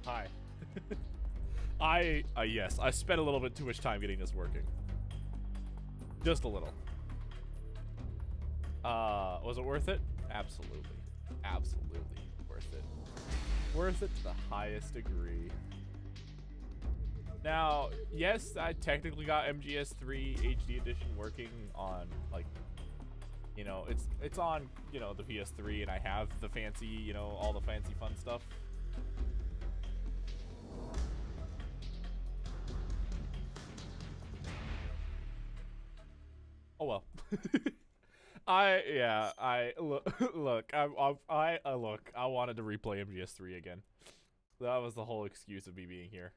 Hi. Yes, I spent a little bit too much time getting this working. Just a little. Was it worth it? Absolutely. Absolutely worth it. Worth it to the highest degree. Now, yes, I technically got MGS3 HD Edition working on, like, you know, it's on, you know, the PS3, and I have the fancy, you know, all the fancy fun stuff. Oh well. Look, I wanted to replay MGS3 again. That was the whole excuse of me being here.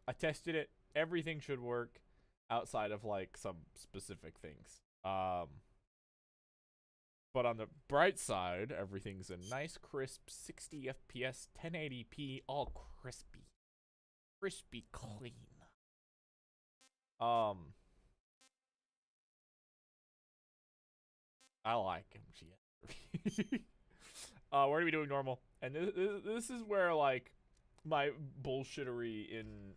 I tested it. Everything should work outside of like some specific things. But on the bright side, everything's a nice crisp 60 FPS, 1080p, all crispy. Crispy clean. I like MGS3. We're gonna be doing normal, and this is where like my bullshittery in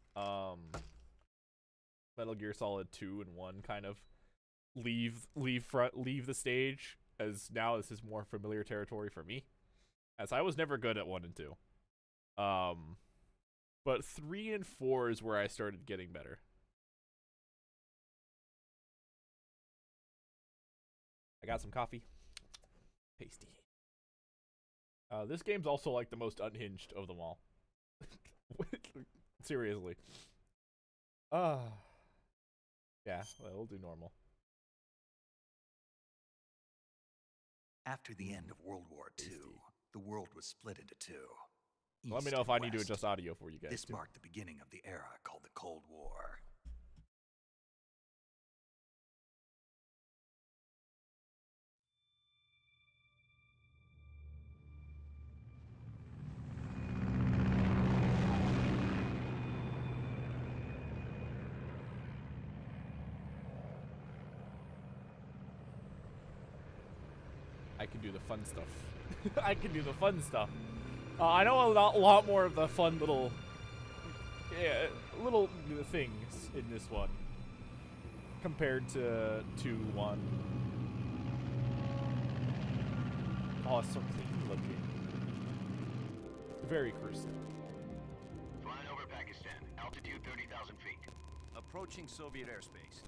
Metal Gear Solid 2 and 1 kind of leave the stage, as now this is more familiar territory for me, as I was never good at 1 and 2. But 3 and 4 is where I started getting better. I got some coffee. Tasty. This game's also like the most unhinged of them all. Seriously. Yeah, well, we'll do normal. After the end of World War II, the world was split into two. Let me know if I need to adjust audio for you guys. This marked the beginning of the era called the Cold War. I can do the fun stuff. I can do the fun stuff. I know a lot more of the fun little things in this one compared to 2-1. Oh, it's so clean looking. Very crisp. Flying over Pakistan, altitude 30,000 feet. Approaching Soviet airspace.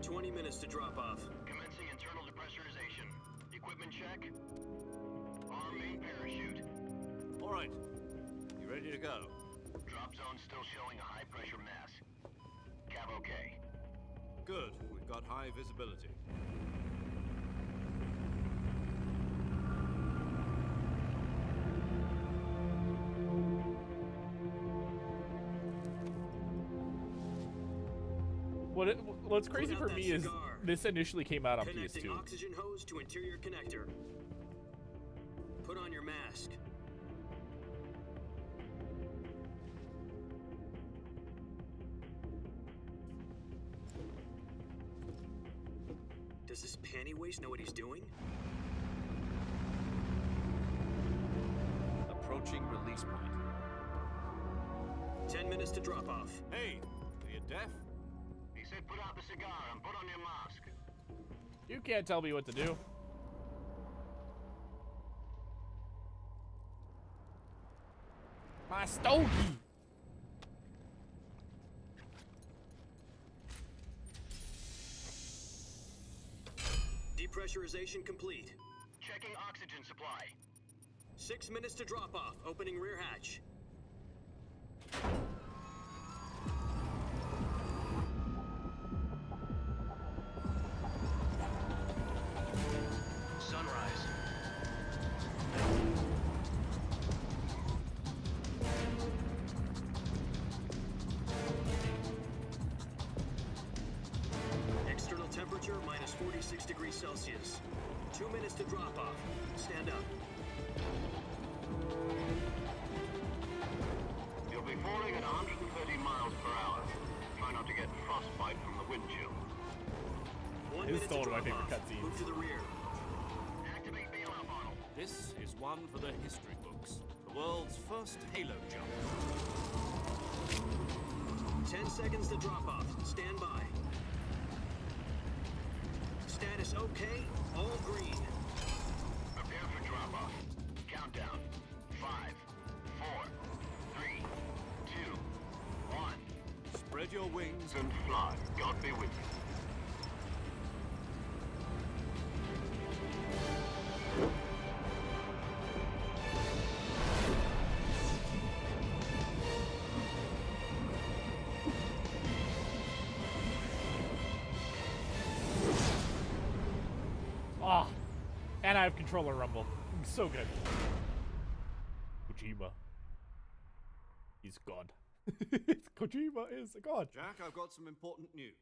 20 minutes to drop off. Commencing internal depressurization. Equipment check. Arm main parachute. All right. You ready to go? Drop zone still showing a high pressure mass. Cav okay. Good. We've got high visibility. What's crazy for me is this initially came out on Connecting PS2. oxygen hose to interior connector. Put on your mask. Does this panty waste know what he's doing? Approaching release point. 10 minutes to drop off. Hey, are you deaf? He said put out the cigar and put on your mask. You can't tell me what to do. My stogie! Depressurization complete. Checking oxygen supply. 6 minutes to drop off. Opening rear hatch. Sunrise. External temperature minus 46 degrees Celsius. 2 minutes to drop off. Stand up. You'll be falling at 130 miles per hour. Try not to get frostbite from the wind chill. 1 This is minute still to one of my drop favorite off. cutscenes. Move to the rear. Activate bailout model. This one for the history books. The world's first halo jump. 10 seconds to drop off. Stand by. Status okay. All green. Prepare for drop-off. Countdown. 5, 4, 3, 2, 1. Spread your wings And fly. God be with you. Ah, and I have controller rumble. So good. Kojima. He's God. Kojima is a god. Jack, I've got some important news.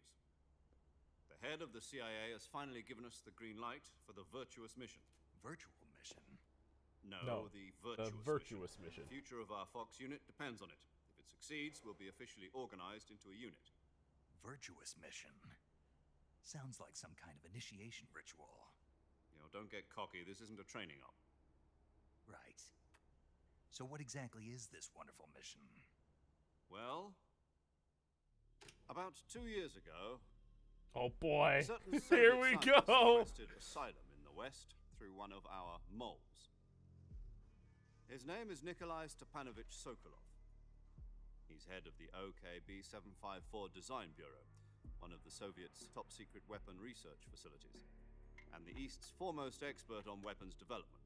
The head of the CIA has finally given us the green light for the virtuous mission. Virtual mission? No, The the virtuous virtuous mission. The future of our Fox unit depends on it. If it succeeds, we'll be officially organized into a unit. Virtuous mission? Sounds like some kind of initiation ritual. You know, don't get cocky. This isn't a training op. Right. So what exactly is this wonderful mission? Well, about 2 years ago, Oh boy. a certain Here Soviet we scientist go. requested asylum in the West through one of our moles. His name is Nikolai Stepanovich Sokolov. He's head of the OKB 754 Design Bureau, one of the Soviets' top-secret weapon research facilities, and the East's foremost expert on weapons development.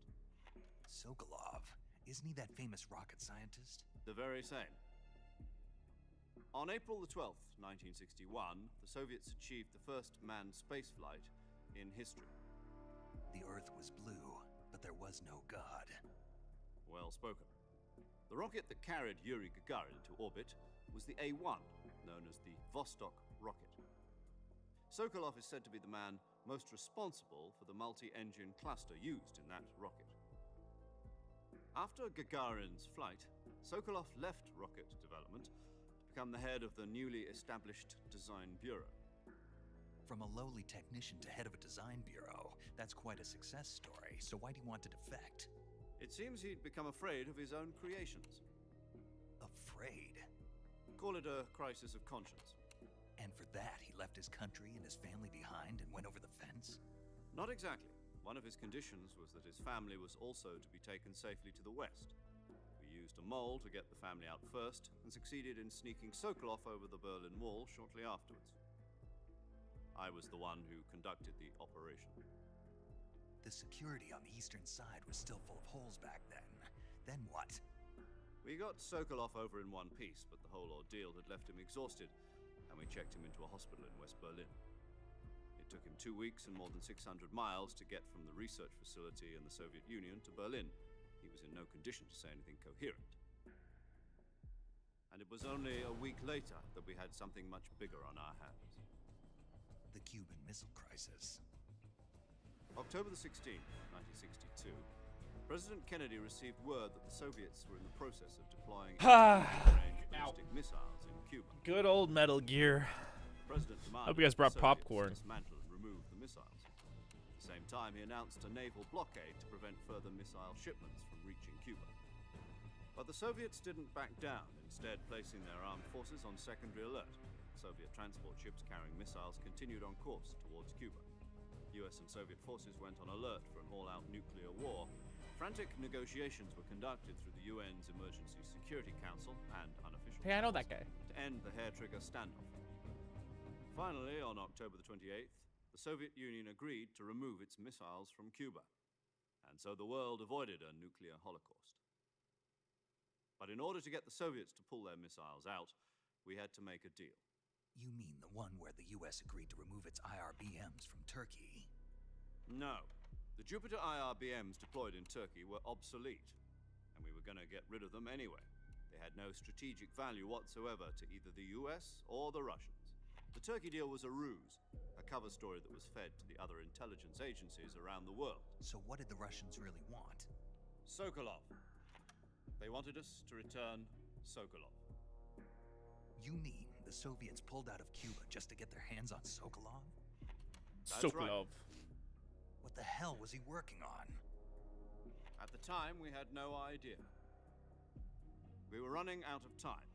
Sokolov? Isn't he that famous rocket scientist? The very same. On April the 12th, 1961, the Soviets achieved the first manned spaceflight in history. The Earth was blue, but there was no God. Well spoken. The rocket that carried Yuri Gagarin to orbit was the A-1, known as the Vostok rocket. Sokolov is said to be the man most responsible for the multi-engine cluster used in that rocket. After Gagarin's flight, Sokolov left rocket development to become the head of the newly established Design Bureau. From a lowly technician to head of a design bureau, that's quite a success story, so why'd he want to defect? It seems he'd become afraid of his own creations. Afraid? Call it a crisis of conscience. And for that, he left his country and his family behind and went over the fence? Not exactly. One of his conditions was that his family was also to be taken safely to the west. We used a mole to get the family out first, and succeeded in sneaking Sokolov over the Berlin Wall shortly afterwards. I was the one who conducted the operation. The security on the eastern side was still full of holes back then. Then what? We got Sokolov over in one piece, but the whole ordeal had left him exhausted, and we checked him into a hospital in West Berlin. It took him 2 weeks and more than 600 miles to get from the research facility in the Soviet Union to Berlin. He was in no condition to say anything coherent. And it was only a week later that we had something much bigger on our hands. The Cuban Missile Crisis. October the 16th, 1962, President Kennedy received word that the Soviets were in the process of deploying range ballistic missiles in Cuba. Good old Metal Gear. President demanded Hope you guys brought the Soviets popcorn. dismantle and remove the missiles. At the same time, he announced a naval blockade to prevent further missile shipments from reaching Cuba. But the Soviets didn't back down, instead placing their armed forces on secondary alert. Soviet transport ships carrying missiles continued on course towards Cuba. US and Soviet forces went on alert for an all-out nuclear war. Frantic negotiations were conducted through the UN's Emergency Security Council and unofficial Hey, I know that channels guy. to end the hair-trigger standoff. Finally, on October the 28th, the Soviet Union agreed to remove its missiles from Cuba, and so the world avoided a nuclear holocaust. But in order to get the Soviets to pull their missiles out, we had to make a deal. You mean the one where the US agreed to remove its IRBMs from Turkey? No. The Jupiter IRBMs deployed in Turkey were obsolete, and we were going to get rid of them anyway. They had no strategic value whatsoever to either the US or the Russians. The Turkey deal was a ruse, a cover story that was fed to the other intelligence agencies around the world. So what did the Russians really want? Sokolov. They wanted us to return Sokolov. You mean the Soviets pulled out of Cuba just to get their hands on Sokolov? That's right. Sokolov. What the hell was he working on? At the time, we had no idea. We were running out of time.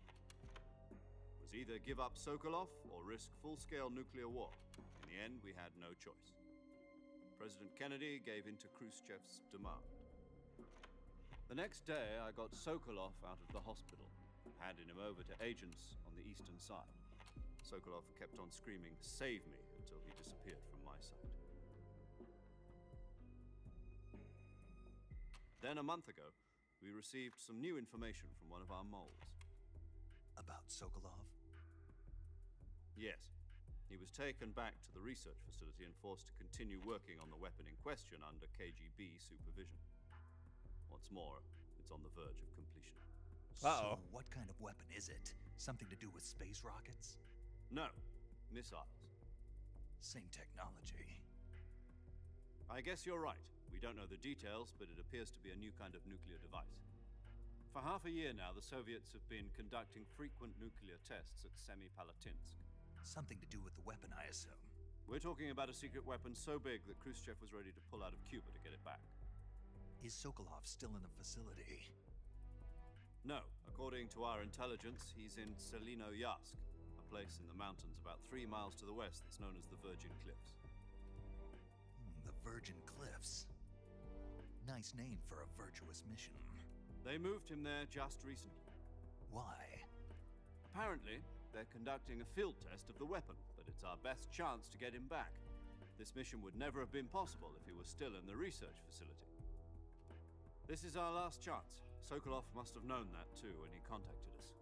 It was either give up Sokolov or risk full-scale nuclear war. In the end, we had no choice. President Kennedy gave in to Khrushchev's demand. The next day, I got Sokolov out of the hospital, handed him over to agents on the eastern side. Sokolov kept on screaming, "Save me," until he disappeared from my sight. Then a month ago, we received some new information from one of our moles. About Sokolov? Yes. He was taken back to the research facility and forced to continue working on the weapon in question under KGB supervision. What's more, it's on the verge of completion. Uh-oh. So what kind of weapon is it? Something to do with space rockets? No, missiles. Same technology. I guess you're right. We don't know the details, but it appears to be a new kind of nuclear device. For half a year now, the Soviets have been conducting frequent nuclear tests at Semipalatinsk. Something to do with the weapon, I assume. We're talking about a secret weapon so big that Khrushchev was ready to pull out of Cuba to get it back. Is Sokolov still in the facility? No, according to our intelligence, he's in Selinoyarsk, a place in the mountains about 3 miles to the west that's known as the Virgin Cliffs. The Virgin Cliffs. Nice name for a virtuous mission. They moved him there just recently. Why? Apparently, they're conducting a field test of the weapon, but it's our best chance to get him back. This mission would never have been possible if he was still in the research facility. This is our last chance. Sokolov must have known that too when he contacted us.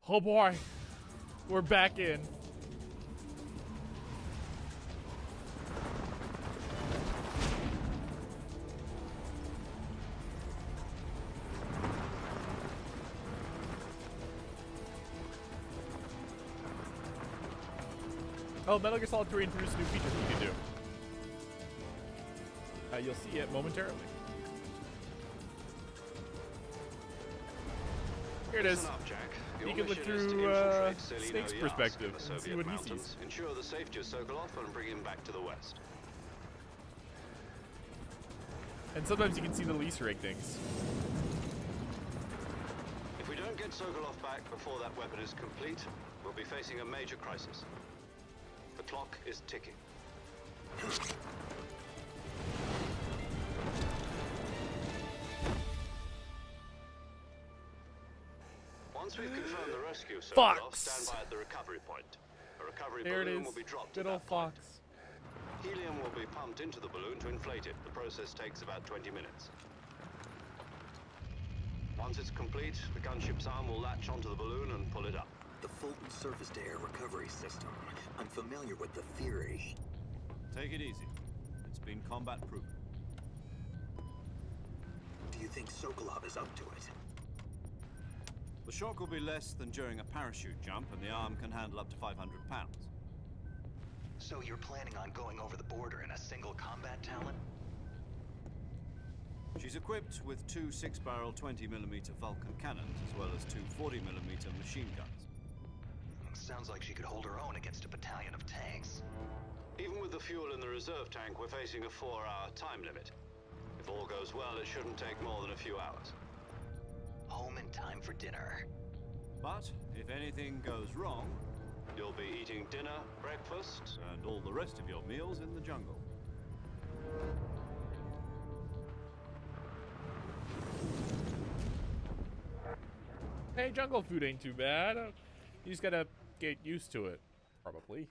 Oh boy, we're back in. Oh, Metal Gear Solid 3 introduced new features you can do. You'll see it momentarily. Here it is. Listen up, Jack. You Your can look mission is to through infiltrate Snake's Selinoyarsk perspective in the and see Soviet what he mountains, sees. ensure the safety of Sokolov, and bring him back to the west. And sometimes you can see the Easter egg things. If we don't get Sokolov back before that weapon is complete, we'll be facing a major crisis. The clock is ticking. Once we've confirmed the rescue of Sokolov, Fox. stand by at the recovery point. A recovery There it balloon is. will be dropped Good at old that point. Fox. Helium will be pumped into the balloon to inflate it. The process takes about 20 minutes. Once it's complete, the gunship's arm will latch onto the balloon and pull it up. The Fulton surface-to-air recovery system. I'm familiar with the theory. Take it easy. It's been combat proven. Do you think Sokolov is up to it? The shock will be less than during a parachute jump, and the arm can handle up to 500 pounds. So you're planning on going over the border in a single combat talon? She's equipped with 2 6-barrel 20mm Vulcan cannons, as well as 2 40mm machine guns. Sounds like she could hold her own against a battalion of tanks. Even with the fuel in the reserve tank, we're facing a 4-hour time limit. If all goes well, it shouldn't take more than a few hours. Home in time for dinner. But if anything goes wrong, You'll be eating dinner, breakfast, and all the rest of your meals in the jungle. Hey, jungle food ain't too bad. You just gotta get used to it, probably.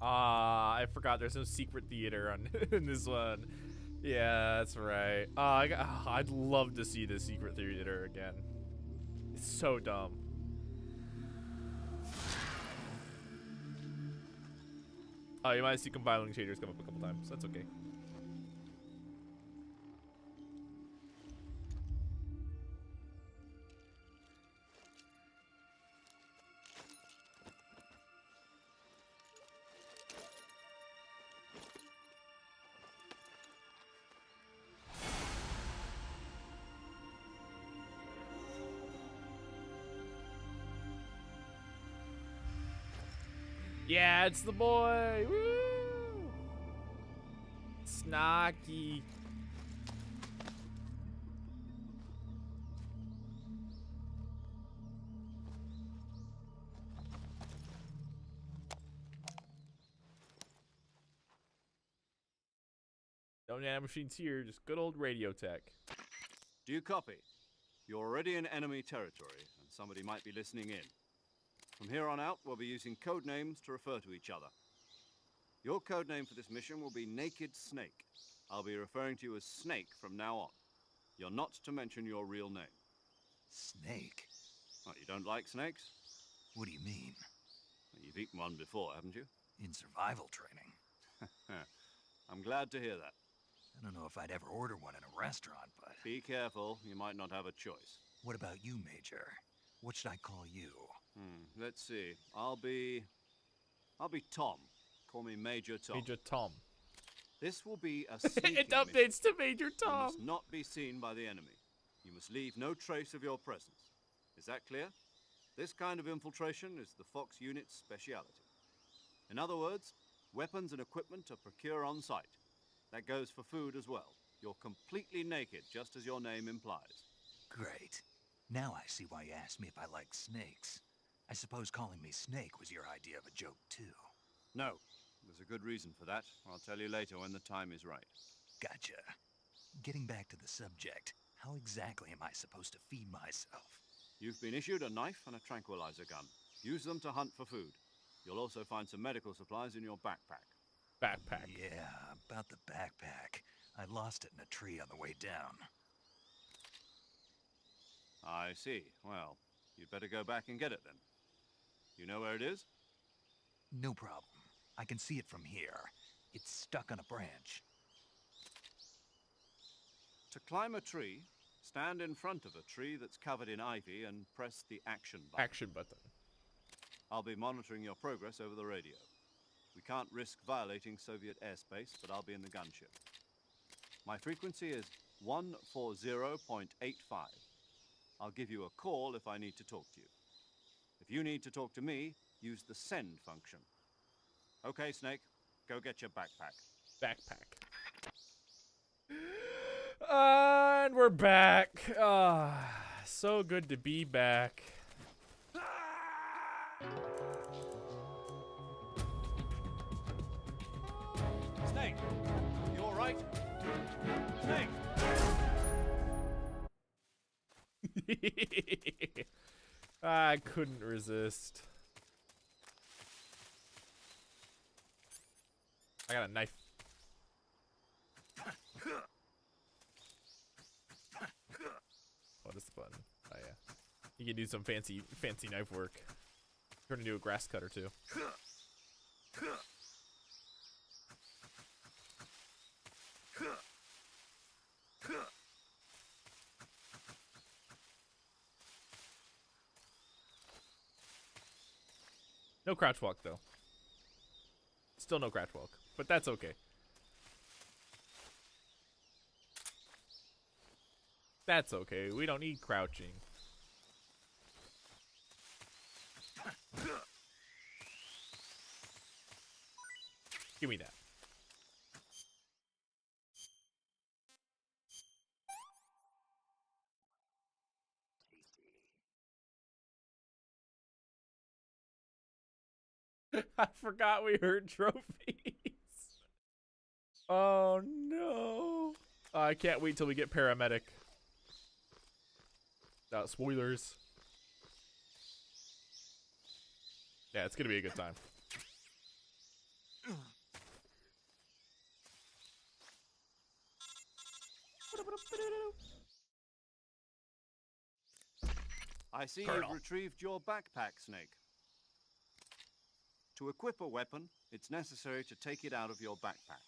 I forgot there's no secret theater on in this one. Yeah, that's right. I'd love to see the secret theater again. It's so dumb. Oh, you might see compiling shaders come up a couple times. That's okay. Yeah, it's the boy. Woo! Snarky. No nanomachines here, just good old radio tech. Do you copy? You're already in enemy territory, and somebody might be listening in. From here on out, we'll be using code names to refer to each other. Your code name for this mission will be Naked Snake. I'll be referring to you as Snake from now on. You're not to mention your real name. Snake? What, you don't like snakes? What do you mean? Well, you've eaten one before, haven't you? In survival training? I'm glad to hear that. I don't know if I'd ever order one in a restaurant, but... Be careful, you might not have a choice. What about you, Major? What should I call you? Let's see. I'll be Tom. Call me Major Tom. Major Tom. This will be a sneaking It mission. updates to Major You Tom. must not be seen by the enemy. You must leave no trace of your presence. Is that clear? This kind of infiltration is the Fox unit's speciality. In other words, weapons and equipment are procured on site. That goes for food as well. You're completely naked, just as your name implies. Great. Now I see why you asked me if I like snakes. I suppose calling me Snake was your idea of a joke, too. No, there's a good reason for that. I'll tell you later when the time is right. Gotcha. Getting back to the subject, how exactly am I supposed to feed myself? You've been issued a knife and a tranquilizer gun. Use them to hunt for food. You'll also find some medical supplies in your backpack. Backpack. Yeah, about the backpack. I lost it in a tree on the way down. I see. Well, you'd better go back and get it then. You know where it is? No problem. I can see it from here. It's stuck on a branch. To climb a tree, stand in front of a tree that's covered in ivy and press the action button. Action button. I'll be monitoring your progress over the radio. We can't risk violating Soviet airspace, but I'll be in the gunship. My frequency is 140.85. I'll give you a call if I need to talk to you. If you need to talk to me, use the send function. Okay, Snake, go get your backpack. Backpack. And we're back. So good to be back. Snake, you all right? Snake! I couldn't resist. I got a knife. What is the button? Oh yeah. You can do some fancy knife work. Turn into a grass cutter too. No crouch walk though. Still no crouch walk, but that's okay. That's okay. We don't need crouching. Give me that. I forgot we heard trophies. Oh no. I can't wait till we get paramedic. Spoilers. Yeah, it's gonna be a good time. I see Colonel. you've retrieved your backpack, Snake. To equip a weapon, it's necessary to take it out of your backpack.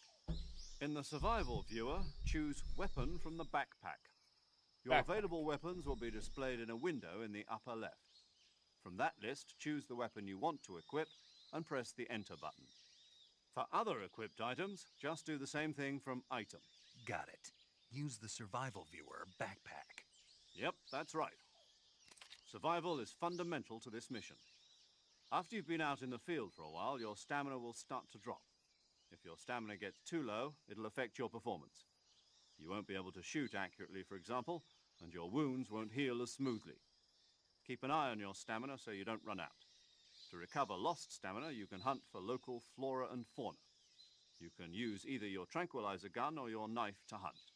In the survival viewer, choose Weapon from the backpack. Your Backpack. available weapons will be displayed in a window in the upper left. From that list, choose the weapon you want to equip and press the Enter button. For other equipped items, just do the same thing from Item. Got it. Use the survival viewer backpack. Yep, that's right. Survival is fundamental to this mission. After you've been out in the field for a while, your stamina will start to drop. If your stamina gets too low, it'll affect your performance. You won't be able to shoot accurately, for example, and your wounds won't heal as smoothly. Keep an eye on your stamina so you don't run out. To recover lost stamina, you can hunt for local flora and fauna. You can use either your tranquilizer gun or your knife to hunt.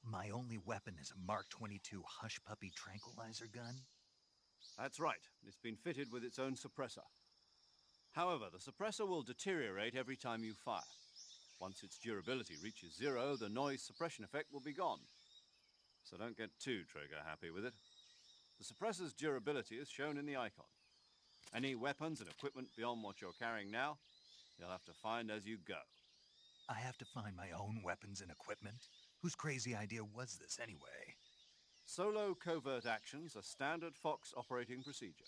My only weapon is a Mark 22 Hush Puppy tranquilizer gun? That's right. It's been fitted with its own suppressor. However, the suppressor will deteriorate every time you fire. Once its durability reaches 0, the noise suppression effect will be gone. So don't get too trigger happy with it. The suppressor's durability is shown in the icon. Any weapons and equipment beyond what you're carrying now, you'll have to find as you go. I have to find my own weapons and equipment? Whose crazy idea was this anyway? Solo covert actions are standard Fox operating procedure.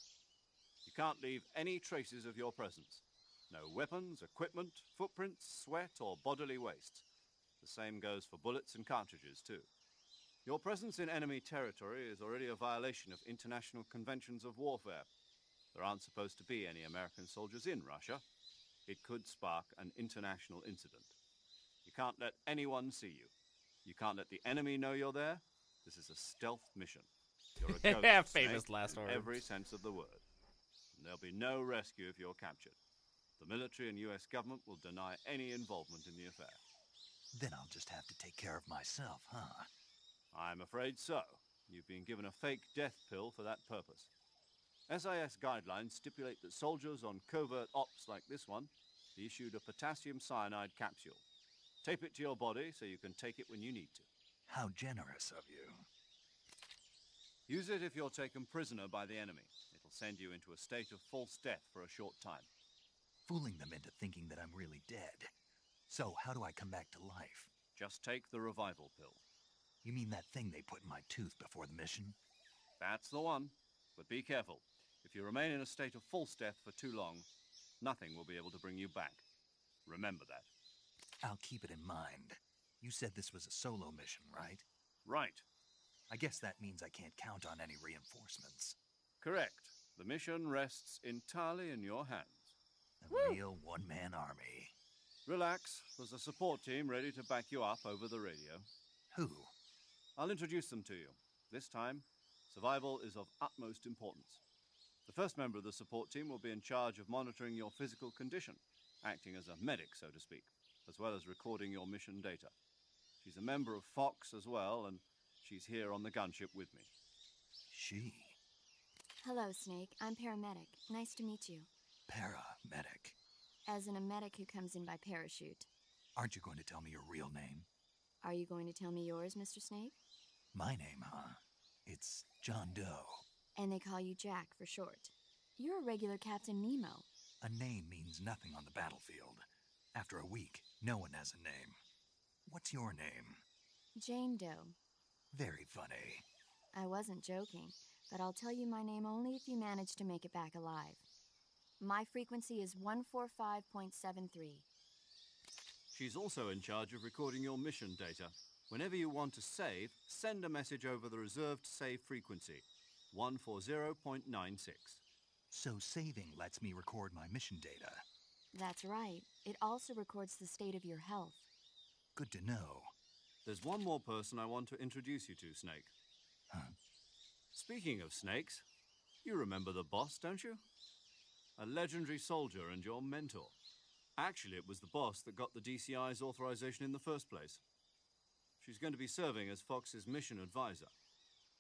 You can't leave any traces of your presence. No weapons, equipment, footprints, sweat, or bodily waste. The same goes for bullets and cartridges, too. Your presence in enemy territory is already a violation of international conventions of warfare. There aren't supposed to be any American soldiers in Russia. It could spark an international incident. You can't let anyone see you. You can't let the enemy know you're there. This is a stealth mission. You're a ghost, Famous Snake, last in words. every sense of the word. And there'll be no rescue if you're captured. The military and US government will deny any involvement in the affair. Then I'll just have to take care of myself, huh? I'm afraid so. You've been given a fake death pill for that purpose. SIS guidelines stipulate that soldiers on covert ops like this one be issued a potassium cyanide capsule. Tape it to your body so you can take it when you need to. How generous of you. Use it if you're taken prisoner by the enemy. It'll send you into a state of false death for a short time. Fooling them into thinking that I'm really dead. So how do I come back to life? Just take the revival pill. You mean that thing they put in my tooth before the mission? That's the one. But be careful. If you remain in a state of false death for too long, nothing will be able to bring you back. Remember that. I'll keep it in mind. You said this was a solo mission, right? Right. I guess that means I can't count on any reinforcements. Correct. The mission rests entirely in your hands. A real one-man army. Relax. There's a support team ready to back you up over the radio. Who? I'll introduce them to you. This time, survival is of utmost importance. The first member of the support team will be in charge of monitoring your physical condition, acting as a medic, so to speak, as well as recording your mission data. She's a member of Fox as well, and she's here on the gunship with me. She. Hello, Snake. I'm paramedic. Nice to meet you. Paramedic. As in a medic who comes in by parachute. Aren't you going to tell me your real name? Are you going to tell me yours, Mr. Snake? My name, huh? It's John Doe. And they call you Jack for short. You're a regular Captain Nemo. A name means nothing on the battlefield. After a week, no one has a name. What's your name? Jane Doe. Very funny. I wasn't joking, but I'll tell you my name only if you manage to make it back alive. My frequency is 145.73. She's also in charge of recording your mission data. Whenever you want to save, send a message over the reserved save frequency, 140.96. So saving lets me record my mission data. That's right. It also records the state of your health. Good to know. There's one more person I want to introduce you to, Snake. Huh? Speaking of snakes, you remember the boss, don't you? A legendary soldier and your mentor. Actually, it was the boss that got the DCI's authorization in the first place. She's going to be serving as Fox's mission advisor.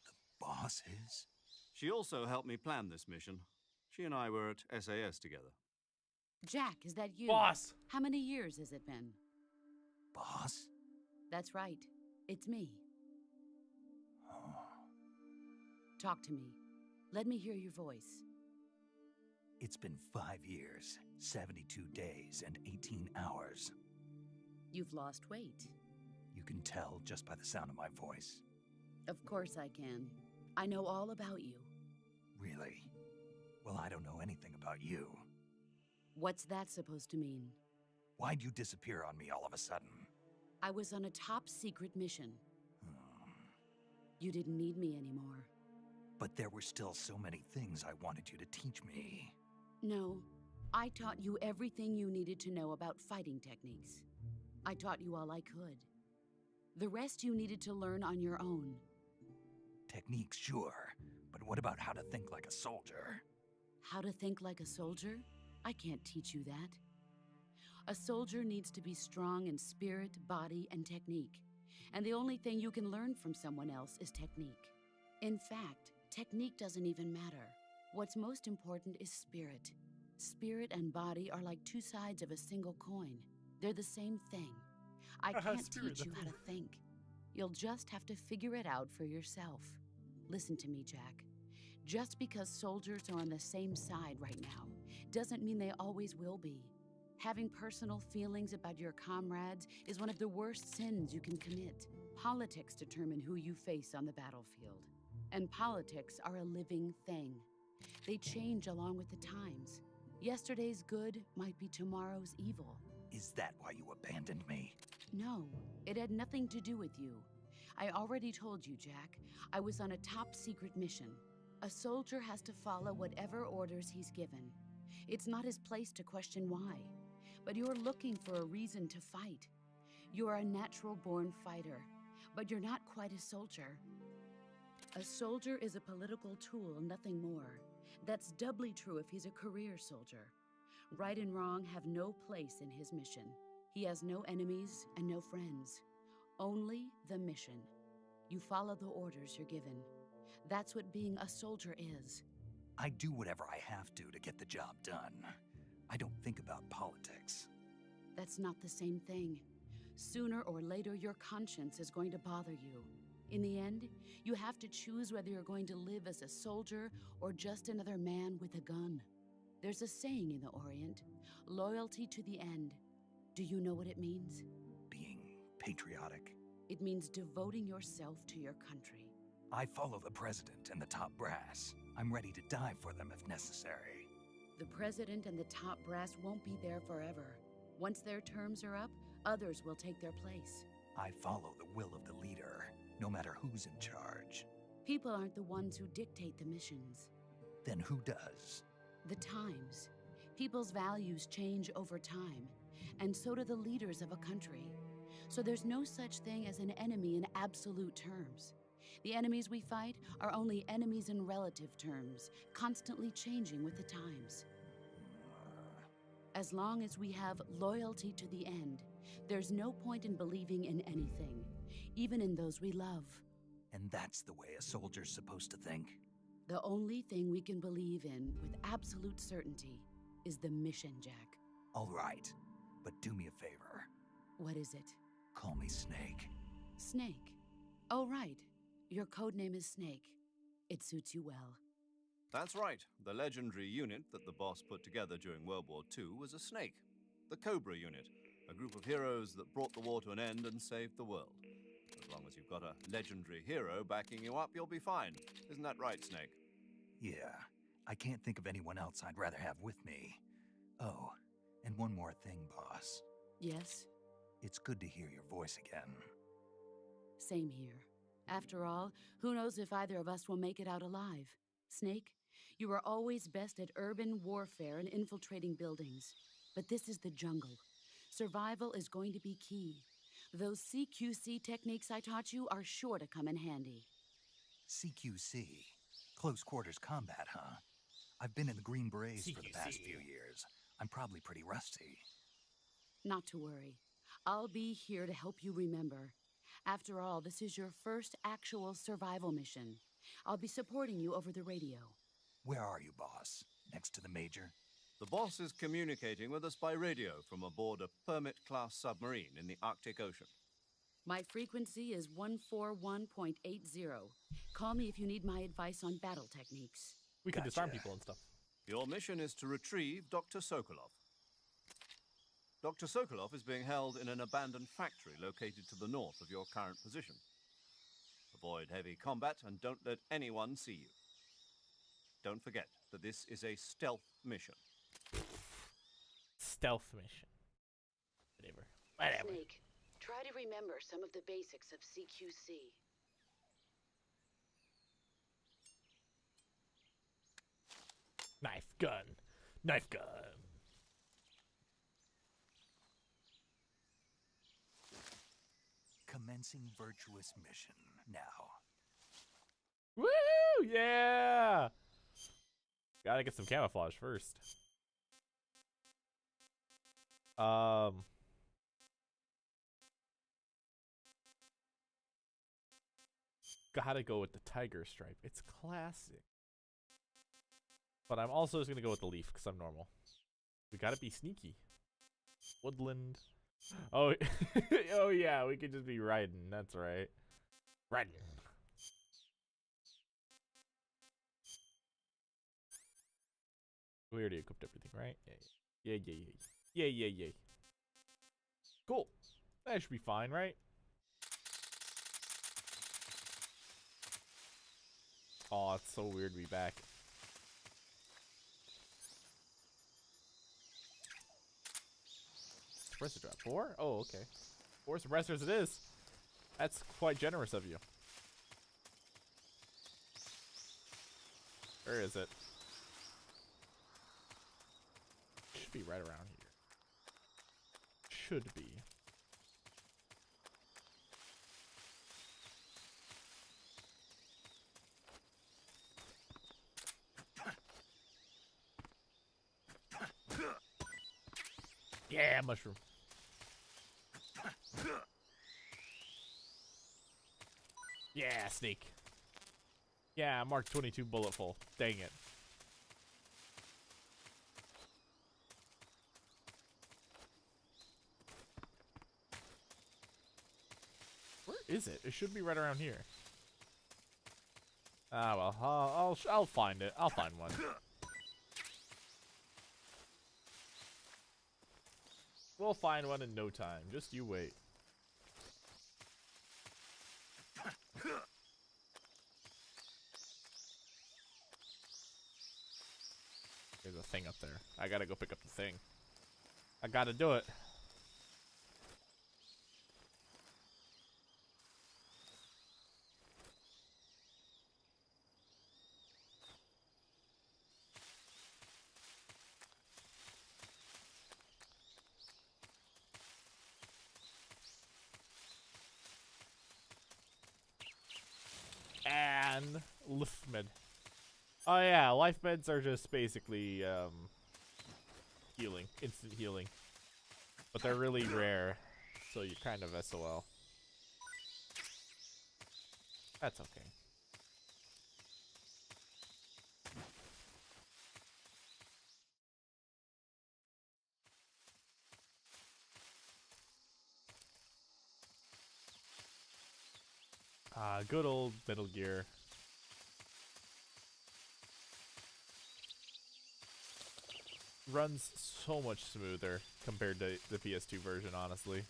The boss is? She also helped me plan this mission. She and I were at SAS together. Jack, is that you? Boss! How many years has it been? Boss? That's right. It's me. Oh. Talk to me. Let me hear your voice. It's been 5 years, 72 days, and 18 hours. You've lost weight. You can tell just by the sound of my voice. Of course I can. I know all about you. Really? Well, I don't know anything about you. What's that supposed to mean? Why'd you disappear on me all of a sudden? I was on a top secret mission. Hmm. You didn't need me anymore. But there were still so many things I wanted you to teach me. No, I taught you everything you needed to know about fighting techniques. I taught you all I could. The rest you needed to learn on your own. Techniques, sure. But what about how to think like a soldier? How to think like a soldier? I can't teach you that. A soldier needs to be strong in spirit, body, and technique. And the only thing you can learn from someone else is technique. In fact, technique doesn't even matter. What's most important is spirit. Spirit and body are like two sides of a single coin. They're the same thing. I can't teach you how to think. You'll just have to figure it out for yourself. Listen to me, Jack. Just because soldiers are on the same side right now doesn't mean they always will be. Having personal feelings about your comrades is one of the worst sins you can commit. Politics determine who you face on the battlefield. And politics are a living thing. They change along with the times. Yesterday's good might be tomorrow's evil. Is that why you abandoned me? No, it had nothing to do with you. I already told you, Jack. I was on a top-secret mission. A soldier has to follow whatever orders he's given. It's not his place to question why. But you're looking for a reason to fight. You are a natural-born fighter, but you're not quite a soldier. A soldier is a political tool, nothing more. That's doubly true if he's a career soldier. Right and wrong have no place in his mission. He has no enemies and no friends. Only the mission. You follow the orders you're given. That's what being a soldier is. I do whatever I have to get the job done. I don't think about politics. That's not the same thing. Sooner or later, your conscience is going to bother you. In the end, you have to choose whether you're going to live as a soldier or just another man with a gun. There's a saying in the Orient, loyalty to the end. Do you know what it means? Being patriotic. It means devoting yourself to your country. I follow the president and the top brass. I'm ready to die for them if necessary. The president and the top brass won't be there forever. Once their terms are up, others will take their place. I follow the will of the leader, no matter who's in charge. People aren't the ones who dictate the missions. Then who does? The times. People's values change over time, and so do the leaders of a country. So there's no such thing as an enemy in absolute terms. The enemies we fight are only enemies in relative terms, constantly changing with the times. As long as we have loyalty to the end, there's no point in believing in anything, even in those we love. And that's the way a soldier's supposed to think? The only thing we can believe in with absolute certainty is the mission, Jack. All right, but do me a favor. What is it? Call me Snake. Snake. Oh, right. Your code name is Snake. It suits you well. That's right. The legendary unit that the boss put together during World War II was a snake. The Cobra unit, a group of heroes that brought the war to an end and saved the world. As long as you've got a legendary hero backing you up, you'll be fine. Isn't that right, Snake? Yeah, I can't think of anyone else I'd rather have with me. Oh, and one more thing, boss. Yes? It's good to hear your voice again. Same here. After all, who knows if either of us will make it out alive? Snake, you are always best at urban warfare and infiltrating buildings. But this is the jungle. Survival is going to be key. Those CQC techniques I taught you are sure to come in handy. CQC? Close quarters combat, huh? I've been in the Green Berets for the past CQC. few years. I'm probably pretty rusty. Not to worry. I'll be here to help you remember. After all, this is your first actual survival mission. I'll be supporting you over the radio. Where are you, boss? Next to the Major? The boss is communicating with us by radio from aboard a Permit-class submarine in the Arctic Ocean. My frequency is 141.80. Call me if you need my advice on battle techniques. We can disarm Gotcha. people and stuff. Your mission is to retrieve Dr. Sokolov. Dr. Sokolov is being held in an abandoned factory located to the north of your current position. Avoid heavy combat and don't let anyone see you. Don't forget that this is a stealth mission. Stealth mission. Whatever. Snake, try to remember some of the basics of CQC. Knife, gun, Knife gun. Commencing virtuous mission now. Woo! Yeah! Gotta get some camouflage first. Gotta go with the tiger stripe. It's classic. But I'm also just gonna go with the leaf because I'm normal. We gotta be sneaky. Woodland. Oh, oh yeah, we could just be riding. That's right. Riding. We already equipped everything, right? Yeah, yeah, yeah, yeah, yeah, yeah. Cool. That should be fine, right? Oh, it's so weird to be back. Suppressor drop 4? Oh, okay. 4 suppressors it is. That's quite generous of you. Where is it? Should be right around here. Should be. Yeah, mushroom. Yeah, snake. Yeah, Mark 22 bullet full. Dang it. Where is it? It should be right around here. Ah, well, I'll find it. I'll find one. We'll find one in no time. Just you wait. There's a thing up there. I gotta go pick up the thing. I gotta do it. And life med. Oh yeah, life meds are just basically healing, instant healing. But they're really rare, so you're kind of SOL. That's okay. Good old Metal Gear. Runs so much smoother compared to the PS2 version, honestly.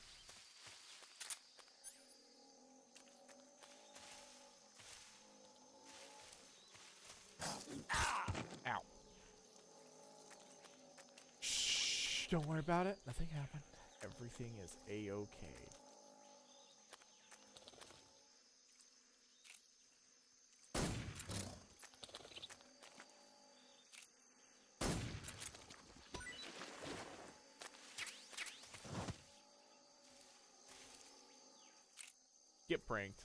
Ow. Shh, don't worry about it. Nothing happened. Everything is A-okay. Get pranked.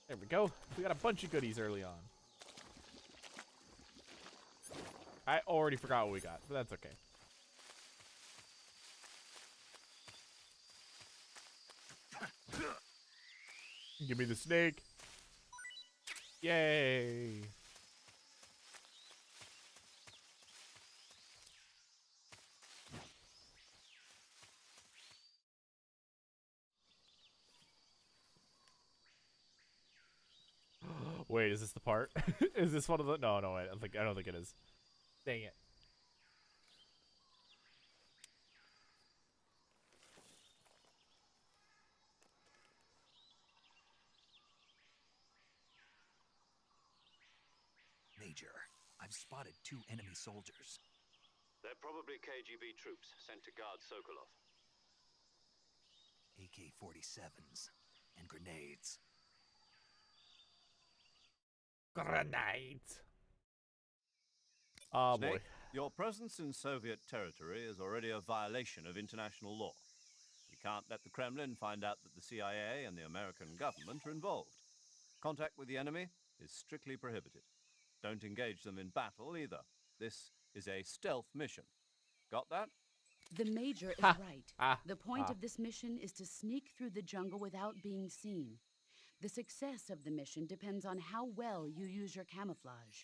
There we go. We got a bunch of goodies early on. I already forgot what we got, but that's okay. Give me the snake. Yay. Wait, is this the part? Is this one of the? No, no, wait. I don't think it is. Dang it. Major, I've spotted 2 enemy soldiers. They're probably KGB troops sent to guard Sokolov. AK-47s and grenades. Grenades. Oh boy. Snake, your presence in Soviet territory is already a violation of international law. We can't let the Kremlin find out that the CIA and the American government are involved. Contact with the enemy is strictly prohibited. Don't engage them in battle either. This is a stealth mission. Got that? The Major is Ha! right. Ah, The point ah. of this mission is to sneak through the jungle without being seen. The success of the mission depends on how well you use your camouflage.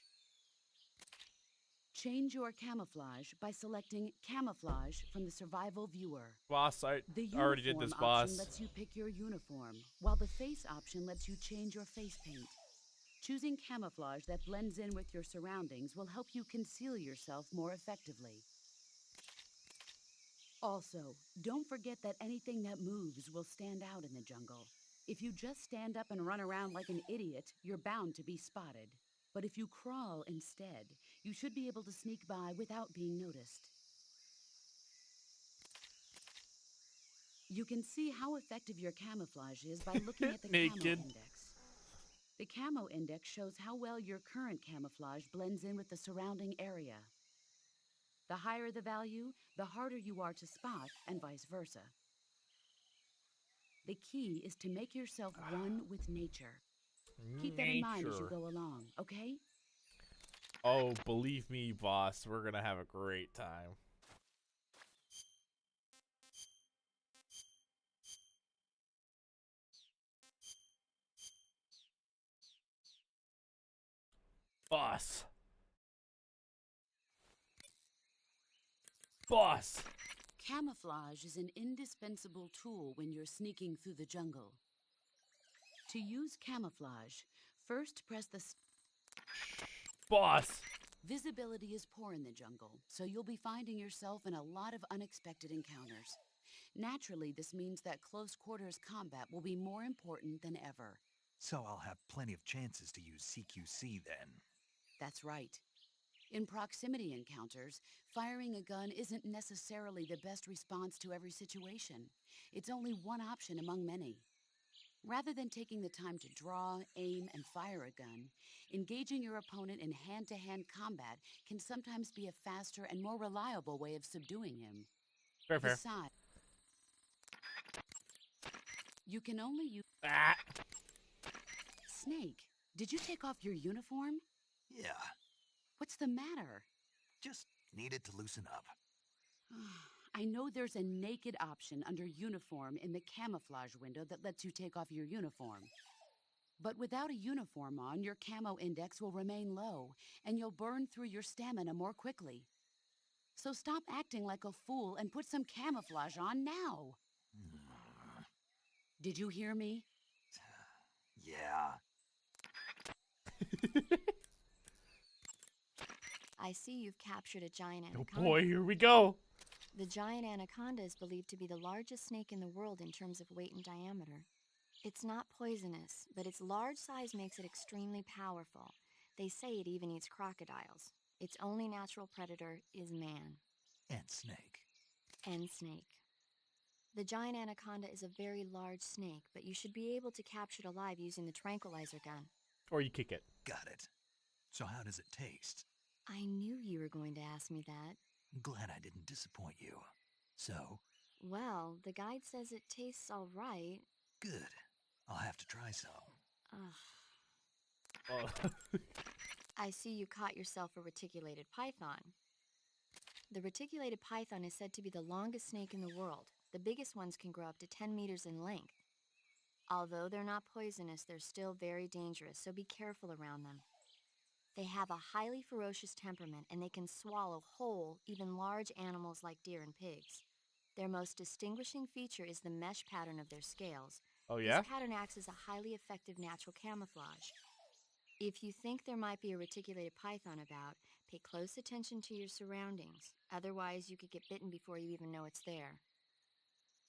Change your camouflage by selecting Camouflage from the Survival Viewer. Boss, I The already did uniform this, option boss. lets you pick your uniform, while the face option lets you change your face paint. Choosing camouflage that blends in with your surroundings will help you conceal yourself more effectively. Also, don't forget that anything that moves will stand out in the jungle. If you just stand up and run around like an idiot, you're bound to be spotted. But if you crawl instead, you should be able to sneak by without being noticed. You can see how effective your camouflage is by looking at the Camo Naked. Index. The Camo Index shows how well your current camouflage blends in with the surrounding area. The higher the value, the harder you are to spot, and vice versa. The key is to make yourself one with nature. Keep that in mind as you Nature. go along, okay? Oh, believe me, boss, we're gonna have a great time. Boss. Boss. Camouflage is an indispensable tool when you're sneaking through the jungle. To use camouflage, first press the... Boss. Visibility is poor in the jungle, so you'll be finding yourself in a lot of unexpected encounters. Naturally, this means that close quarters combat will be more important than ever. So I'll have plenty of chances to use CQC then. That's right. In proximity encounters, firing a gun isn't necessarily the best response to every situation. It's only one option among many. Rather than taking the time to draw, aim, and fire a gun, engaging your opponent in hand-to-hand combat can sometimes be a faster and more reliable way of subduing him. Fair, fair. Besides, you can only use... Ah. Snake, did you take off your uniform? Yeah, What's the matter? just needed to loosen up. I know there's a naked option under uniform in the camouflage window that lets you take off your uniform. But without a uniform on, your camo index will remain low, and you'll burn through your stamina more quickly. So stop acting like a fool and put some camouflage on now. Did you hear me? Yeah. I see you've captured a giant Oh anaconda. boy, here we go. The giant anaconda is believed to be the largest snake in the world in terms of weight and diameter. It's not poisonous, but its large size makes it extremely powerful. They say it even eats crocodiles. Its only natural predator is man. And snake. And snake. The giant anaconda is a very large snake, but you should be able to capture it alive using the tranquilizer gun. Or you kick it. Got it. So how does it taste? I knew you were going to ask me that. Glad I didn't disappoint you. So, Well, the guide says it tastes all right. good. I'll have to try some. Ugh. Oh. I see you caught yourself a reticulated python. The reticulated python is said to be the longest snake in the world. The biggest ones can grow up to 10 meters in length. Although they're not poisonous, they're still very dangerous, so be careful around them. They have a highly ferocious temperament, and they can swallow whole, even large animals like deer and pigs. Their most distinguishing feature is the mesh pattern of their scales. Oh yeah? This pattern acts as a highly effective natural camouflage. If you think there might be a reticulated python about, pay close attention to your surroundings. Otherwise, you could get bitten before you even know it's there.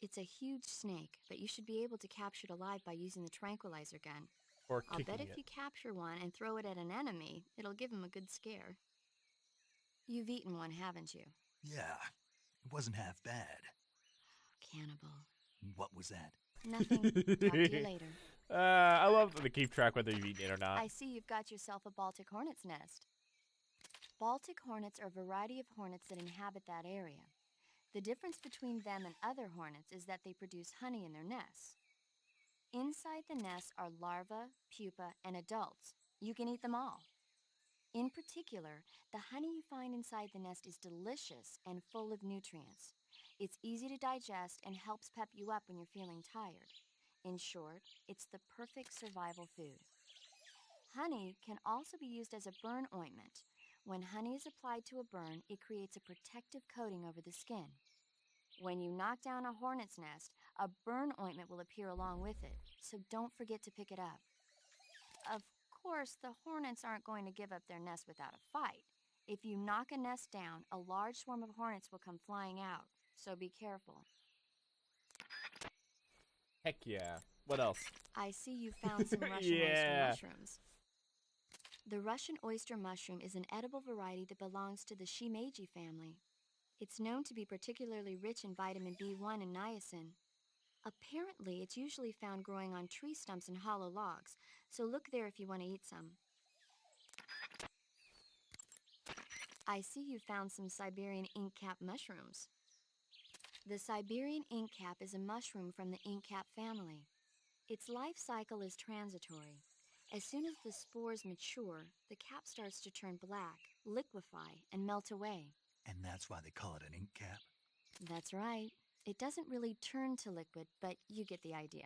It's a huge snake, but you should be able to capture it alive by using the tranquilizer gun. Or I'll kicking bet if it. you capture one and throw it at an enemy, it'll give him a good scare. You've eaten one, haven't you? Yeah, it wasn't half bad. Cannibal. What was that? Nothing. Talk to you later. I love that they keep track whether you've eaten it or not. I see you've got yourself a Baltic hornet's nest. Baltic hornets are a variety of hornets that inhabit that area. The difference between them and other hornets is that they produce honey in their nests. Inside the nests are larvae, pupa, and adults. You can eat them all. In particular, the honey you find inside the nest is delicious and full of nutrients. It's easy to digest and helps pep you up when you're feeling tired. In short, it's the perfect survival food. Honey can also be used as a burn ointment. When honey is applied to a burn, it creates a protective coating over the skin. When you knock down a hornet's nest, a burn ointment will appear along with it, so don't forget to pick it up. Of course, the hornets aren't going to give up their nest without a fight. If you knock a nest down, a large swarm of hornets will come flying out, so be careful. Heck yeah. What else? I see you found some Russian oyster mushrooms. The Russian oyster mushroom is an edible variety that belongs to the shimeji family. It's known to be particularly rich in vitamin B1 and niacin. Apparently, it's usually found growing on tree stumps and hollow logs, so look there if you want to eat some. I see you found some Siberian inkcap mushrooms. The Siberian inkcap is a mushroom from the inkcap family. Its life cycle is transitory. As soon as the spores mature, the cap starts to turn black, liquefy, and melt away. And that's why they call it an ink cap? That's right. It doesn't really turn to liquid, but you get the idea.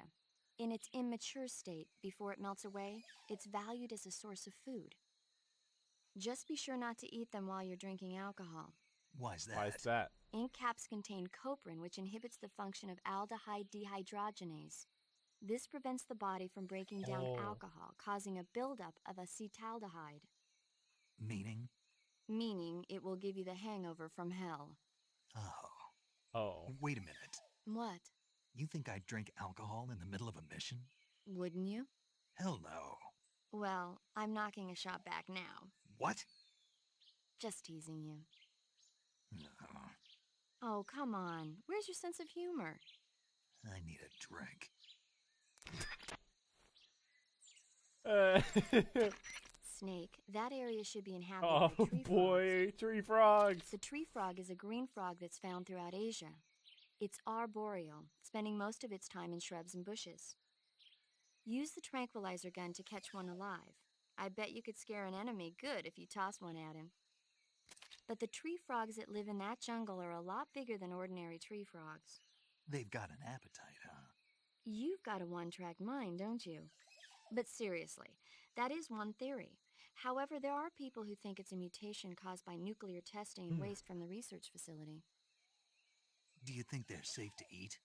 In its immature state, before it melts away, it's valued as a source of food. Just be sure not to eat them while you're drinking alcohol. Why's that? Why is that? Ink caps contain coprin, which inhibits the function of aldehyde dehydrogenase. This prevents the body from breaking down alcohol, causing a buildup of acetaldehyde. Meaning? Meaning it will give you the hangover from hell. Oh. Wait a minute. What? You think I'd drink alcohol in the middle of a mission? Wouldn't you? Hell no. Well, I'm knocking a shot back now. What? Just teasing you. No. Oh, come on. Where's your sense of humor? I need a drink. Snake, that area should be inhabited Oh by tree boy, frogs. tree frogs. The tree frog is a green frog that's found throughout Asia. It's arboreal, spending most of its time in shrubs and bushes. Use the tranquilizer gun to catch one alive. I bet you could scare an enemy good if you tossed one at him. But the tree frogs that live in that jungle are a lot bigger than ordinary tree frogs. They've got an appetite, huh? You've got a one-track mind, don't you? But seriously, that is one theory. However, there are people who think it's a mutation caused by nuclear testing and waste from the research facility. Do you think they're safe to eat?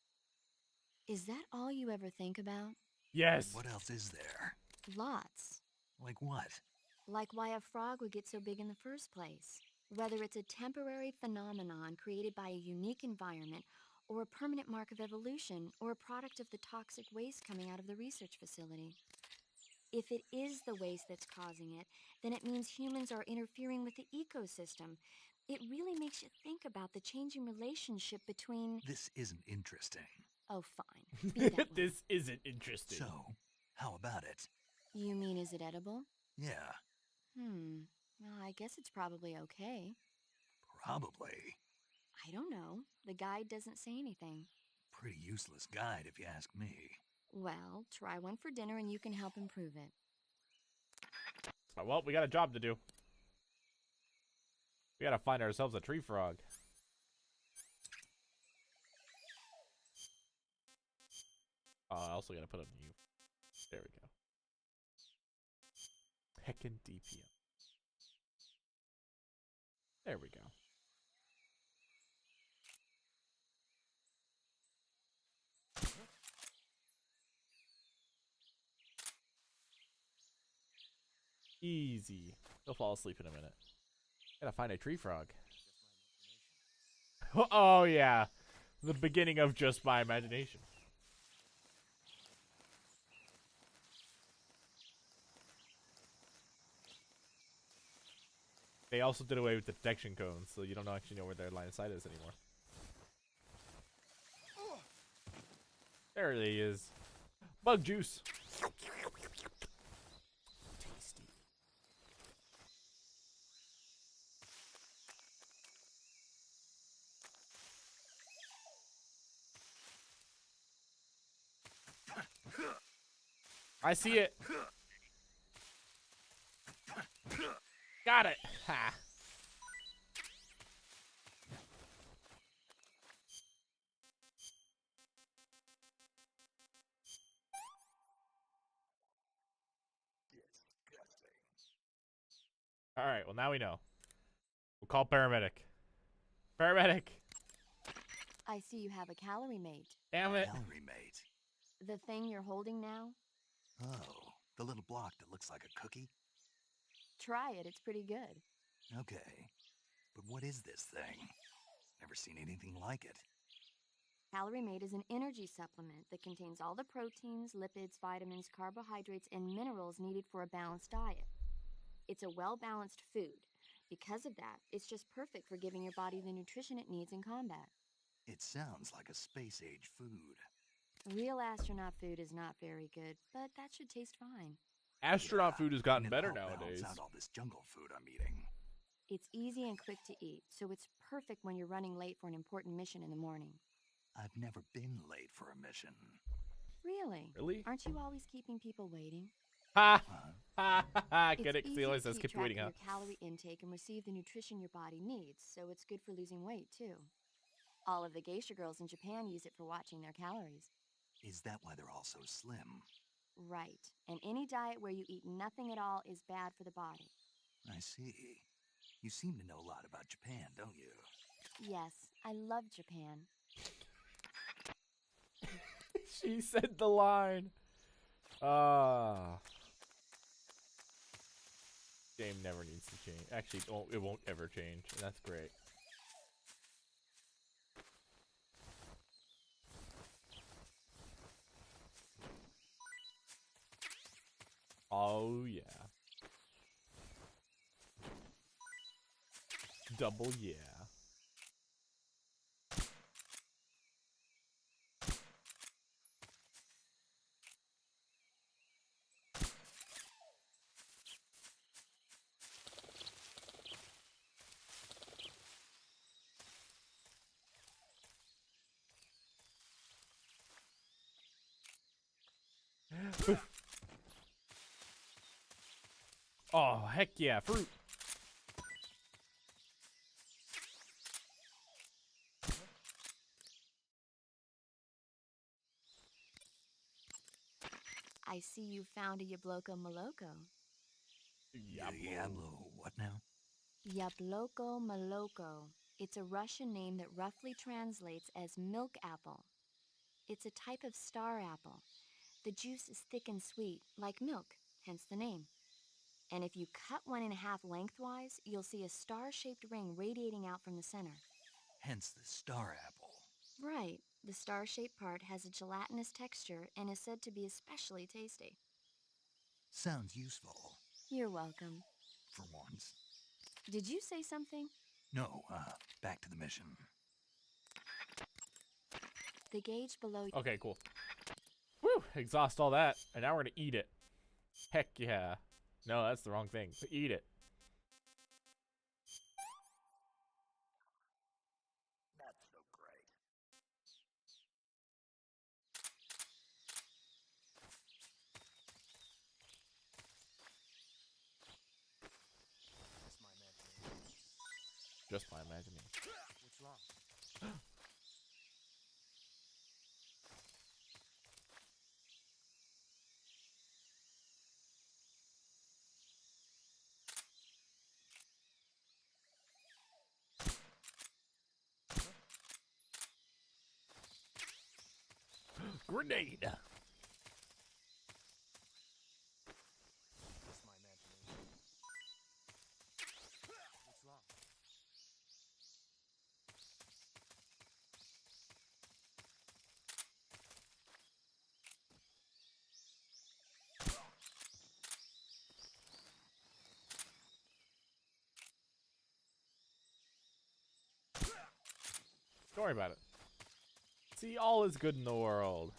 Is that all you ever think about? Yes. What else is there? Lots. Like what? Like why a frog would get so big in the first place. Whether it's a temporary phenomenon created by a unique environment, or a permanent mark of evolution, or a product of the toxic waste coming out of the research facility. If it is the waste that's causing it, then it means humans are interfering with the ecosystem. It really makes you think about the changing relationship between... This isn't interesting. Oh, fine. Be that way. This isn't interesting. So, how about it? You mean, is it edible? Yeah, Well, I guess it's probably okay. probably. I don't know. The guide doesn't say anything. Pretty useless guide if you ask me. Well, try one for dinner and you can help improve it. Well, we got a job to do. We gotta find ourselves a tree frog. I also gotta put on you. There we go. Heckin' DPM. There we go. Easy. He'll fall asleep in a minute. Gotta find a tree frog. Oh yeah. The beginning of just my imagination. They also did away with the detection cones, so you don't actually know where their line of sight is anymore. There he is. Bug juice. Tasty. I see it. Got it. Ha. All right. Well, now we know. We'll call paramedic. Paramedic. I see you have a calorie mate. Damn it. Calorie mate. The thing you're holding now? Oh, the little block that looks like a cookie? Try it, it's pretty good. Okay. But what is this thing? Never seen anything like it. Calorie Mate is an energy supplement that contains all the proteins, lipids, vitamins, carbohydrates, and minerals needed for a balanced diet. It's a well-balanced food. Because of that, it's just perfect for giving your body the nutrition it needs in combat. It sounds like a space-age food. Real astronaut food is not very good, but that should taste fine. Astronaut food has gotten and it'll better help nowadays. balance out all this jungle food I'm eating. It's easy and quick to eat, so it's perfect when you're running late for an important mission in the morning. I've never been late for a mission. Really? Really? Aren't you always keeping people waiting? Ha Huh? ha ha ha. Get It's it? 'Cause easy he always to says keep keep track waiting, of huh? your calorie intake and receive the nutrition your body needs, so it's good for losing weight too. All of the geisha girls in Japan use it for watching their calories. Is that why they're all so slim? Right. And any diet where you eat nothing at all is bad for the body. I see. You seem to know a lot about Japan, don't you? Yes, I love Japan. She said the line. Game never needs to change. Actually, it won't ever change. And that's great. Oh, yeah. Double yeah. Oh, heck yeah, fruit. I see you found a Yabloko Maloko. Diablo, what now? Yabloko Maloko. It's a Russian name that roughly translates as milk apple. It's a type of star apple. The juice is thick and sweet, like milk, hence the name. And if you cut one in half lengthwise, you'll see a star-shaped ring radiating out from the center. Hence the star apple. Right. The star-shaped part has a gelatinous texture and is said to be especially tasty. Sounds useful. You're welcome. For once. Did you say something? No, back to the mission. The gauge below you. Okay, cool. Woo! Exhaust all that, and now we're gonna eat it. Heck yeah. No, that's the wrong thing. Eat it. Not so great. Just my imagining. What's wrong? Grenade! Just my imagination. What's wrong? worry about it. See, all is good in the world.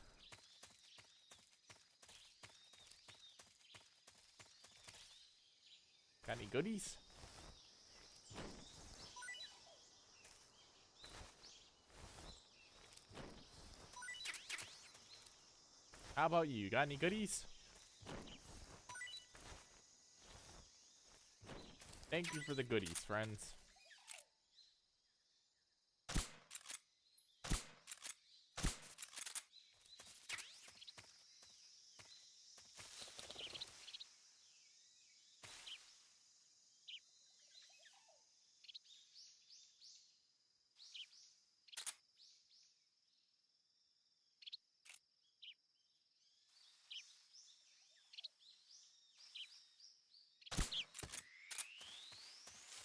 Got any goodies? How about you? Got any goodies? Thank you for the goodies, friends.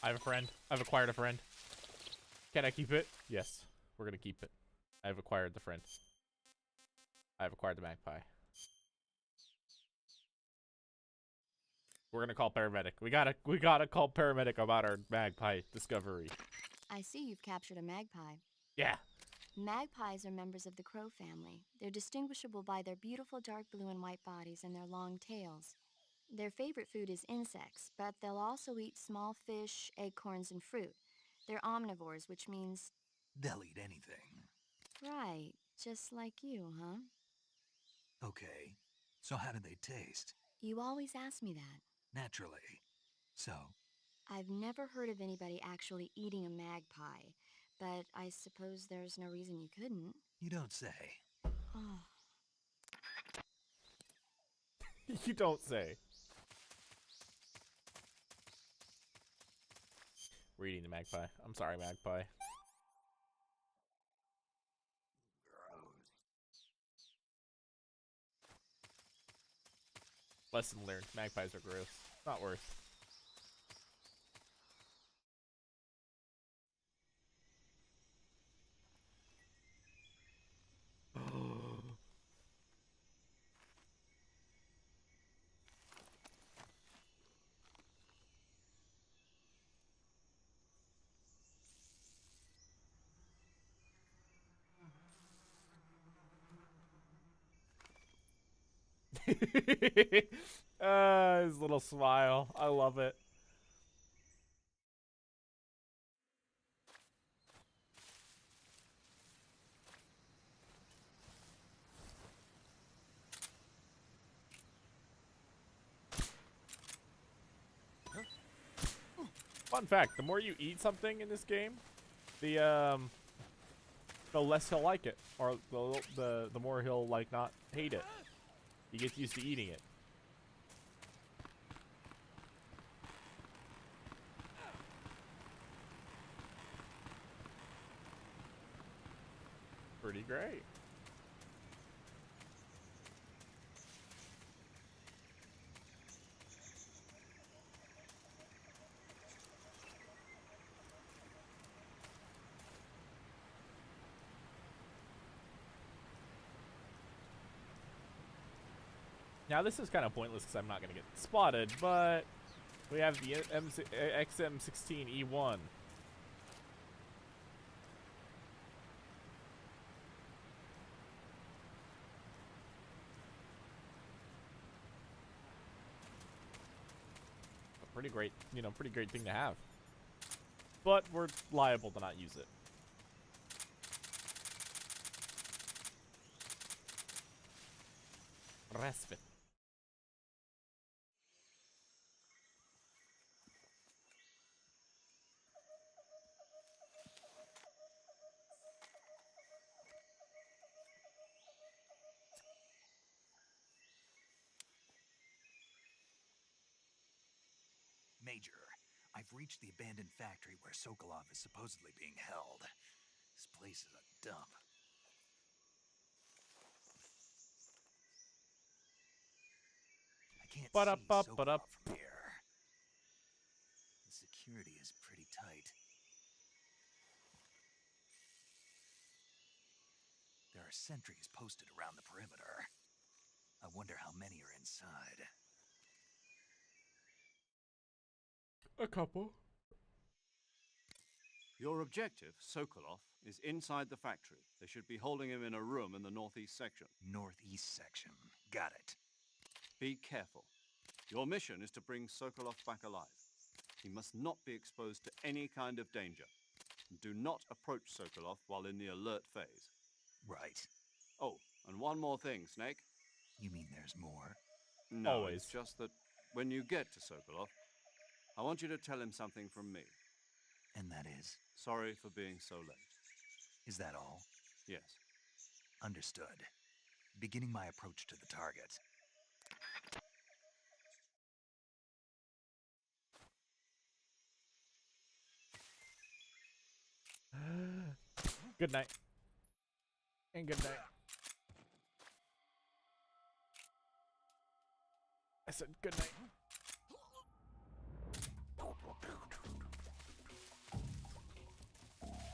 I have a friend. I've acquired a friend. Can I keep it? Yes, we're gonna keep it. I've acquired the friend. I've acquired the magpie. We're gonna call paramedic. We gotta call paramedic about our magpie discovery. I see you've captured a magpie. Yeah. Magpies are members of the crow family. They're distinguishable by their beautiful dark blue and white bodies and their long tails. Their favorite food is insects, but they'll also eat small fish, acorns, and fruit. They're omnivores, which means... They'll eat anything. Right, just like you, huh? Okay, so how do they taste? You always ask me that. Naturally. So? I've never heard of anybody actually eating a magpie, but I suppose there's no reason you couldn't. You don't say. Oh. You don't say. We're eating the magpie. I'm sorry, magpie. Lesson learned. Magpies are gross. Not worth. His little smile. I love it. Fun fact, the more you eat something in this game, the less he'll like it. Or the more he'll like not hate it. He gets used to eating it. Pretty great. Now this is kind of pointless because I'm not going to get spotted, but we have the XM16E1. A pretty great, pretty great thing to have. But we're liable to not use it. Respite. Major, I've reached the abandoned factory where Sokolov is supposedly being held. This place is a dump. I can't see Sokolov from here. The security is pretty tight. There are sentries posted around the perimeter. I wonder how many are inside. A couple. Your objective, Sokolov, is inside the factory. They should be holding him in a room in the northeast section. Northeast section. Got it. Be careful. Your mission is to bring Sokolov back alive. He must not be exposed to any kind of danger. And do not approach Sokolov while in the alert phase. Right. Oh, and one more thing, Snake. You mean there's more? No, Always. it's just that when you get to Sokolov, I want you to tell him something from me. And that is? Sorry for being so late. Is that all? Yes. Understood. Beginning my approach to the target. Good night. And good night. I said good night.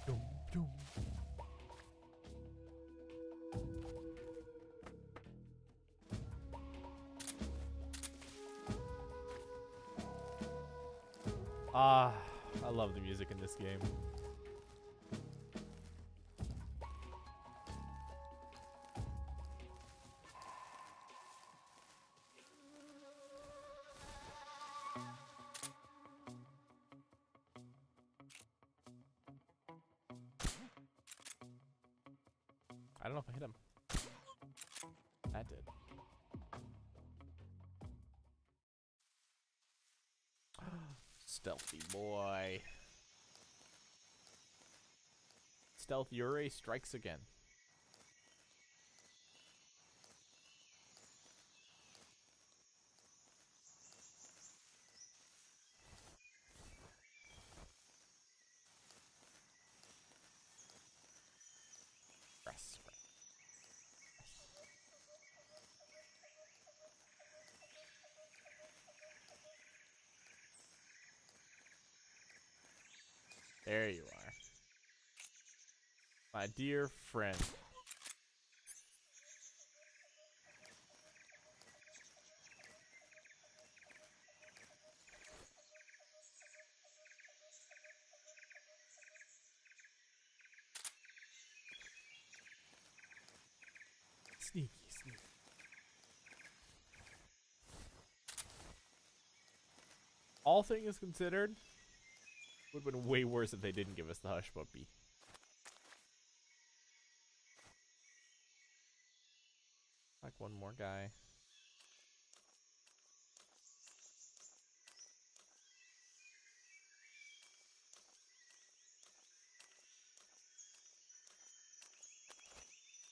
Dum, dum. Ah, I love the music in this game. I don't know if I hit him. That did. Stealthy boy. Stealth Ure strikes again. Press. There you are. My dear friend. Sneaky, sneaky. All things considered, would have been way worse if they didn't give us the hush puppy. Like one more guy.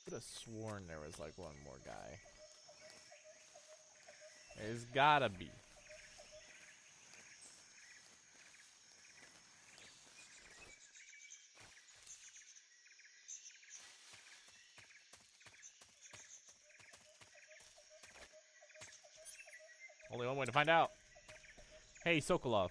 Could have sworn there was like one more guy. There's gotta be. Only one way to find out. Hey, Sokolov.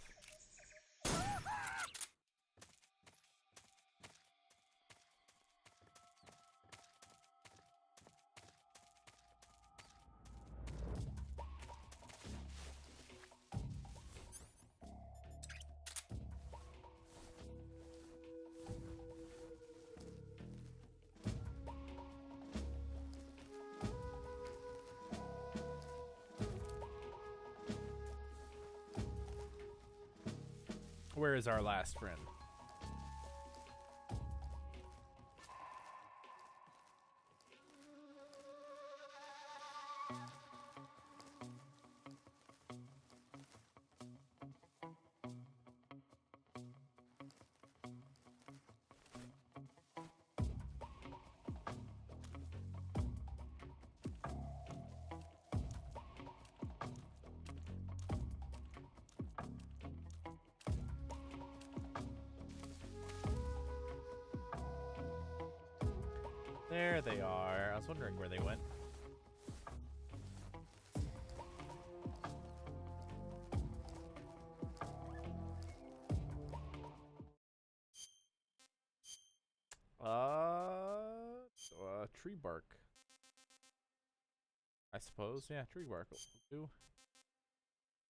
Where is our last friend? There they are. I was wondering where they went. Tree bark. I suppose. Yeah, tree bark will do.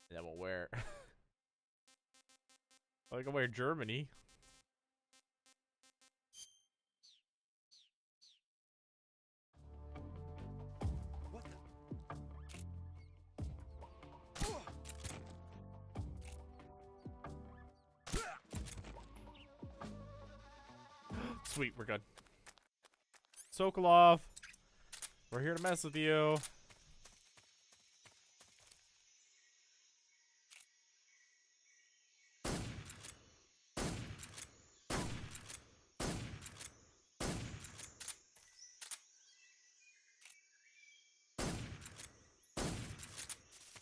And then we'll wear. I can wear Germany. Sweet, we're good. Sokolov, we're here to mess with you.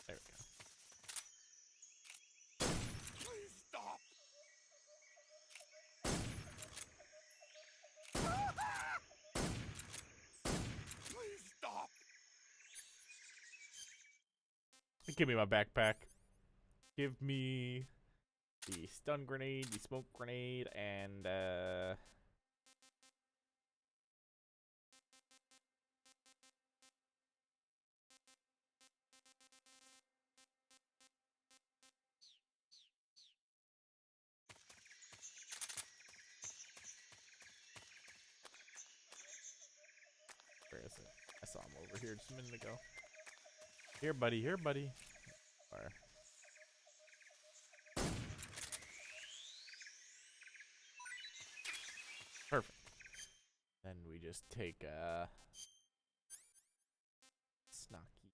There we go. Please stop. Please stop. Give me my backpack. Give me the stun grenade, the smoke grenade, and where is it? I saw him over here just a minute ago. Here, buddy. Here, buddy. Fire. Perfect. Then we just take Snocky.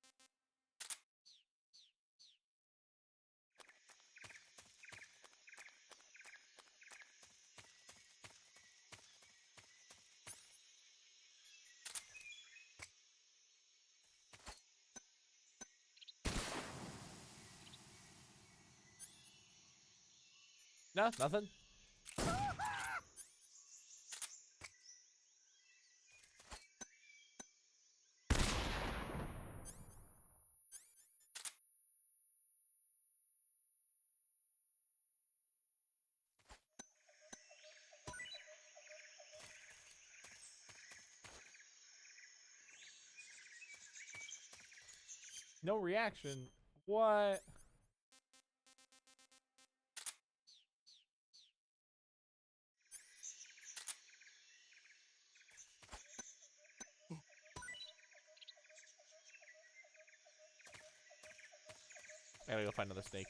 No, nothing. No reaction. What? I gotta go find another snake.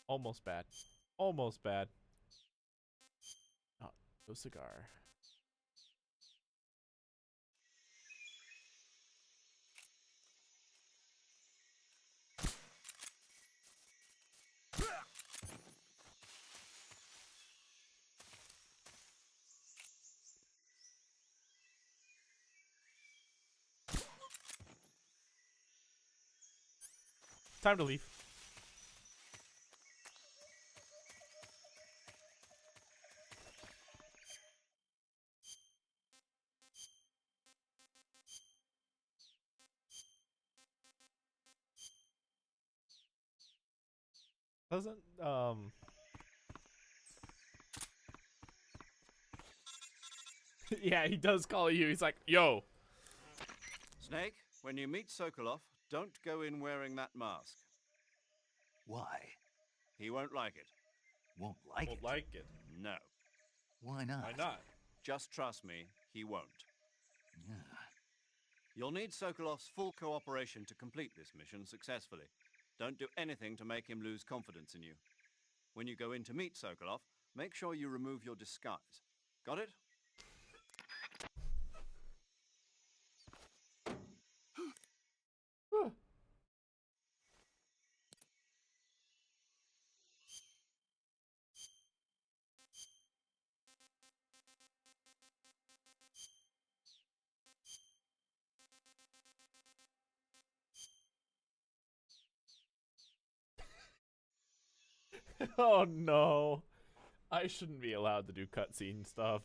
Almost bad. Almost bad. Oh, no cigar. Time to leave. Doesn't yeah, he does call you. He's like, yo. Snake, when you meet Sokolov, don't go in wearing that mask. Why? He won't like it. Won't like Won't it. like it. No. Why not? Why not? Just trust me, he won't. Yeah. You'll need Sokolov's full cooperation to complete this mission successfully. Don't do anything to make him lose confidence in you. When you go in to meet Sokolov, make sure you remove your disguise. Got it? Oh no. I shouldn't be allowed to do cutscene stuff.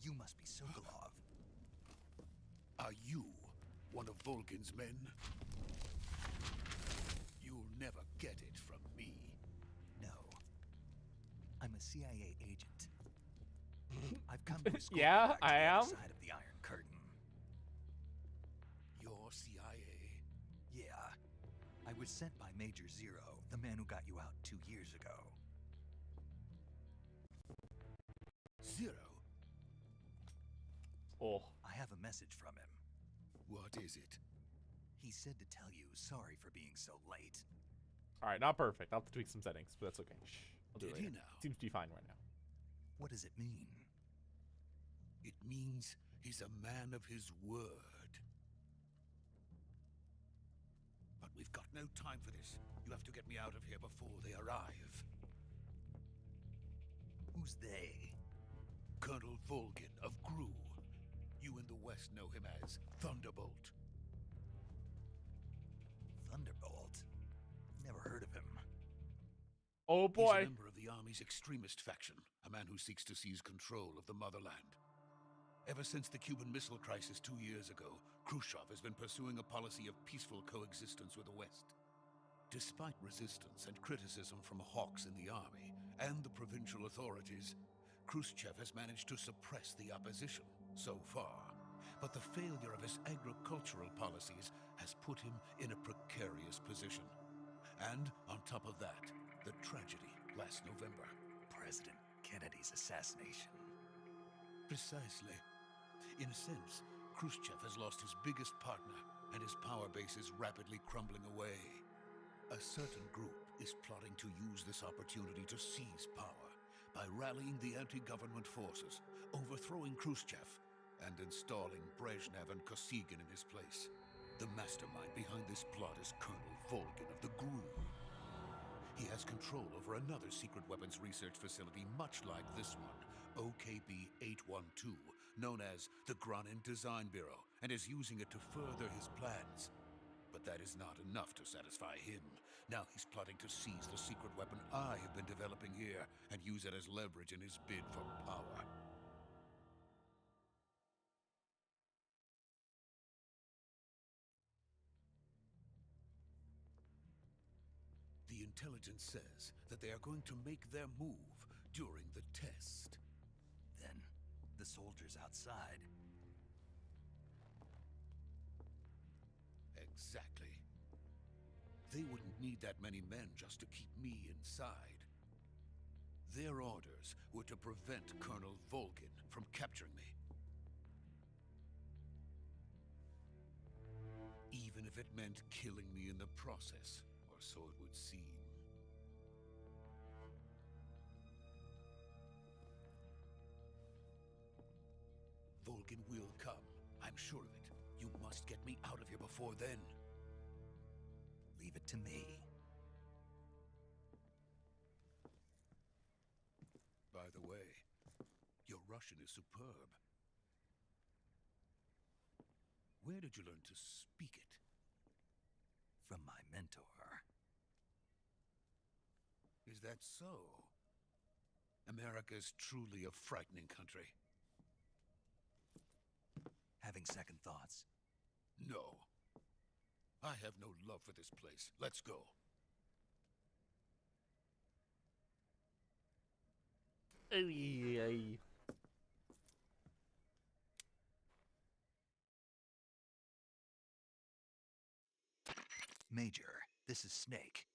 You must be Sokolov. Are you one of Vulcan's men? never get it from me. No. I'm a CIA agent. I've come to escort Yeah, you back to I the am. other side of the Iron Curtain. You're CIA? Yeah. I was sent by Major Zero, the man who got you out 2 years ago. Zero? Oh. I have a message from him. What is it? He said to tell you sorry for being so late. All right, not perfect. I'll have to tweak some settings, but that's okay. Shh. I'll do it Did he later. now? Seems to be fine right now. What does it mean? It means he's a man of his word. But we've got no time for this. You have to get me out of here before they arrive. Who's they? Colonel Volgin of Gru. You in the West know him as Thunderbolt. Thunderbolt? Never heard of him. Oh He's boy. a member of the Army's extremist faction, a man who seeks to seize control of the motherland. Ever since the Cuban Missile Crisis 2 years ago, Khrushchev has been pursuing a policy of peaceful coexistence with the West. Despite resistance and criticism from hawks in the army and the provincial authorities, Khrushchev has managed to suppress the opposition so far. But the failure of his agricultural policies has put him in a precarious position. And on top of that, the tragedy last November. President Kennedy's assassination. Precisely. In a sense, Khrushchev has lost his biggest partner, and his power base is rapidly crumbling away. A certain group is plotting to use this opportunity to seize power by rallying the anti-government forces, overthrowing Khrushchev, and installing Brezhnev and Kosygin in his place. The mastermind behind this plot is Colonel Volgin of the GRU. He has control over another secret weapons research facility much like this one, OKB 812, known as the Granin Design Bureau, and is using it to further his plans. But that is not enough to satisfy him. Now he's plotting to seize the secret weapon I have been developing here and use it as leverage in his bid for power. The intelligence says that they are going to make their move during the test. Then, the soldiers outside. Exactly. They wouldn't need that many men just to keep me inside. Their orders were to prevent Colonel Volgin from capturing me. Even if it meant killing me in the process, or so it would seem. Volgin will come. I'm sure of it. You must get me out of here before then. Leave it to me. By the way, your Russian is superb. Where did you learn to speak it? From my mentor. Is that so? America is truly a frightening country. Having second thoughts. No. I have no love for this place. Let's go. Major, this is Snake.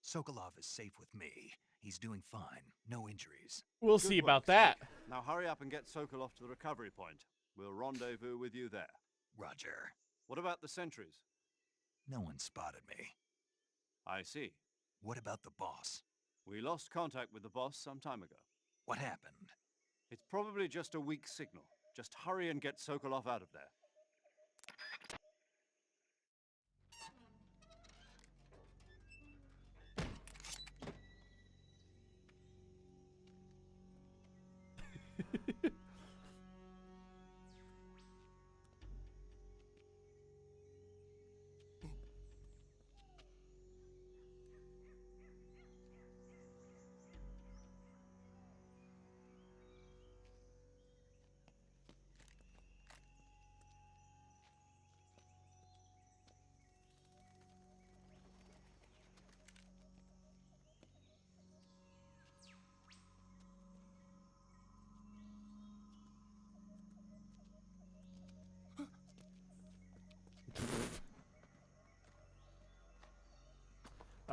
Sokolov is safe with me. He's doing fine. No injuries. We'll Good see work, about that. Snake. Now hurry up and get Sokolov to the recovery point. We'll rendezvous with you there. Roger. What about the sentries? No one spotted me. I see. What about the boss? We lost contact with the boss some time ago. What happened? It's probably just a weak signal. Just hurry and get Sokolov out of there.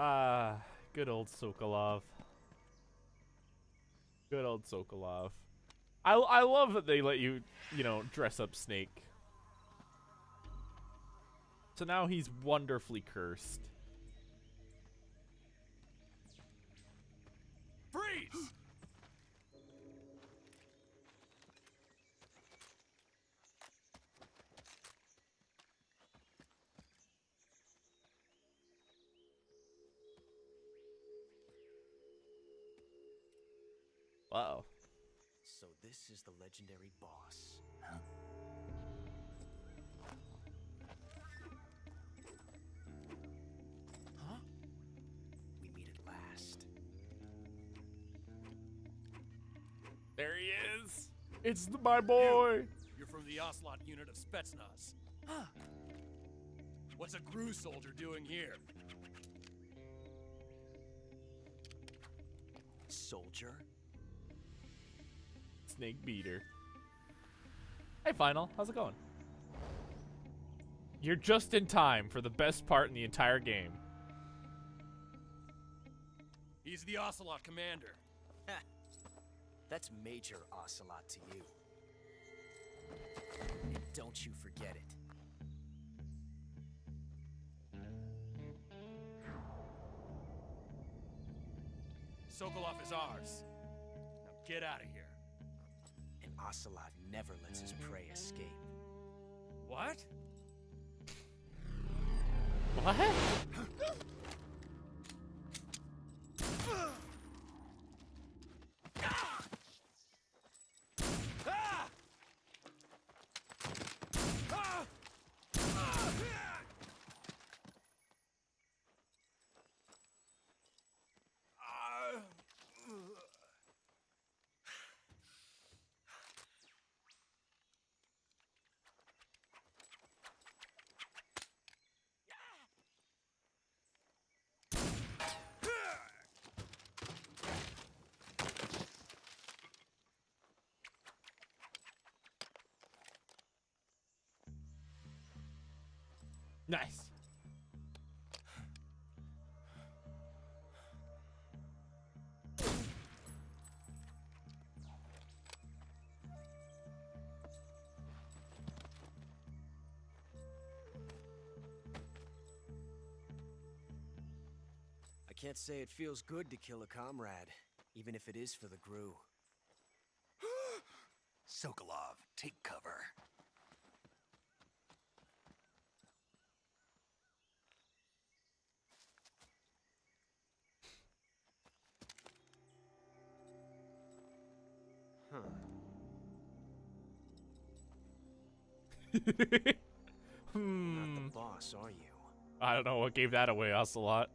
Ah, good old Sokolov. Good old Sokolov. I love that they let you, you know, dress up Snake. So now he's wonderfully cursed. Freeze! Wow. So this is the legendary boss. Huh? We meet at last. There he is. It's my boy. You're from the Ocelot unit of Spetsnaz. Huh. What's a Gru soldier doing here? Soldier? Snake beater. Hey, Final. How's it going? You're just in time for the best part in the entire game. He's the Ocelot commander. That's Major Ocelot to you. And don't you forget it. Sokolov is ours. Now get out of here. And Ocelot never lets his prey escape. What? What? Nice. I can't say it feels good to kill a comrade, even if it is for the Gru. Sokolov, take cover. Not the boss, are you? I don't know what gave that away, Ocelot.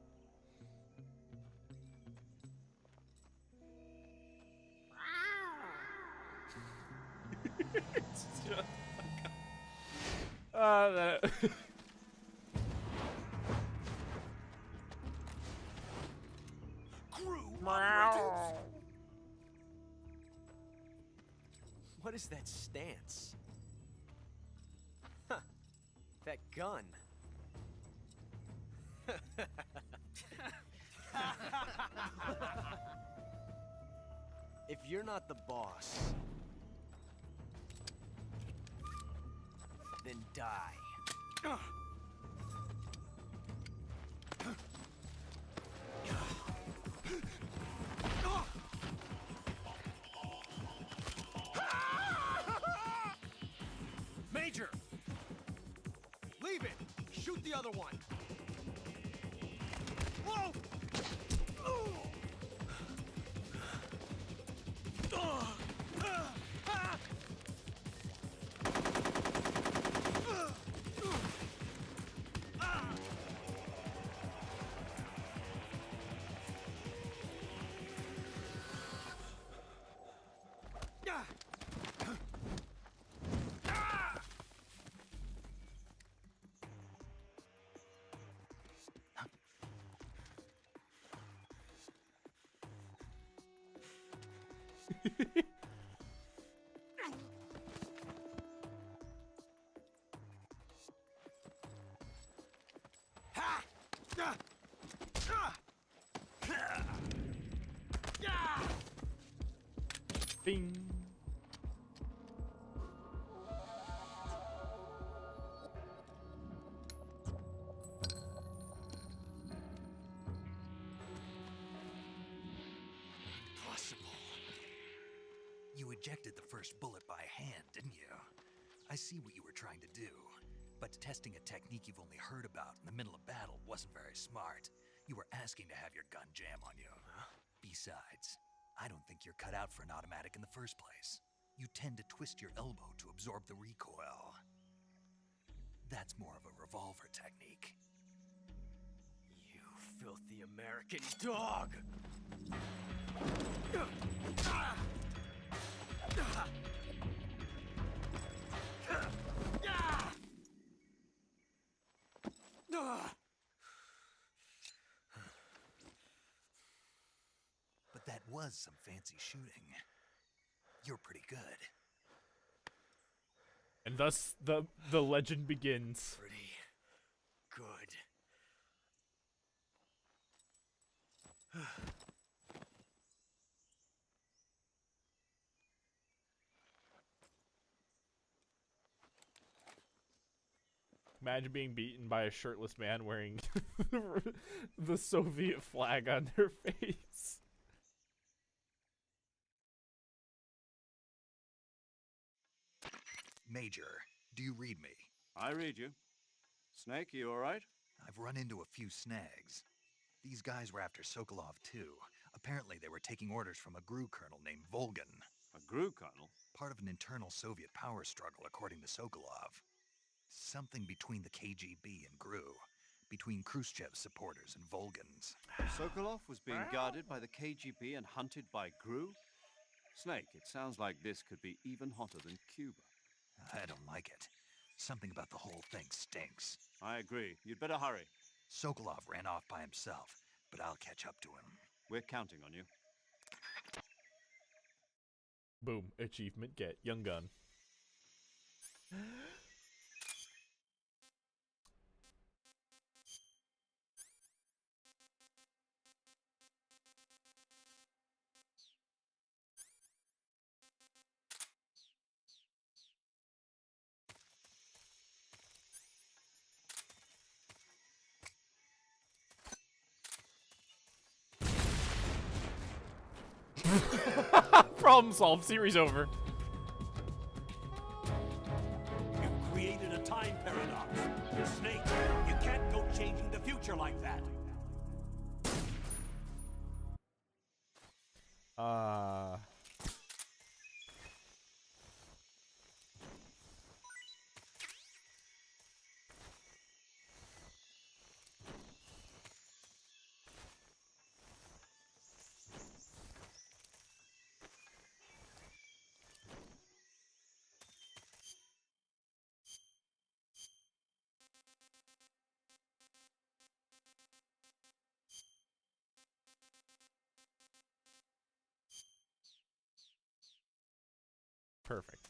That What is that stance? Huh. That gun. If you're not the boss, then die. Major! Leave it! Shoot the other one! Whoa! Bing. Impossible. You ejected the first bullet by hand, didn't you? I see what you were trying to do, but testing a technique you've only heard about in the middle of battle wasn't very smart. You were asking to have your gun jam on you. Besides, I don't think you're cut out for an automatic in the first place. You tend to twist your elbow to absorb the recoil. That's more of a revolver technique. You filthy American dog! But that was some fancy shooting. You're pretty good. And thus the legend begins. Pretty good. Imagine being beaten by a shirtless man wearing the Soviet flag on their face. Major, do you read me? I read you. Snake, you all right? I've run into a few snags. These guys were after Sokolov too. Apparently they were taking orders from a GRU colonel named Volgan. A GRU colonel? Part of an internal Soviet power struggle, according to Sokolov. Something between the KGB and GRU. Between Khrushchev's supporters and Volgan's. Sokolov was being guarded by the KGB and hunted by GRU? Snake, it sounds like this could be even hotter than Cuba. I don't like it. Something about the whole thing stinks. I agree. You'd better hurry. Sokolov ran off by himself, but I'll catch up to him. We're counting on you. Boom. Achievement get. Young gun. Problem solved. Series over. You've created a time paradox. Snake, you can't go changing the future like that. Perfect.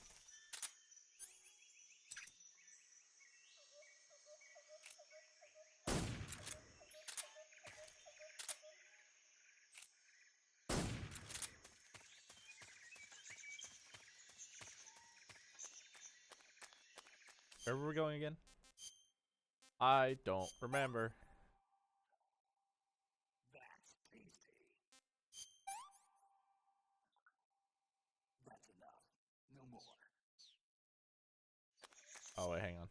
Where were we going again? I don't remember. That's tasty. That's enough. No more. Oh, wait, hang on.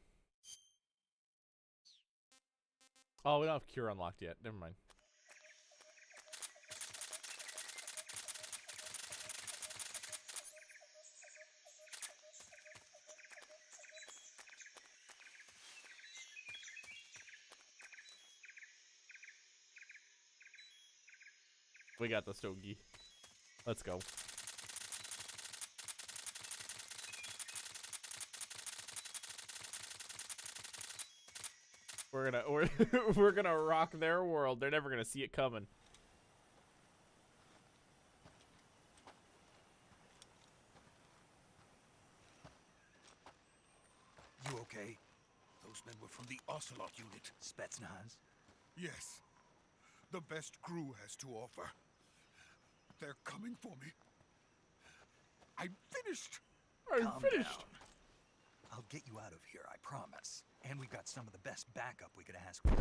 Oh, we don't have Cure unlocked yet. Never mind. We got the Stogie. Let's go. We're gonna rock their world. They're never gonna see it coming. You okay? Those men were from the Ocelot unit. Spetsnaz? Yes. The best GRU has to offer. They're coming for me. I'm finished. Calm down. I'll get you out of here, I promise. And we've got some of the best backup we could ask for.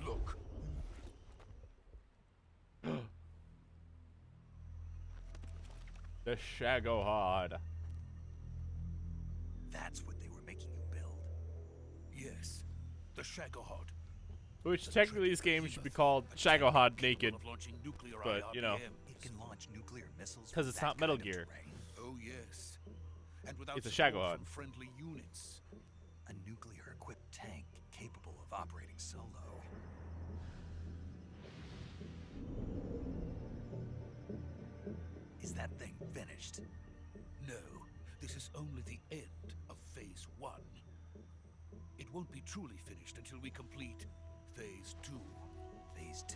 Look. The Shagohod. That's what they were making you build. Yes, the Shagohod. Which technically this game should be called Shagohod Naked. But, you know. It can launch nuclear missiles Because it's not Metal Gear. Oh, yes. And without It's a support Shagohod. from friendly units. A nuclear-equipped tank capable of operating solo. Is that thing finished? No, this is only the end of Phase 1. It won't be truly finished until we complete Phase 2. Phase 2.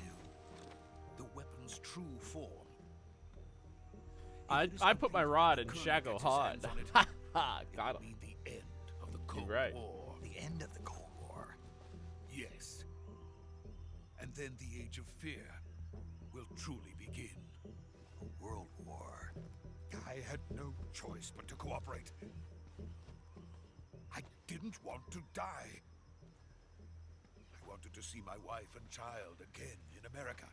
The weapon's true form. I put my rod in Shagohod. Ha ha! Got him. The end of the Cold right. War. The end of the Cold War. Yes. And then the Age of Fear will truly begin. A world war. I had no choice but to cooperate. I didn't want to die. I wanted to see my wife and child again in America.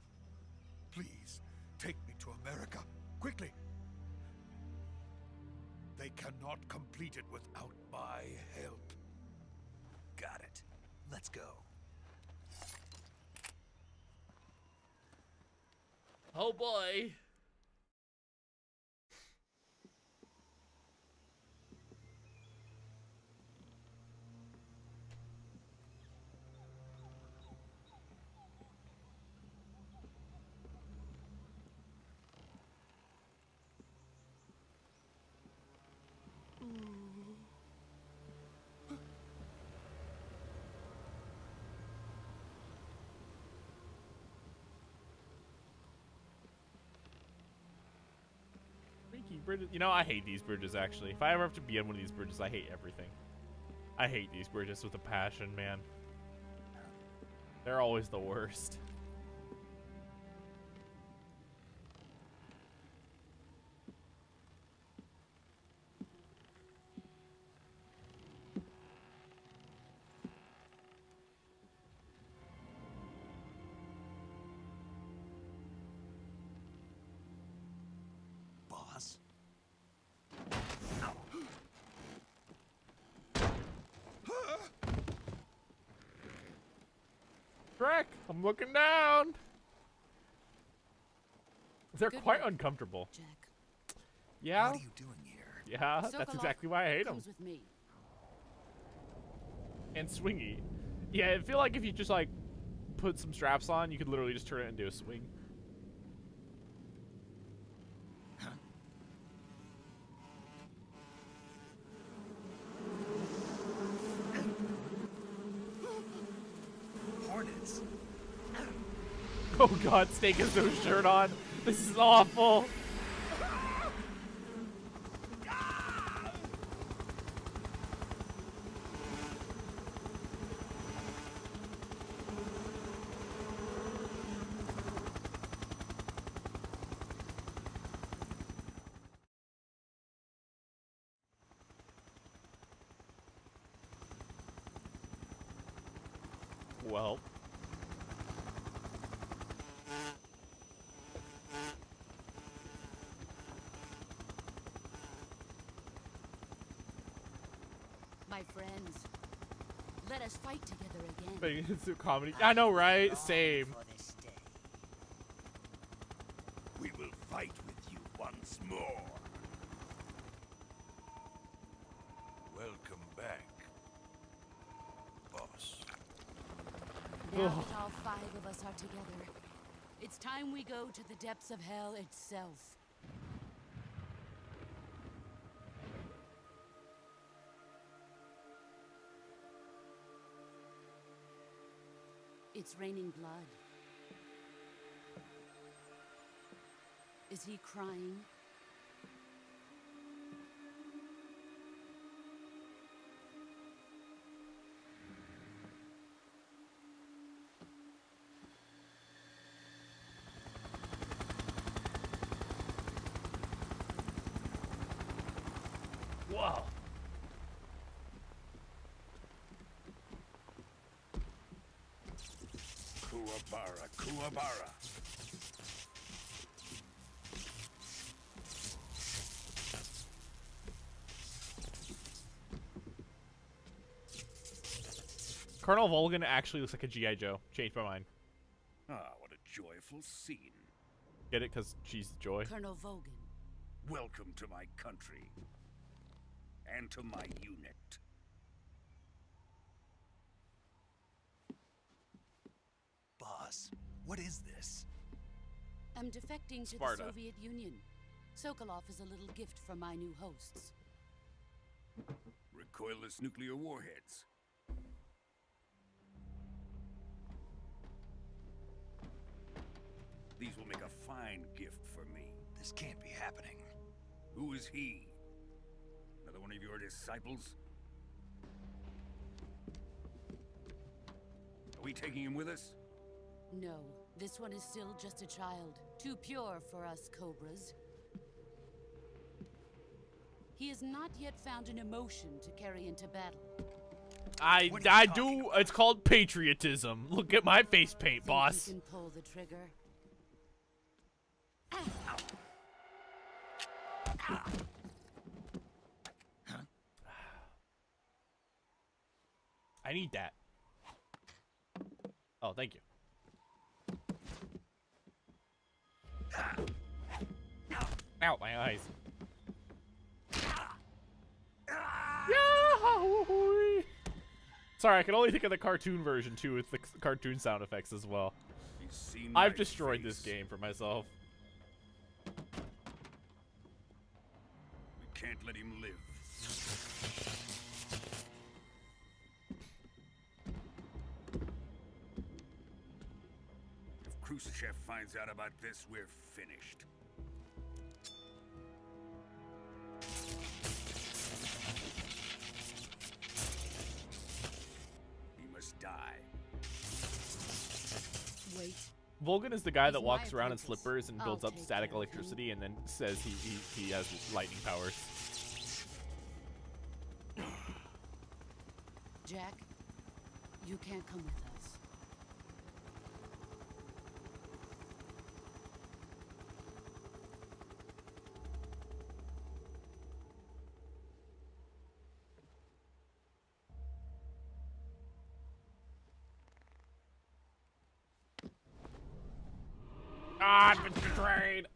Please, take me to America, quickly. They cannot complete it without my help. Got it. Let's go. Oh boy. Bridges. You know, I hate these bridges, actually. If I ever have to be on one of these bridges, I hate everything. I hate these bridges with a passion, man. They're always the worst. Boss? Shrek, I'm looking down. They're Good quite work, uncomfortable. Jack. Yeah. What are you doing here? Yeah, that's Sokolov exactly why I hate them. comes with me. And swingy. Yeah, I feel like if you just like put some straps on, you could literally just turn it into a swing. Hornets. Oh god, Snake has no shirt on. This is awful. Well. My friends, let us fight together again. It's a comedy. I know, right? Same. For this day. We will fight with you once more. Welcome back, boss. Now that all 5 of us are together, it's time we go to the depths of hell itself. It's raining blood. Is he crying? Bara Kuwabara. Colonel Volgan actually looks like a G.I. Joe. Changed my mind. Ah, what a joyful scene. Get it? Because she's Joy. Colonel Vogan. Welcome to my country. And to my unit. Boss, what is this? I'm defecting to Sparta. the Soviet Union. Sokolov is a little gift from my new hosts. Recoilless nuclear warheads. These will make a fine gift for me. This can't be happening. Who is he? Another one of your disciples? Are we taking him with us? No, this one is still just a child. Too pure for us Cobras. He has not yet found an emotion to carry into battle. I do. It's called patriotism. Look at my face paint, boss. You can pull the trigger. I need that. Oh, thank you. Ow, my eyes. Yahoo! Sorry, I can only think of the cartoon version too, with the cartoon sound effects as well. I've destroyed this game for myself. We can't let him live. If Khrushchev finds out about this, we're finished. He must die. Wait. Volgan is the guy that He's walks my around in apprentice. slippers and builds I'll up take static care of him. electricity and then says he has lightning powers. Jack, you can't come with us. Ah, I've been betrayed.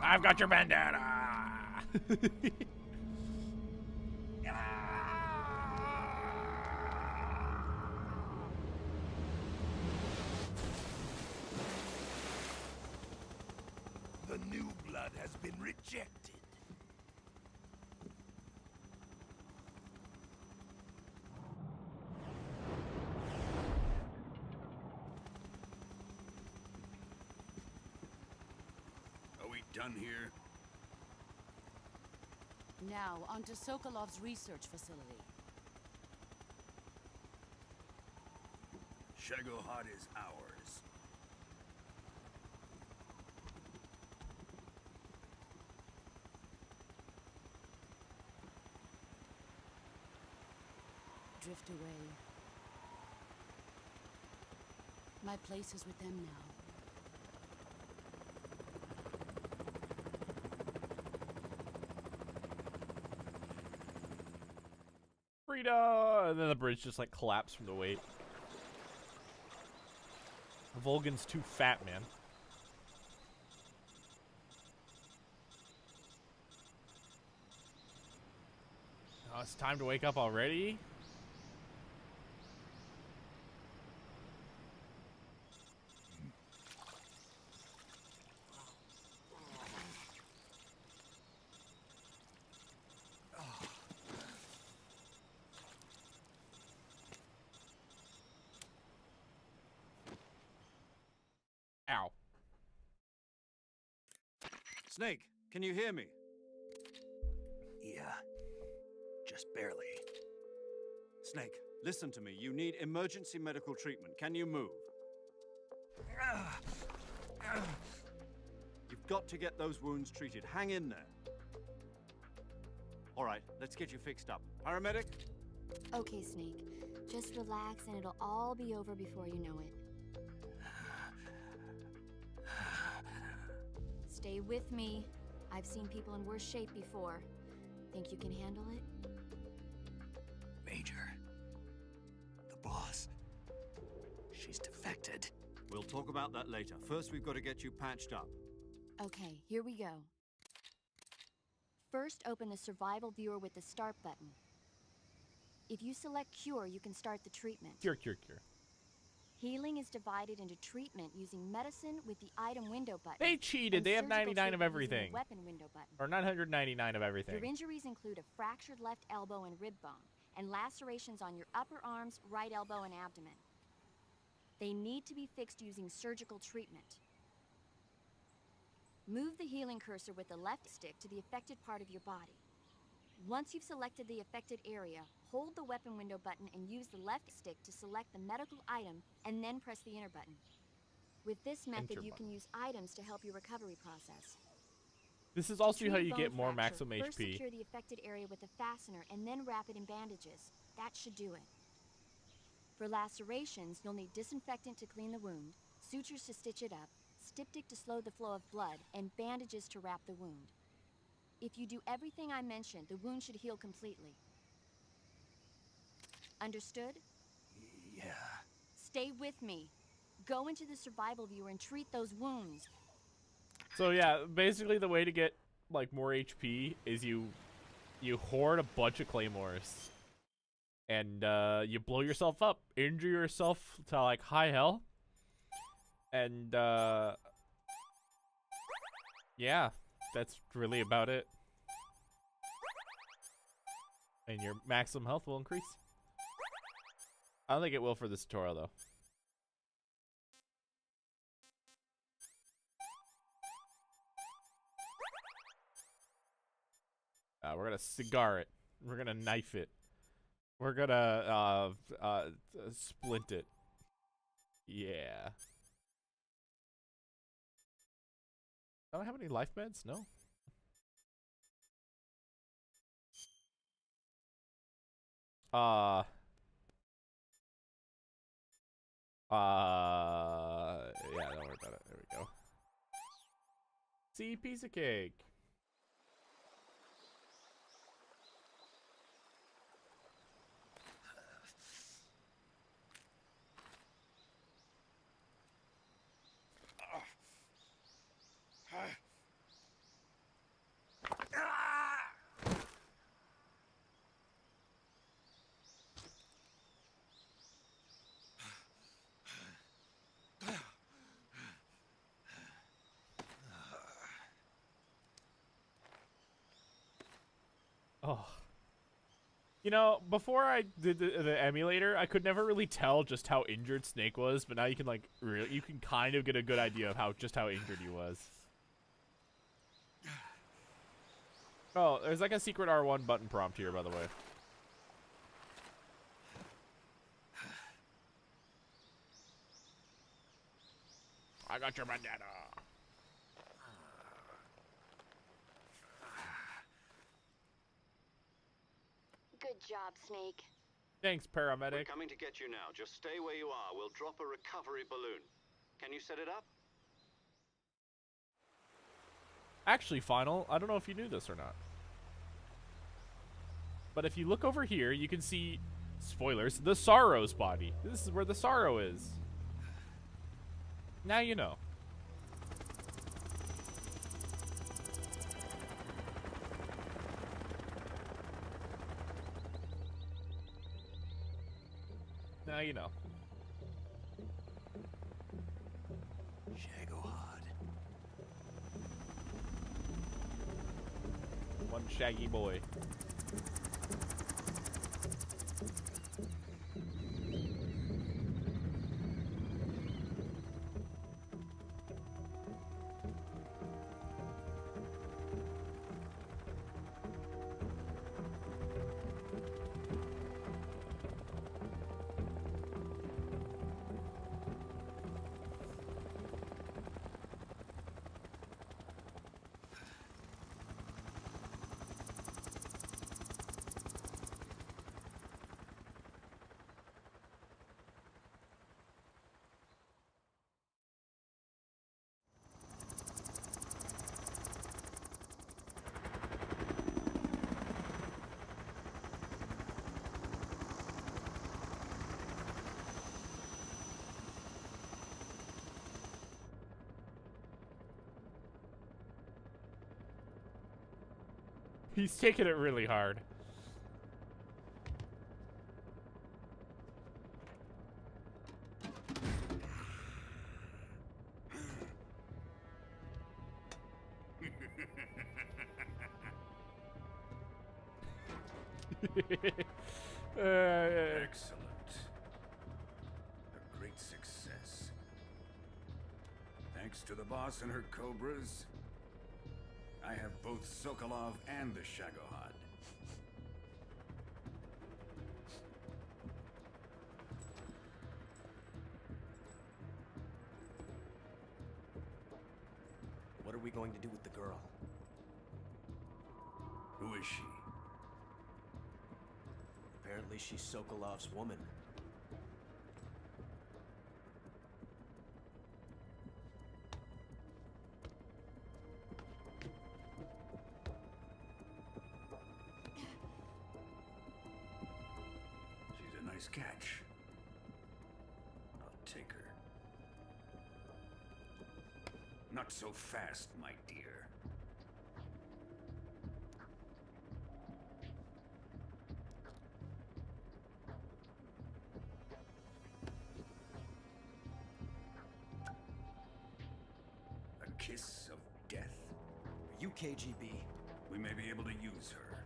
I've got your bandana. The new blood has been rejected. Are we done here? Now, onto Sokolov's research facility. Shagohod is ours. Drift away. My place is with them now. Frida! And then the bridge just like collapsed from the weight. Volgan's too fat, man. Oh, it's time to wake up already? Ow. Snake, can you hear me? Yeah, just barely. Snake, listen to me. You need emergency medical treatment. Can you move? got to get those wounds treated. Hang in there. All right, let's get you fixed up. Paramedic? Okay, Snake. Just relax and it'll all be over before you know it. Stay with me. I've seen people in worse shape before. Think you can handle it? Major. The boss. She's defected. We'll talk about that later. First, we've got to get you patched up. Okay, here we go. First, open the survival viewer with the start button. If you select cure, you can start the treatment. Cure. Healing is divided into treatment using medicine with the item window button. They cheated. They have 99 of everything. Weapon window button. Or 999 of everything. Your injuries include a fractured left elbow and rib bone, and lacerations on your upper arms, right elbow, and abdomen. They need to be fixed using surgical treatment. Move the healing cursor with the left stick to the affected part of your body. Once you've selected the affected area, hold the weapon window button and use the left stick to select the medical item, and then press the enter button. With this method, you can use items to help your recovery process. This is also To how treat you a get bone more fracture, maximum First HP. secure the affected area with a fastener and then wrap it in bandages. That should do it. For lacerations, you'll need disinfectant to clean the wound, sutures to stitch it up, styptic to slow the flow of blood, and bandages to wrap the wound. If you do everything I mentioned, the wound should heal completely. Understood? Yeah. Stay with me. Go into the survival viewer and treat those wounds. So yeah, basically the way to get like more HP is you hoard a bunch of claymores. And you blow yourself up, injure yourself to like high hell. And yeah, that's really about it. And your maximum health will increase. I don't think it will for this tutorial though. We're gonna cigar it. We're gonna knife it. We're gonna splint it. Yeah. I don't have any life meds? No. Yeah, don't worry about it. There we go. See, piece of cake. Oh. You know, before I did the emulator, I could never really tell just how injured Snake was, but now you can like you can kind of get a good idea of how injured he was. Oh, there's like a secret R1 button prompt here, by the way. I got your bandana. Good job, Snake. Thanks, paramedic. We're coming to get you now. Just stay where you are. We'll drop a recovery balloon. Can you set it up? Actually, Final, I don't know if you knew this or not. But if you look over here, you can see, spoilers, the Sorrow's body. This is where the Sorrow is. Now you know. Now you know. Shagohod. One shaggy boy. He's taking it really hard. Excellent. A great success. Thanks to the boss and her cobras, I have both Sokolov and the Shagohod. What are we going to do with the girl? Who is she? Apparently she's Sokolov's woman. She's a nice catch. I'll take her. Not so fast, my dear. A kiss of death. Are you KGB? We may be able to use her.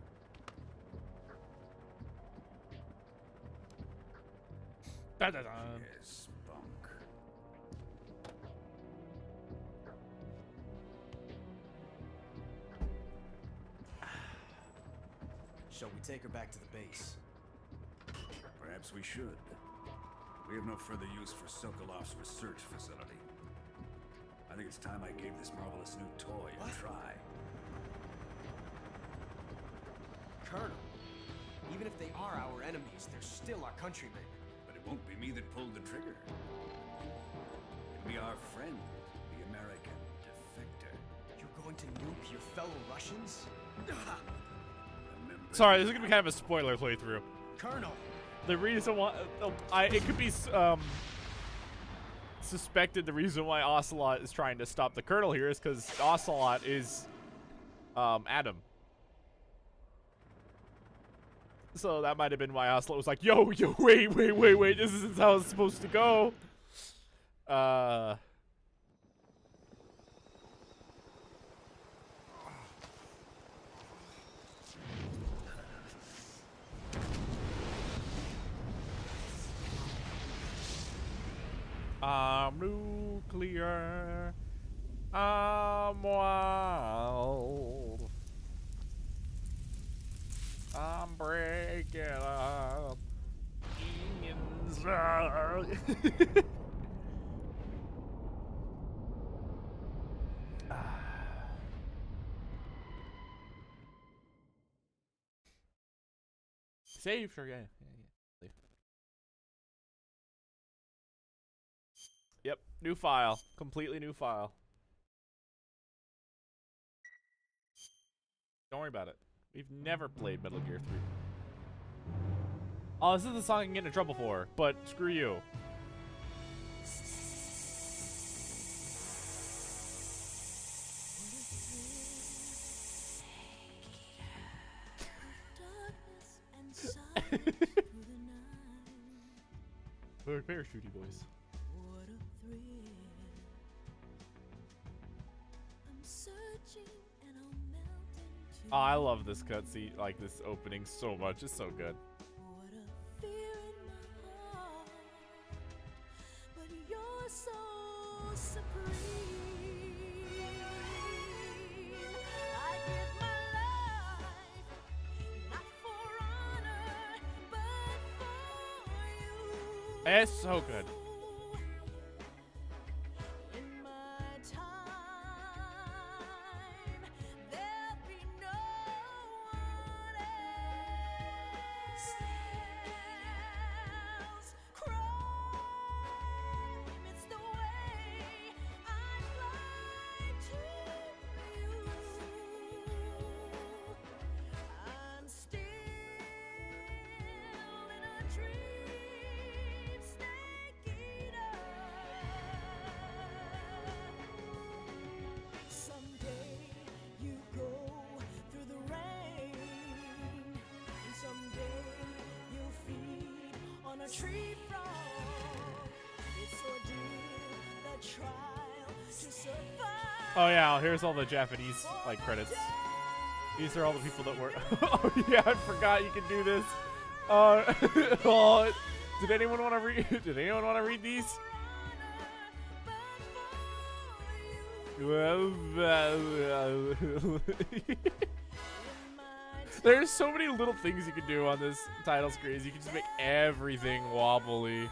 Da-da-da. Yes, spunk. Shall we take her back to the base? Perhaps we should. We have no further use for Sokolov's research facility. I think it's time I gave this marvelous new toy a try. Colonel, even if they are our enemies, they're still our countrymen. But it won't be me that pulled the trigger. It'll be our friend, the American defector. You're going to nuke your fellow Russians? Remember Sorry, this is gonna be kind of a spoiler playthrough. Colonel! The reason why it could be suspected the reason why Ocelot is trying to stop the Colonel here is because Ocelot is Adam. So that might have been why Ocelot was like, yo, wait, this isn't how it's supposed to go. I'm nuclear. I'm wild. I'm breaking up. Inside. Save, sure, yeah. Save. Yep, new file. Completely new file. Don't worry about it. We've never played Metal Gear 3. Oh, this is the song I can get in trouble for, but screw you. Very parachutey voice. Oh, I love this cutscene, like this opening so much. It's so good. It's so good. Oh yeah, here's all the Japanese like credits. These are all the people that were. Oh yeah, I forgot you can do this. Oh, did anyone want to read? Did anyone want to read these? There's so many little things you can do on this title screen. You can just make everything wobbly.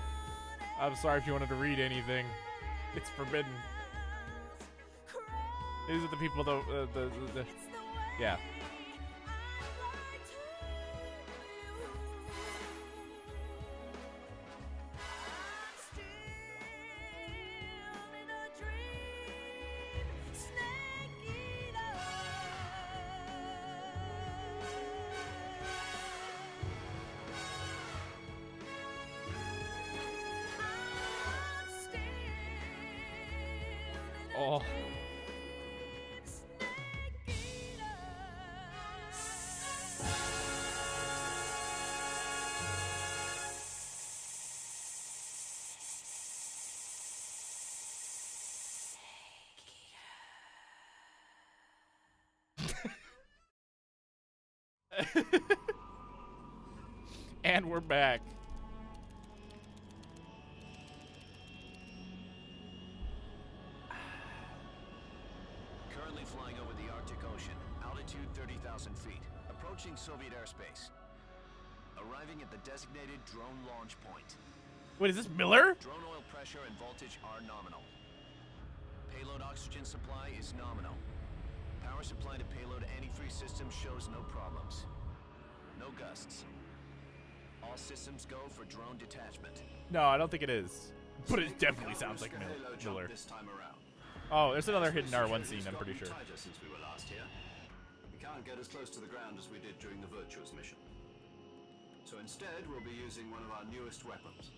I'm sorry if you wanted to read anything. It's forbidden. These are the people that yeah. Oh. And we're back. Currently flying over the Arctic Ocean, altitude 30,000 feet, approaching Soviet airspace. Arriving at the designated drone launch point. Wait, is this Miller? Drone oil pressure and voltage are nominal. Payload oxygen supply is nominal. Power supply to payload antifreeze system shows no problems. No gusts. All systems go for drone detachment. No, I don't think it is. But it definitely sounds like Miller. This time around. Oh, there's another hidden R1 scene, I'm pretty sure. Since we were last here. We can't get as close to the ground as we did during the Virtuous mission. So instead, we'll be using one of our newest weapons.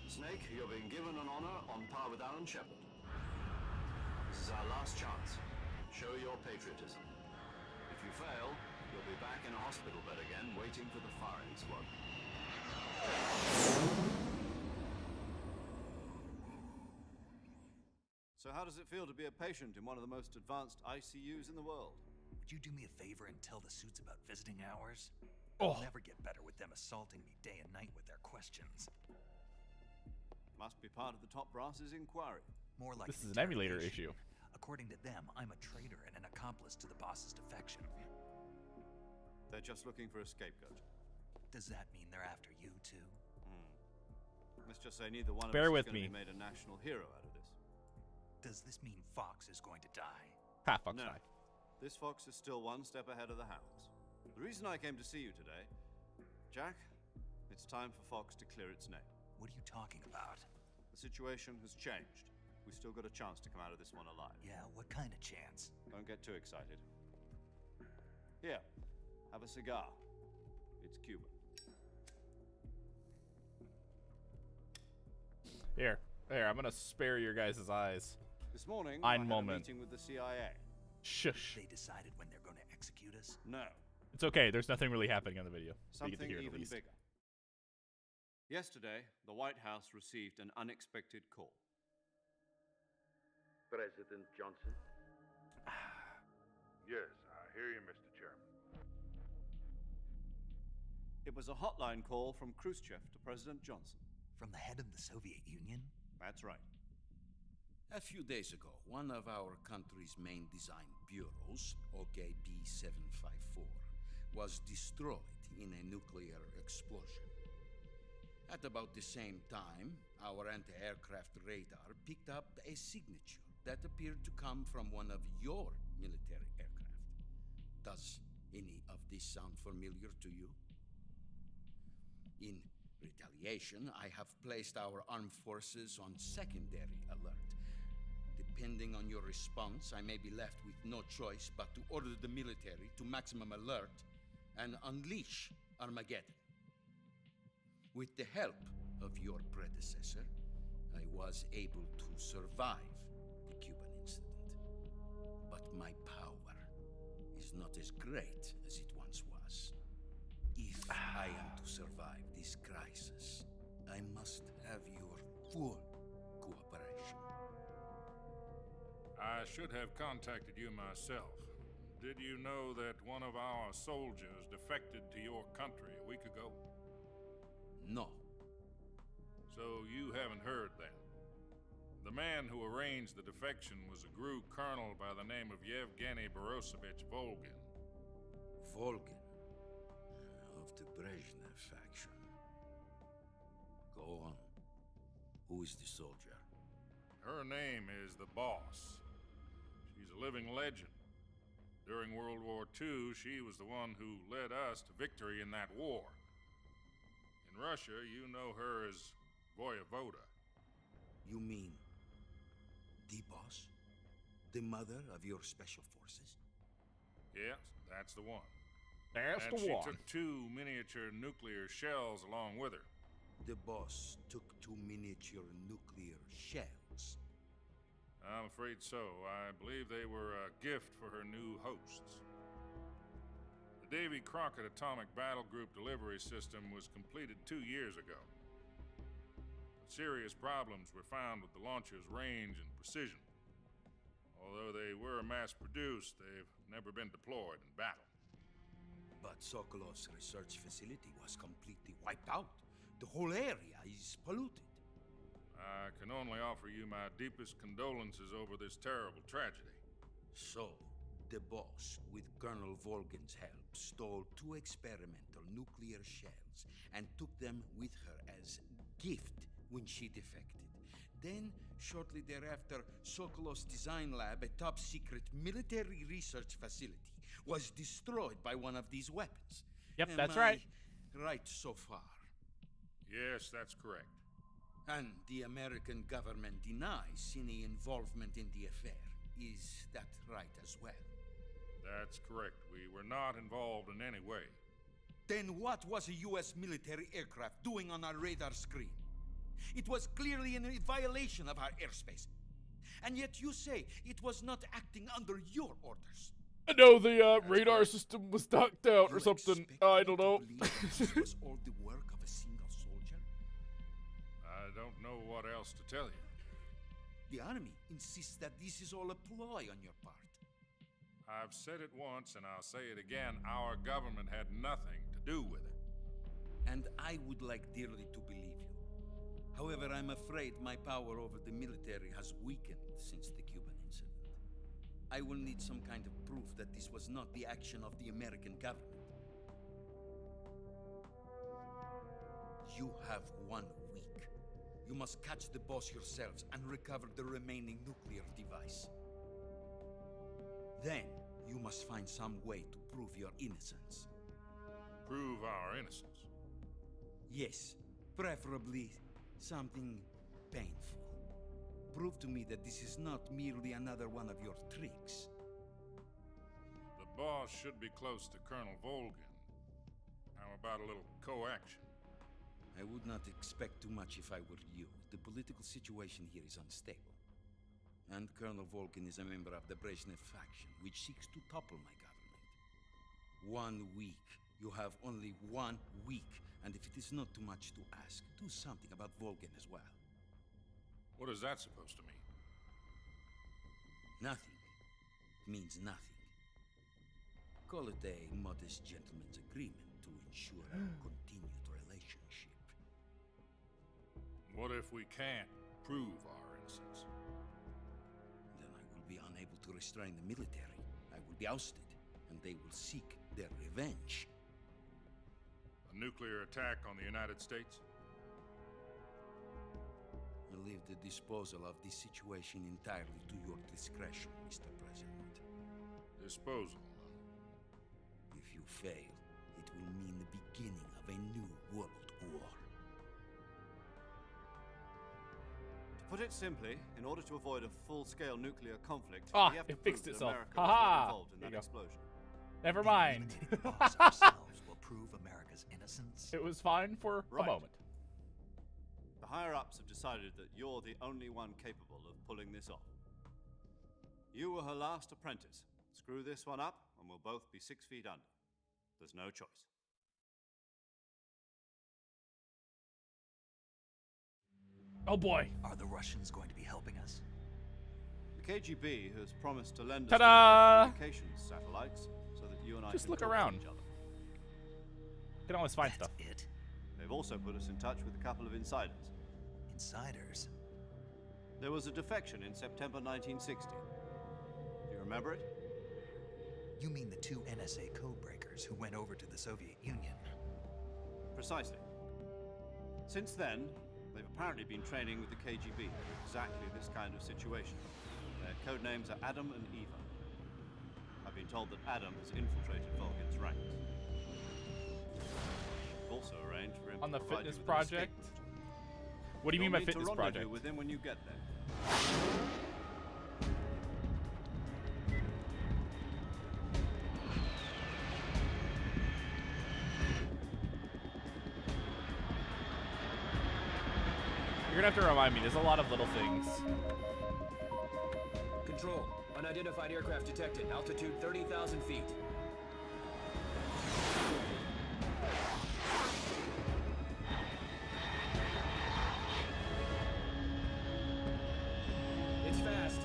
Snake, you're being given an honor on par with Alan Shepard. This is our last chance. Show your patriotism. If you fail, you'll be back in a hospital bed again, waiting for the firing squad. So how does it feel to be a patient in one of the most advanced ICUs in the world? Would you do me a favor and tell the suits about visiting hours? Oh. I'll never get better with them assaulting me day and night with their questions. Must be part of the top brass's inquiry. More like This is an emulator issue. According to them, I'm a traitor and an accomplice to the boss's defection. They're just looking for a scapegoat. Does that mean they're after you too? Let's just say neither one of Bear us with is going me. to be made a national hero out of this. Does this mean Fox is going to die? Ha, fuck No. die. This fox is still one step ahead of the hounds. The reason I came to see you today, Jack, it's time for Fox to clear its name. What are you talking about? The situation has changed. We've still got a chance to come out of this one alive. Yeah, what kind of chance? Don't get too excited. Here, have a cigar. It's Cuban. Here, I'm gonna spare your guys' eyes. This morning, Ein I had Moment. a meeting with the CIA. Shush. They decided when they're going to execute us? No, It's okay. There's nothing really happening on the video. So you get to something hear it at even least. bigger. Yesterday, the White House received an unexpected call. President Johnson? Yes, I hear you, Mr. Chairman. It was a hotline call from Khrushchev to President Johnson. From the head of the Soviet Union? That's right. A few days ago, one of our country's main design bureaus, OKB 754, was destroyed in a nuclear explosion. At about the same time, our anti-aircraft radar picked up a signature that appeared to come from one of your military aircraft. Does any of this sound familiar to you? In retaliation, I have placed our armed forces on secondary alert. Depending on your response, I may be left with no choice but to order the military to maximum alert and unleash Armageddon. With the help of your predecessor, I was able to survive the Cuban incident. But my power is not as great as it once was. If I am to survive this crisis, I must have your full cooperation. I should have contacted you myself. Did you know that one of our soldiers defected to your country a week ago? No. So you haven't heard then. The man who arranged the defection was a GRU colonel by the name of Yevgeny Borosovich Volgin. Volgin, of the Brezhnev faction. Go on. Who is the soldier? Her name is the Boss. She's a living legend. During World War II, she was the one who led us to victory in that war. In Russia, you know her as Voyevoda. You mean the Boss? The mother of your special forces? Yes, that's the one. That's and the she one. took 2 miniature nuclear shells along with her. The Boss took 2 miniature nuclear shells. I'm afraid so. I believe they were a gift for her new hosts. The Davy Crockett Atomic Battle Group delivery system was completed 2 years ago. Serious problems were found with the launcher's range and precision. Although they were mass-produced, they've never been deployed in battle. But Sokolov's research facility was completely wiped out. The whole area is polluted. I can only offer you my deepest condolences over this terrible tragedy. So, the Boss, with Colonel Volgin's help, stole 2 experimental nuclear shells and took them with her as gift when she defected. Then, shortly thereafter, Sokolov's design lab, a top-secret military research facility, was destroyed by one of these weapons. Yep, Am that's I right. Right so far. Yes, that's correct. And the American government denies any involvement in the affair. Is that right as well? That's correct. We were not involved in any way. Then what was a U.S. military aircraft doing on our radar screen? It was clearly in violation of our airspace. And yet you say it was not acting under your orders. I know the radar system was knocked out or You something. expect I me don't to know. believe that this was all the work of a single soldier? I don't know what else to tell you. The enemy insists that this is all a ploy on your part. I've said it once and I'll say it again. Our government had nothing to do with it. And I would like dearly to believe you. However, I'm afraid my power over the military has weakened since the Cuban incident. I will need some kind of proof that this was not the action of the American government. You have 1 week. You must catch the Boss yourselves and recover the remaining nuclear device. Then, you must find some way to prove your innocence. Prove our innocence. Yes, preferably something painful. Prove to me that this is not merely another one of your tricks. The Boss should be close to Colonel Volgin. How about a little coaction? I would not expect too much if I were you. The political situation here is unstable. And Colonel Volgin is a member of the Brezhnev faction, which seeks to topple my government. 1 week. You have only 1 week. And if it is not too much to ask, do something about Volgin as well. What is that supposed to mean? Nothing. It means nothing. Call it a modest gentleman's agreement to ensure a continued relationship. What if we can't prove our innocence? Then I will be unable to restrain the military. I will be ousted, and they will seek their revenge. A nuclear attack on the United States? I leave the disposal of this situation entirely to your discretion, Mr. President. Disposal. If you fail, it will mean the beginning of a new world war. To put it simply, in order to avoid a full-scale nuclear conflict, Ah, we have to it fixed prove itself. that America Ha was not ha! involved in There that you go. explosion. Never Maybe mind. imitating the Boss ourselves will prove America's innocence. It was fine for Right. a moment. The higher-ups have decided that you're the only one capable of pulling this off. You were her last apprentice. Screw this one up, and we'll both be 6 feet under. There's no choice. Oh boy. Are the Russians going to be helping us? The KGB has promised to lend us Ta-da! their communications satellites so that you and I Just can look talk around. to each other. Can always find That's stuff. it? They've also put us in touch with a couple of insiders. Insiders? There was a defection in September 1960. Do you remember it? You mean the two NSA codebreakers who went over to the Soviet Union? Precisely. Since then, they've apparently been training with the KGB for exactly this kind of situation. Their code names are Adam and Eva. I've been told that Adam has infiltrated Volgin's ranks. We've also arranged for him On to the provide fitness you with an escape project? route. What do you mean by You'll need to fitness rendezvous project? with him when you get there. You're gonna have to remind me. There's a lot of little things. Control. Unidentified aircraft detected. Altitude 30,000 feet. It's fast.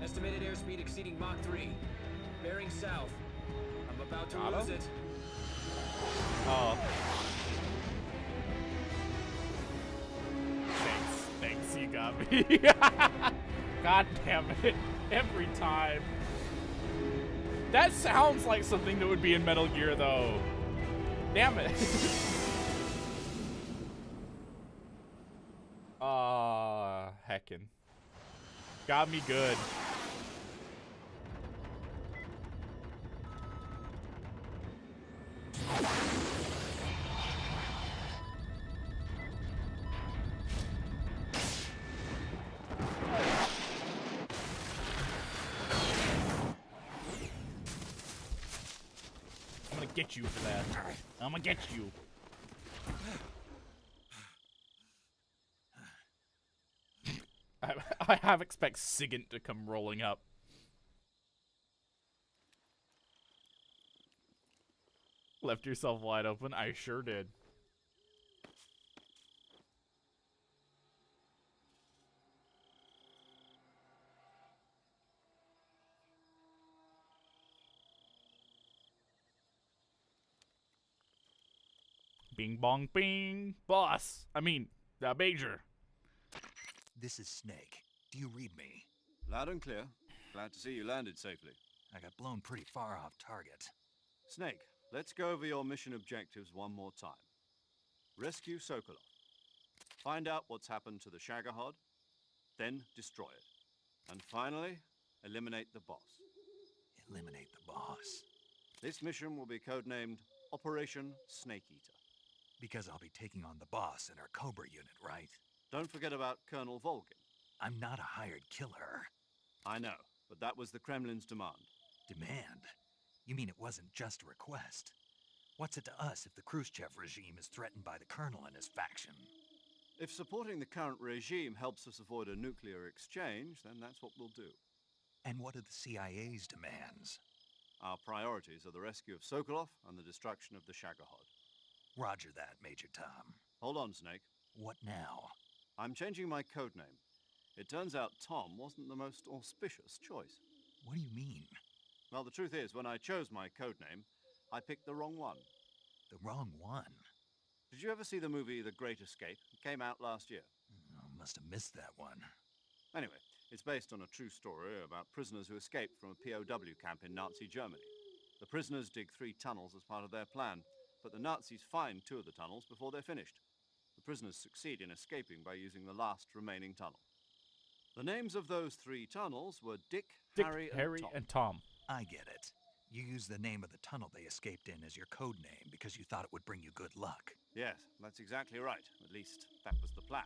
Estimated airspeed exceeding Mach 3. Bearing south. I'm about to Got lose him? it. Oh. Thanks, you got me. God damn it. Every time. That sounds like something that would be in Metal Gear, though. Damn it. Heckin'. Got me good. I'm gonna get you for that. I'm gonna get you. I have expect Sigint to come rolling up. Left yourself wide open? I sure did. Bing bong bing. Boss. I mean, Major. This is Snake. Do you read me? Loud and clear. Glad to see you landed safely. I got blown pretty far off target. Snake, let's go over your mission objectives one more time. Rescue Sokolov. Find out what's happened to the Shagohod, then destroy it. And finally, eliminate the boss. Eliminate the boss. This mission will be codenamed Operation Snake Eater. Because I'll be taking on the boss in our Cobra unit, right? Don't forget about Colonel Volgin. I'm not a hired killer. I know, but that was the Kremlin's demand. Demand? You mean it wasn't just a request? What's it to us if the Khrushchev regime is threatened by the Colonel and his faction? If supporting the current regime helps us avoid a nuclear exchange, then that's what we'll do. And what are the CIA's demands? Our priorities are the rescue of Sokolov and the destruction of the Shagohod. Roger that, Major Tom. Hold on, Snake. What now? I'm changing my codename. It turns out Tom wasn't the most auspicious choice. What do you mean? Well, the truth is, when I chose my codename, I picked the wrong one. The wrong one? Did you ever see the movie The Great Escape? It came out last year. Oh, must have missed that one. Anyway, it's based on a true story about prisoners who escaped from a POW camp in Nazi Germany. The prisoners dig 3 tunnels as part of their plan, but the Nazis find 2 of the tunnels before they're finished. The prisoners succeed in escaping by using the last remaining tunnel. The names of those 3 tunnels were Dick, Harry, and Tom. I get it. You used the name of the tunnel they escaped in as your code name because you thought it would bring you good luck. Yes, that's exactly right. At least, that was the plan.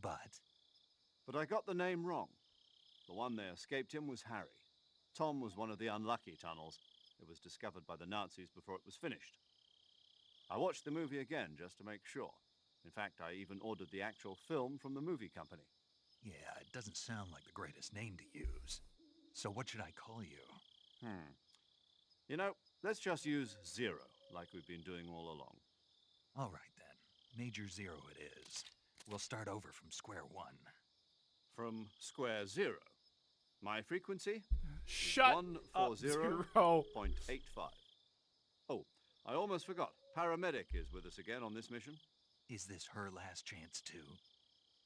But I got the name wrong. The one they escaped in was Harry. Tom was one of the unlucky tunnels. It was discovered by the Nazis before it was finished. I watched the movie again just to make sure. In fact, I even ordered the actual film from the movie company. yeah, it doesn't sound like the greatest name to use. So what should I call you? You know, let's just use Zero, like we've been doing all along. All right then. Major Zero it is. we'll start over from square one. From square zero. My frequency? Shut up, 140.85. Oh, I almost forgot. Paramedic is with us again on this mission. Is this her last chance, too?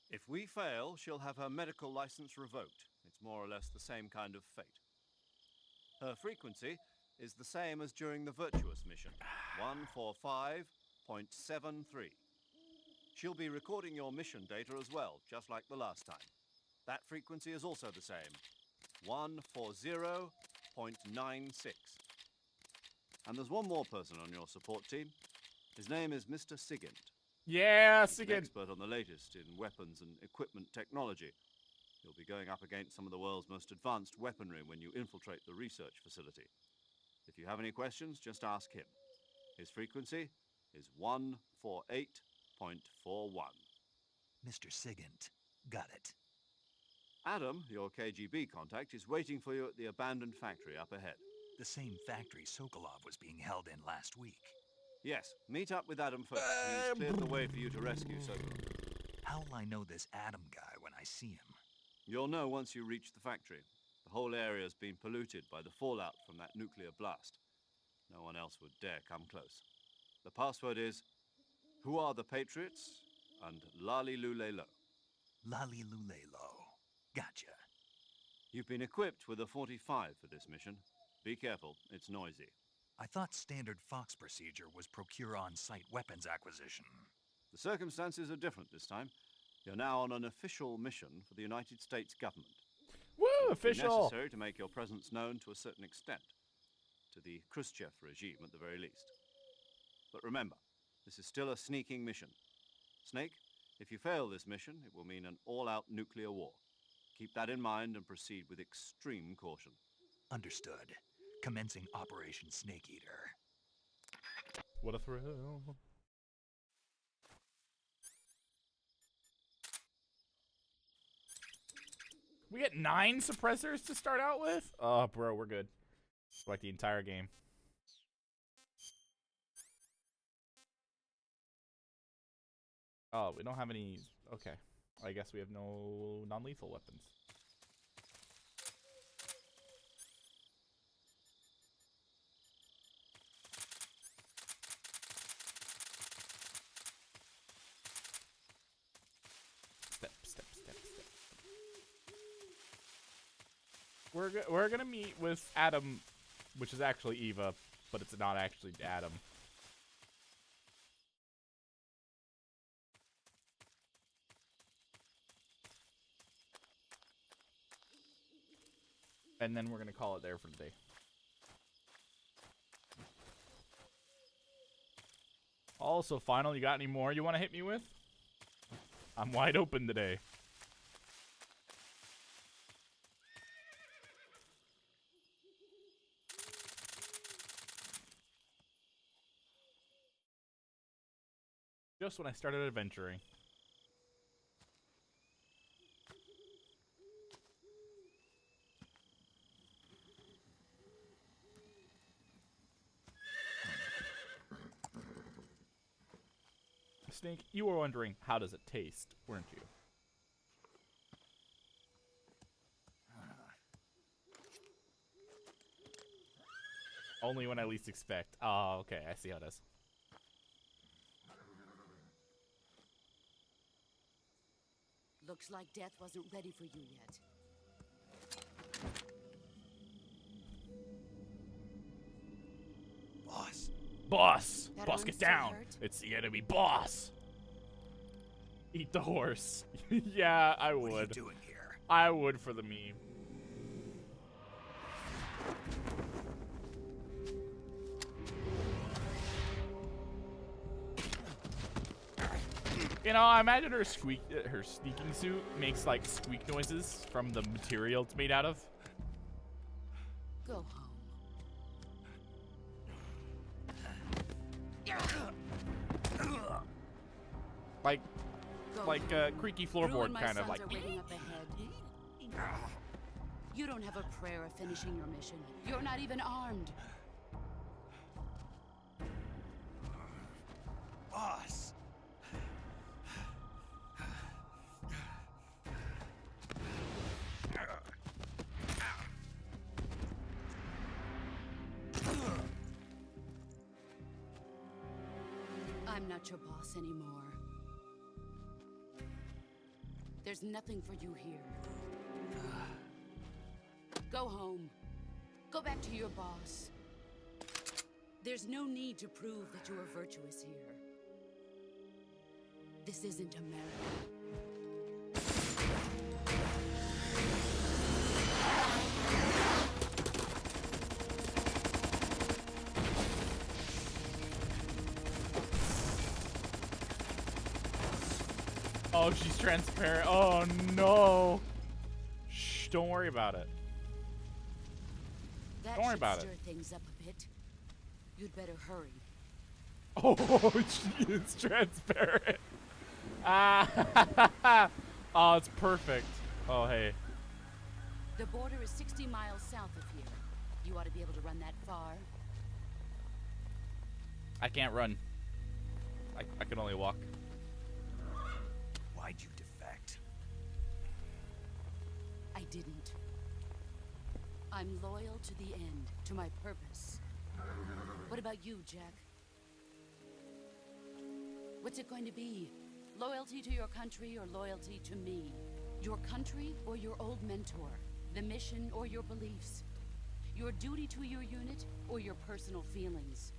If we fail, she'll have her medical license revoked. It's more or less the same kind of fate. Her frequency is the same as during the Virtuous mission, 145.73. She'll be recording your mission data as well, just like the last time. That frequency is also the same, 140.96. And there's one more person on your support team. His name is Mr. Sigint. Yeah, He's an Sigint. expert on the latest in weapons and equipment technology. You'll be going up against some of the world's most advanced weaponry when you infiltrate the research facility. If you have any questions, just ask him. His frequency is 148.41. Mr. Sigint. Got it. Adam, your KGB contact, is waiting for you at the abandoned factory up ahead. The same factory Sokolov was being held in last week. Yes, meet up with Adam first. He's cleared the way for you to rescue Sokolov. How'll I know this Adam guy when I see him? You'll know once you reach the factory. The whole area's been polluted by the fallout from that nuclear blast. No one else would dare come close. The password is, "Who are the Patriots?" and Lali Lule Lo. Lali Lule Lo. Gotcha. You've been equipped with a 45 for this mission. Be careful, it's noisy. I thought standard Fox procedure was procure on-site weapons acquisition. The circumstances are different this time. You're now on an official mission for the United States government. Woo, It's official! necessary to make your presence known to a certain extent. To the Khrushchev regime, at the very least. But remember, this is still a sneaking mission. Snake, if you fail this mission, it will mean an all-out nuclear war. Keep that in mind and proceed with extreme caution. Understood. Commencing Operation Snake Eater. What a thrill. We get 9 suppressors to start out with? Oh, bro, we're good. Like the entire game. Oh, we don't have any... Okay. I guess we have no non-lethal weapons. Step, step, step, step. We're gonna meet with Adam, which is actually Eva, but it's not actually Adam. And then we're gonna call it there for today. Also, Final, you got any more you want to hit me with? I'm wide open today. Just when I started adventuring. Snake, you were wondering, how does it taste, weren't you? Only when I least expect. Oh, okay, I see how it is. Looks like death wasn't ready for you yet. Boss. Boss! That Boss, arm get still down! hurt? It's the enemy boss! Eat the horse. Yeah, I would. What are you doing here? I would for the meme. You know, I imagine her sneaking suit makes like squeak noises from the material it's made out of. Go home. Like creaky floorboard kind of like. Are waiting up ahead. You don't have a prayer of finishing your mission. You're not even armed. Boss. I'm not your boss anymore. There's nothing for you here. Go home. Go back to your boss. There's no need to prove that you are virtuous here. This isn't America. Oh, she's transparent. Oh, no. Shh, don't worry about it. That Don't worry should about stir it. things up a bit. You'd better hurry. Oh, she is transparent. Ah, oh, it's perfect. Oh, hey. The border is 60 miles south of here. You ought to be able to run that far. I can't run. I can only walk. Why'd you defect? I didn't. I'm loyal to the end, to my purpose. What about you, Jack? What's it going to be? Loyalty to your country or loyalty to me? Your country or your old mentor? The mission or your beliefs? Your duty to your unit or your personal feelings?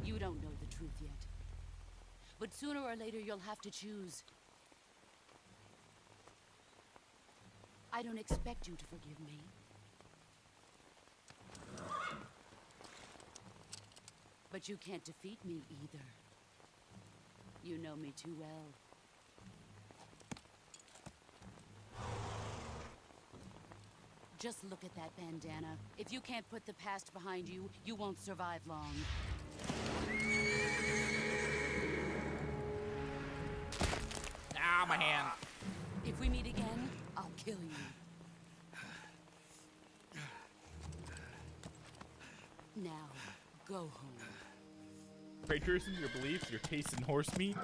You don't know the truth yet. But sooner or later you'll have to choose. I don't expect you to forgive me. But you can't defeat me either. You know me too well. Just look at that bandana. If you can't put the past behind you, you won't survive long. Ah, my hand. If we meet again, I'll kill you. Now, go home. Patriotism, your beliefs, your taste in horse meat.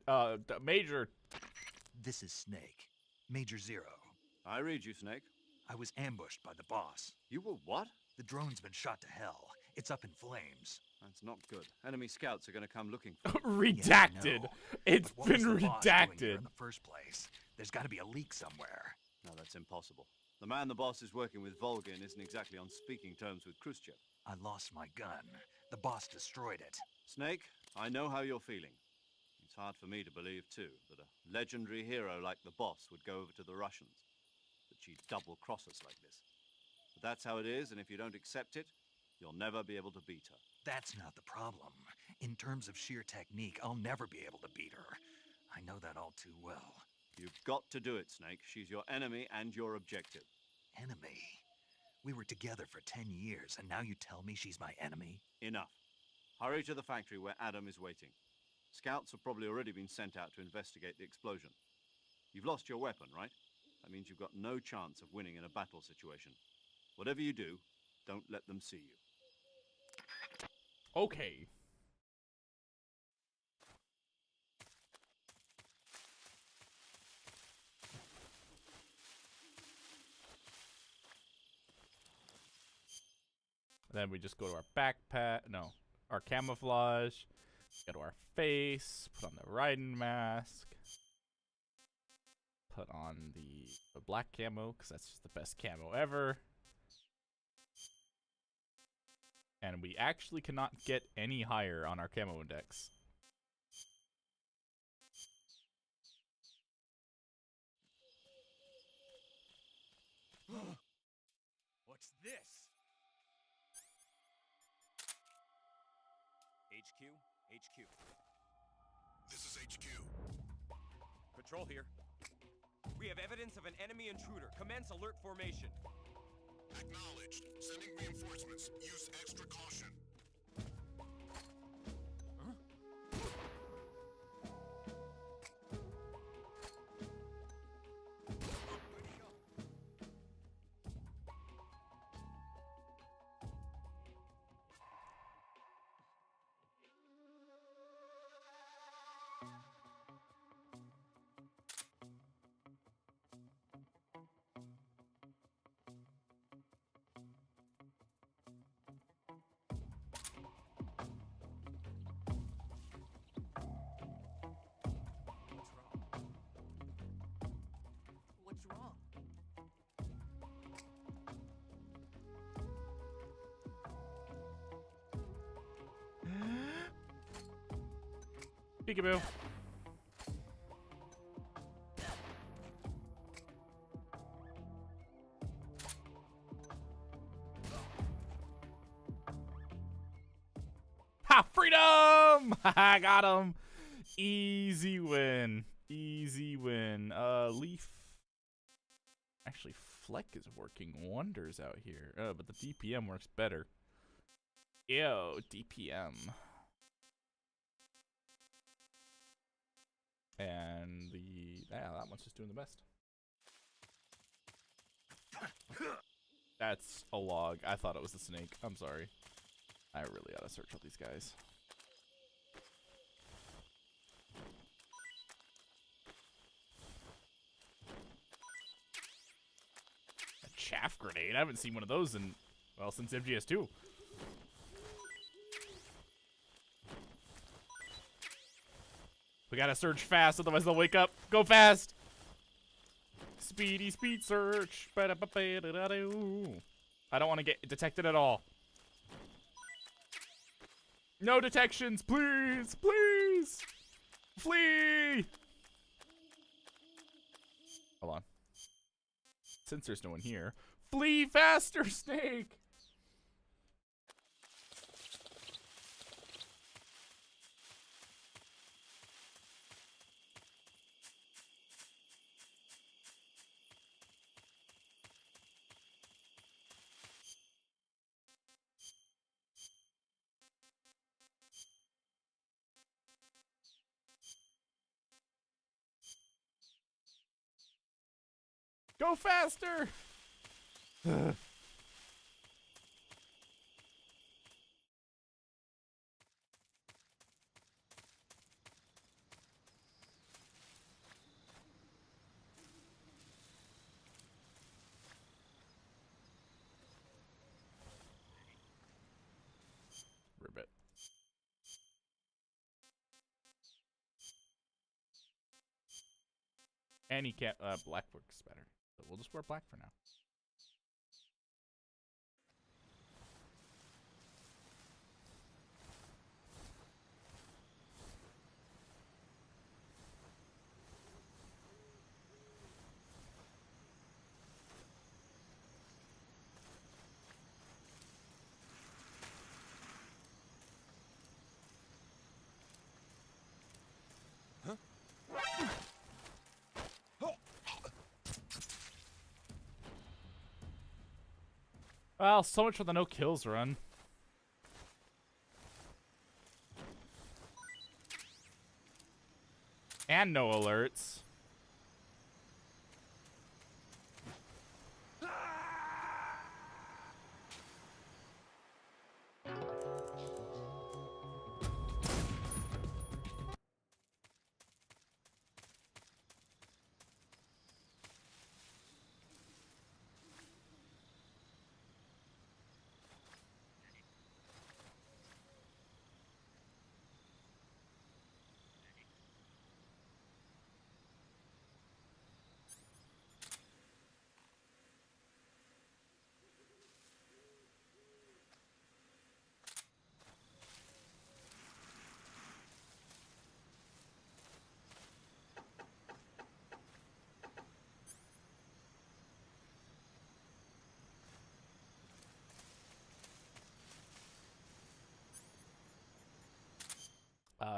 The Major. This is Snake. Major Zero. I read you, Snake. I was ambushed by the boss. You were what? The drone's been shot to hell. It's up in flames. That's not good. Enemy scouts are going to come looking for you. Redacted. It's But what been was the boss doing here redacted. in the first place? There's got to be a leak somewhere. No, that's impossible. The man the boss is working with, Volgin, isn't exactly on speaking terms with Khrushchev. I lost my gun. The boss destroyed it. Snake, I know how you're feeling. It's hard for me to believe, too, that a legendary hero like the boss would go over to the Russians. That she'd double-cross us like this. But that's how it is, and if you don't accept it, you'll never be able to beat her. That's not the problem. In terms of sheer technique, I'll never be able to beat her. I know that all too well. You've got to do it, Snake. She's your enemy and your objective. Enemy? We were together for 10 years, and now you tell me she's my enemy? Enough. Hurry to the factory where Adam is waiting. Scouts have probably already been sent out to investigate the explosion. You've lost your weapon, right? That means you've got no chance of winning in a battle situation. Whatever you do, don't let them see you. Okay. Then we just go to our backpack. No, our camouflage. Go to our face. Put on the riding mask. Put on the black camo, because that's just the best camo ever. And we actually cannot get any higher on our camo index. What's this? HQ? HQ. This is HQ. Patrol here. We have evidence of an enemy intruder. Commence alert formation. Acknowledged. Sending reinforcements. Use extra caution. Huh? Peekaboo. Ha! Freedom! I got him. Easy win. Easy win. Leaf. Actually, Fleck is working wonders out here. But the DPM works better. Ew, DPM. And that one's just doing the best. That's a log. I thought it was a snake. I'm sorry. I really ought to search all these guys. A chaff grenade? I haven't seen one of those in, well, since MGS2. We gotta search fast, otherwise they'll wake up. Go fast! Speedy speed search. I don't want to get detected at all. No detections, please! Please! Flee! Hold on. Since there's no one here, flee faster, snake! Go faster! Ribbit. And he can't, black works better. So we'll just wear black for now. Well, so much for the no kills run. And no alerts.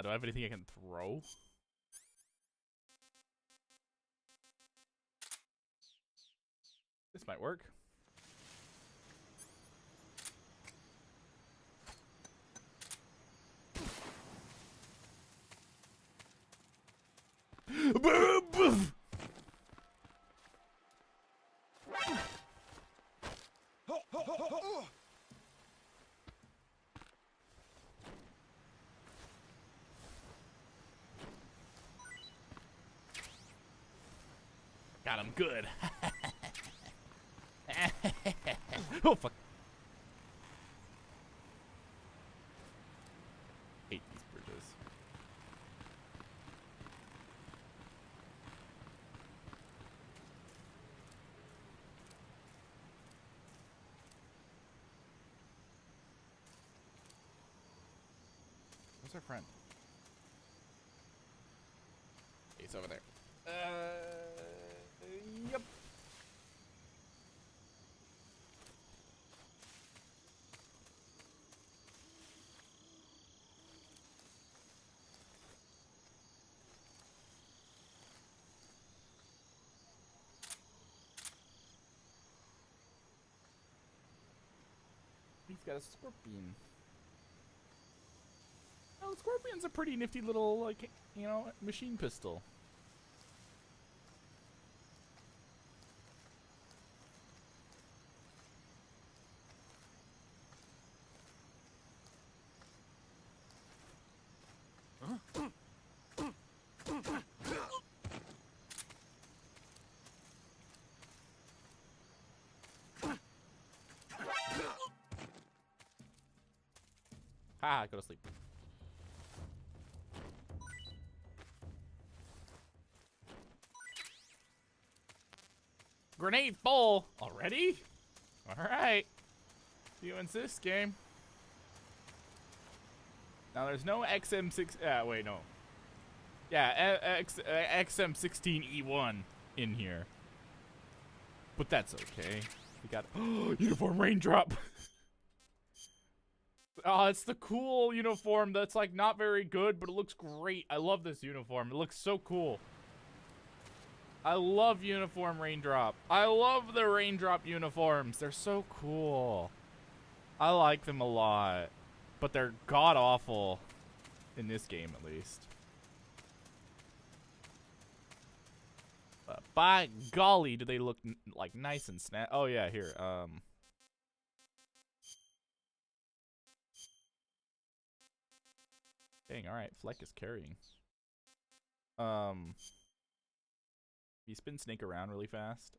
Do I have anything I can throw? This might work. Got him good. Oh fuck. Hate these bridges. Where's our friend? it's over there. Yep. He's got a scorpion. Oh, the scorpion's a pretty nifty little, like, you know, machine pistol. Ha, go to sleep. Grenade full already? Alright. You insist, game. Now there's no XM6 wait, no. Yeah, XM16E1 in here. But that's okay. We got uniform raindrop. Oh, it's the cool uniform that's like not very good, but it looks great. I love this uniform. It looks so cool. I love uniform raindrop. I love the raindrop uniforms. They're so cool. I like them a lot. But they're god-awful. In this game, at least. But by golly, do they look like nice and snap. Oh, yeah, here. Dang, alright. Fleck is carrying. You spin Snake around really fast.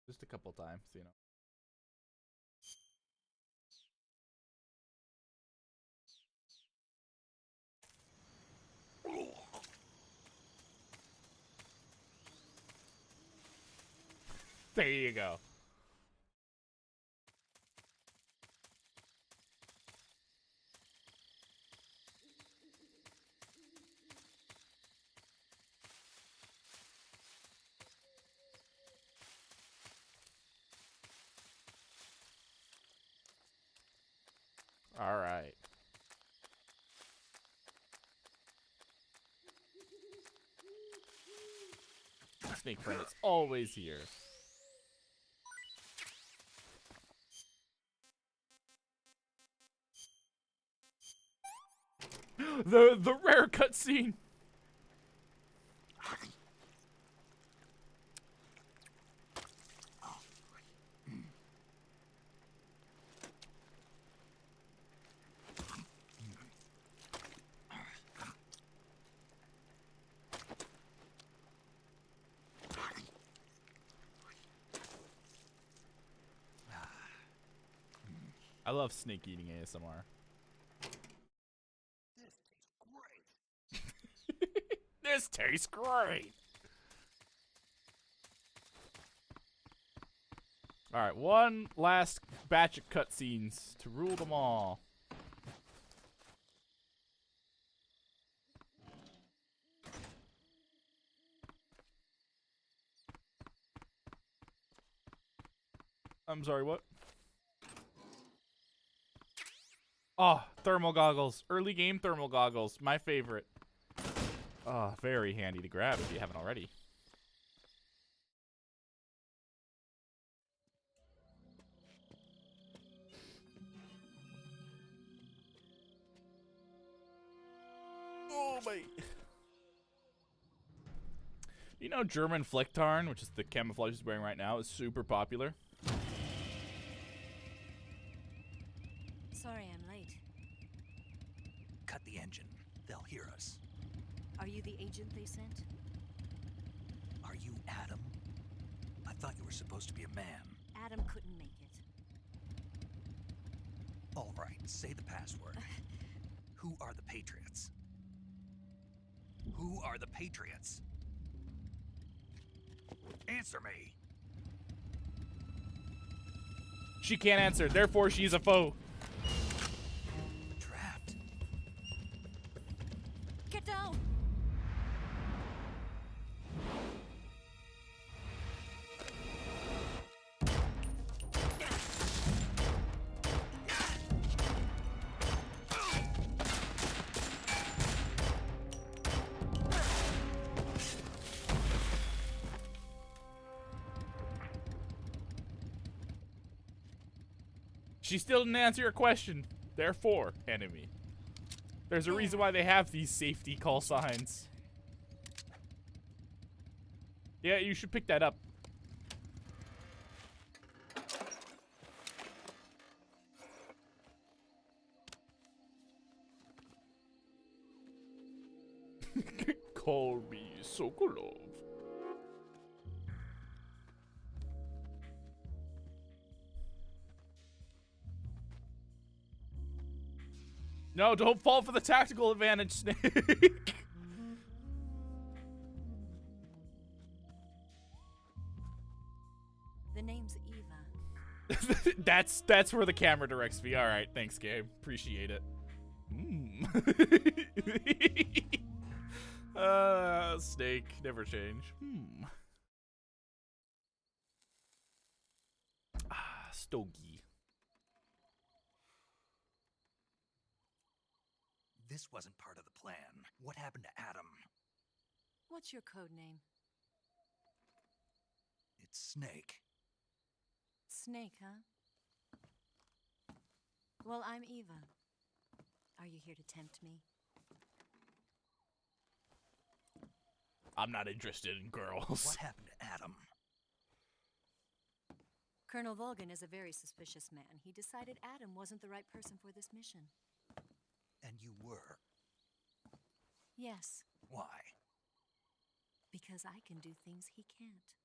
Just a couple times, you know. There you go. All right. Snake friend is always here. The rare cutscene. I love snake eating ASMR. This tastes great. All right, one last batch of cutscenes to rule them all. I'm sorry, what? Oh, thermal goggles. Early game thermal goggles. My favorite. Oh, very handy to grab if you haven't already. Oh, my. You know German Flecktarn, which is the camouflage he's wearing right now, is super popular. Sorry I'm late. Cut the engine. They'll hear us. Are you the agent they sent? Are you Adam? I thought you were supposed to be a man. Adam couldn't make it. All right, say the password. Who are the Patriots? Who are the Patriots? Answer me. She can't answer, therefore she's a foe. Don't! She still didn't answer your question. Therefore, enemy. There's a reason why they have these safety call signs. Yeah, you should pick that up. Call me Sokolov. No, don't fall for the tactical advantage, Snake. The name's Eva. that's where the camera directs me. All right, thanks, game. Appreciate it. Snake never change. Stogie. This wasn't part of the plan. What happened to Adam? What's your code name? It's Snake. Snake, huh? Well, I'm Eva. Are you here to tempt me? I'm not interested in girls. What happened to Adam? Colonel Volgan is a very suspicious man. He decided Adam wasn't the right person for this mission. And you were? Yes. Why? Because I can do things he can't.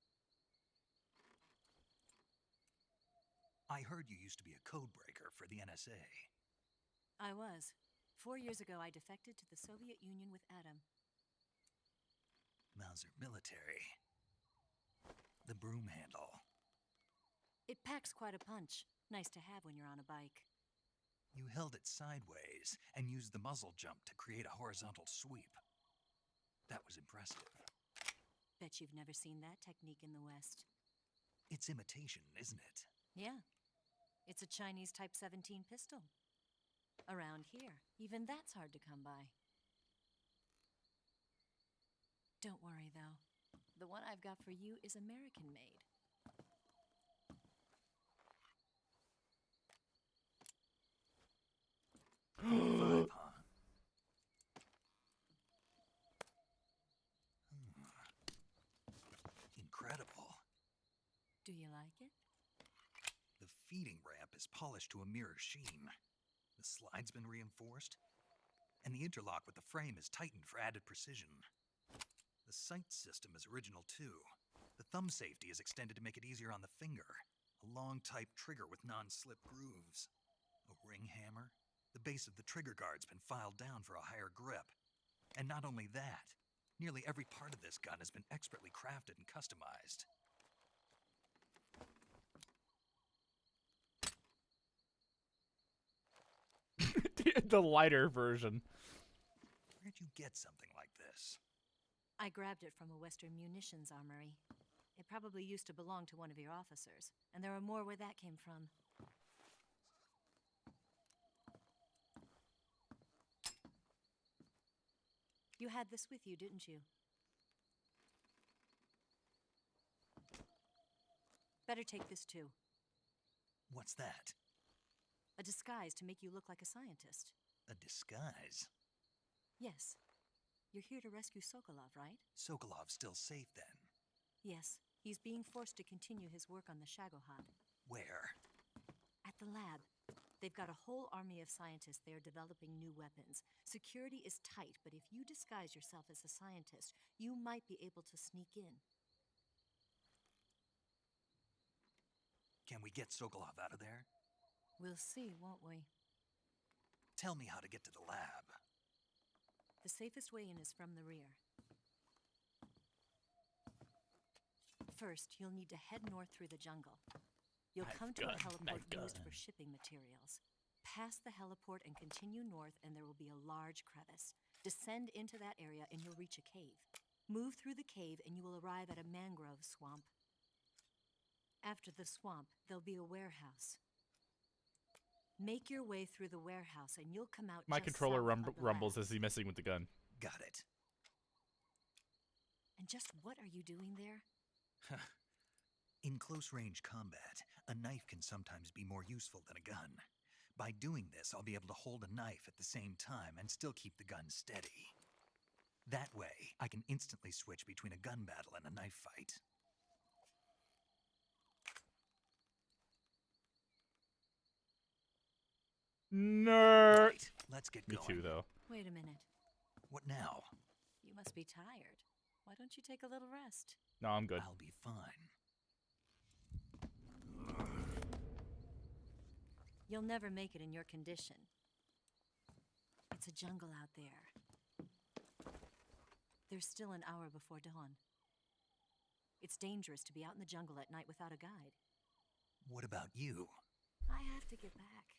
I heard you used to be a codebreaker for the NSA. I was. 4 years ago, I defected to the Soviet Union with Adam. Mauser military. The broom handle. It packs quite a punch. Nice to have when you're on a bike. You held it sideways and used the muzzle jump to create a horizontal sweep. That was impressive. Bet you've never seen that technique in the West. It's imitation, isn't it? Yeah. It's a Chinese Type 17 pistol. Around here, even that's hard to come by. Don't worry, though. The one I've got for you is American-made. Five, huh? Incredible. Do you like it? The feeding ramp is polished to a mirror sheen. The slide's been reinforced, and the interlock with the frame is tightened for added precision. The sight system is original too. The thumb safety is extended to make it easier on the finger. A long type trigger with non-slip grooves. A ring hammer. The base of the trigger guard's been filed down for a higher grip. And not only that, nearly every part of this gun has been expertly crafted and customized. The lighter version. Where'd you get something like this? I grabbed it from a Western munitions armory. It probably used to belong to one of your officers, and there are more where that came from. You had this with you, didn't you? Better take this too. What's that? A disguise to make you look like a scientist. A disguise? Yes. You're here to rescue Sokolov, right? Sokolov's still safe then? Yes. He's being forced to continue his work on the Shagohod. Where? At the lab. They've got a whole army of scientists there developing new weapons. Security is tight, but if you disguise yourself as a scientist, you might be able to sneak in. Can we get Sokolov out of there? We'll see, won't we? Tell me how to get to the lab. The safest way in is from the rear. First, you'll need to head north through the jungle. You'll come to a heliport used for shipping materials. Pass the heliport and continue north, and there will be a large crevice. Descend into that area and you'll reach a cave. Move through the cave and you will arrive at a mangrove swamp. After the swamp, there'll be a warehouse. Make your way through the warehouse and you'll come out My just controller south of the rumbles lab. as he's messing with the gun. Got it. And just what are you doing there? In close-range combat, a knife can sometimes be more useful than a gun. By doing this, I'll be able to hold a knife at the same time and still keep the gun steady. That way, I can instantly switch between a gun battle and a knife fight. Nerd. Right, let's get Me going. too, though. Wait a minute. What now? You must be tired. Why don't you take a little rest? No, I'm good. I'll be fine. You'll never make it in your condition. It's a jungle out there. There's still an hour before dawn. It's dangerous to be out in the jungle at night without a guide. What about you? I have to get back.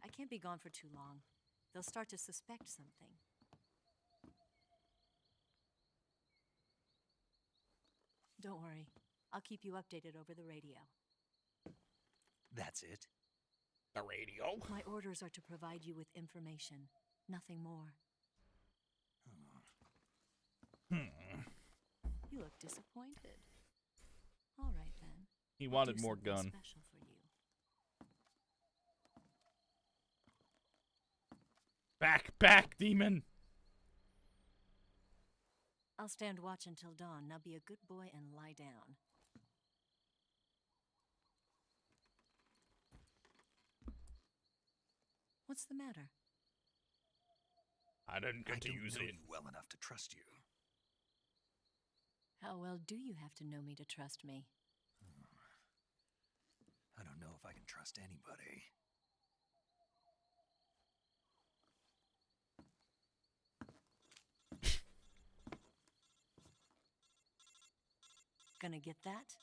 I can't be gone for too long. They'll start to suspect something. Don't worry. I'll keep you updated over the radio. That's it? The radio? My orders are to provide you with information, nothing more. You look disappointed. All right, then. He I'll wanted do more something gun. Special for you. Back, demon! I'll stand watch until dawn. Now be a good boy and lie down. What's the matter? I didn't get to don't use know it. you well enough to trust you. How well do you have to know me to trust me? I don't know if I can trust anybody. Gonna get that?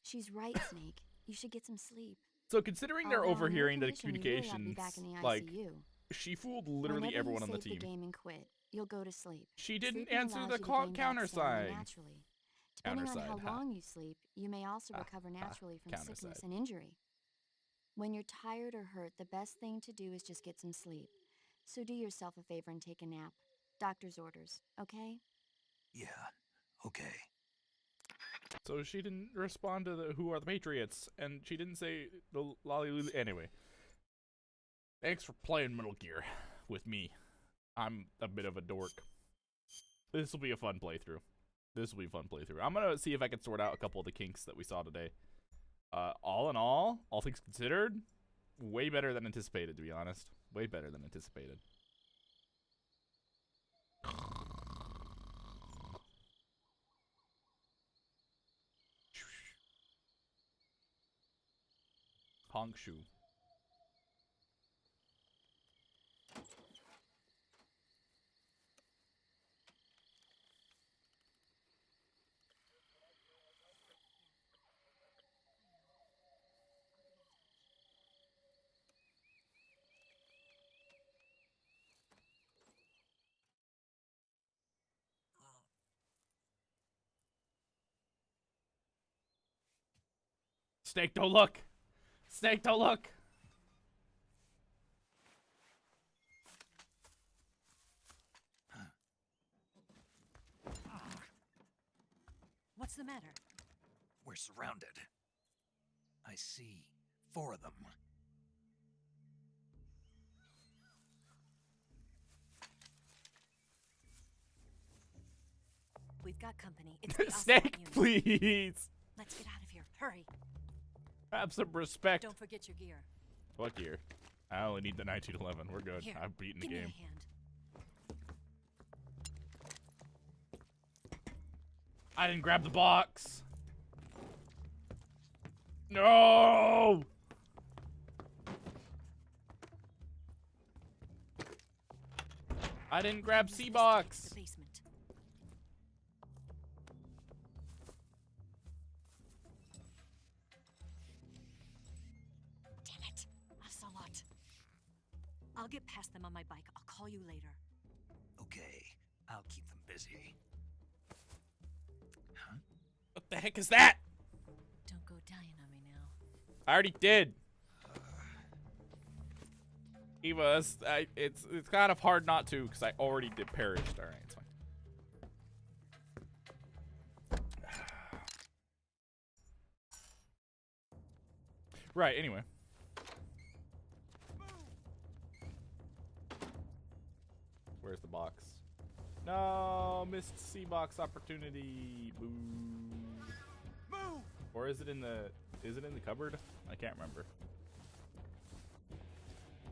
She's right, Snake. You should get some sleep. So considering they're Although in your overhearing the condition, you really ought to be communications, back in the like, ICU. she fooled literally Whenever everyone you on the save team. the game and quit, you'll go to sleep. She didn't Sleeping answer allows the you to gain back counter stamina sign. naturally. Depending on how Counter side, long you sleep, you may also recover naturally from counter sickness side. and injury. When you're tired or hurt, the best thing to do is just get some sleep. So do yourself a favor and take a nap. Doctor's orders, okay? Yeah, okay. So she didn't respond to the Who Are the Patriots, and she didn't say the lolly. Anyway, thanks for playing Metal Gear with me. I'm a bit of a dork. This will be a fun playthrough. I'm gonna see if I can sort out a couple of the kinks that we saw today. All in all things considered, way better than anticipated, to be honest. Way better than anticipated. Honk shoe. Snake, don't look! Snake, don't look! What's the matter? We're surrounded. I see 4 of them. We've got company. It's the Snake, Ocelot unit. please! Let's get out of here. Hurry. Have some respect. Don't forget your gear. What gear? I only need the 1911. We're good. Here, I've beaten the give me game. a hand. I didn't grab the box. No! I didn't grab C-box. The basement. I'll get past them on my bike. I'll call you later. Okay, I'll keep them busy. Huh? What the heck is that? Don't go dying on me now. I already did. Eva, it's kind of hard not to because I already did perished. All right, it's fine. Right. Anyway. Where's the box? No, missed C box opportunity. Boo. Move! Or is it in the cupboard? I can't remember.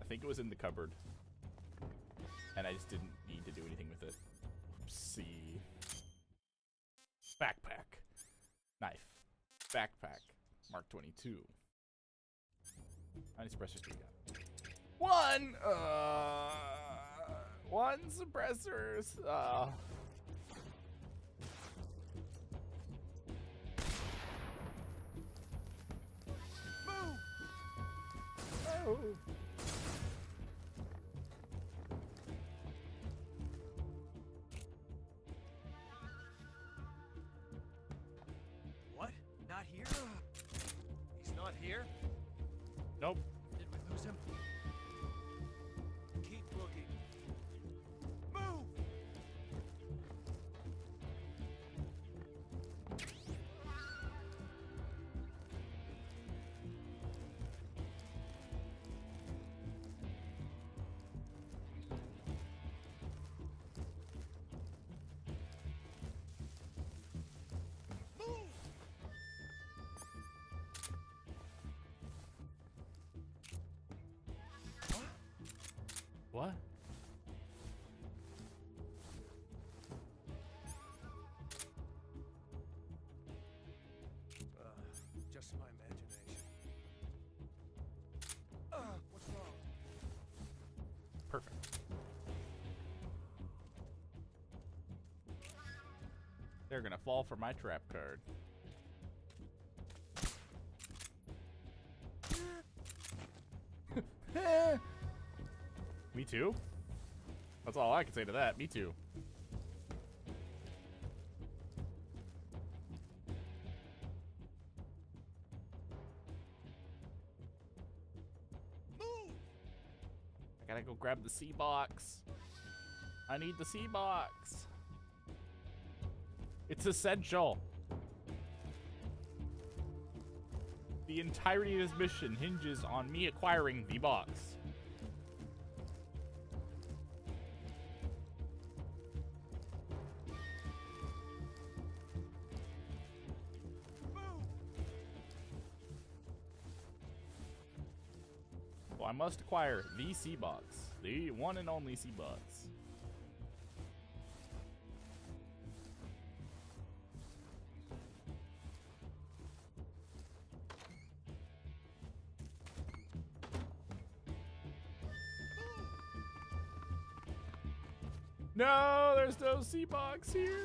I think it was in the cupboard. And I just didn't need to do anything with it. Oopsie. Backpack. Knife. Backpack. Mark 22. How many suppressors do we got? One suppressors. Move! Oh. What? Not here? He's not here? Nope. Did we lose him? Keep looking. Move! What? Just my imagination. What's wrong? Perfect. They're gonna fall for my trap card. Me too? That's all I can say to that. Me too. Move! I gotta go grab the C box. I need the C box. It's essential. The entirety of this mission hinges on me acquiring the box. Well, I must acquire the C box. The one and only C box. No, there's no C box here.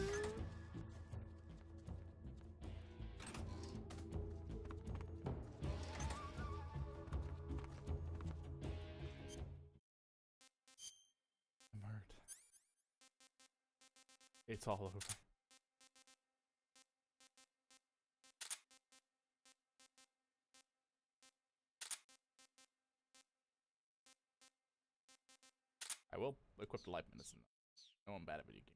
I'm hurt. It's all over. I will equip the life medicine. No, I'm bad at video games.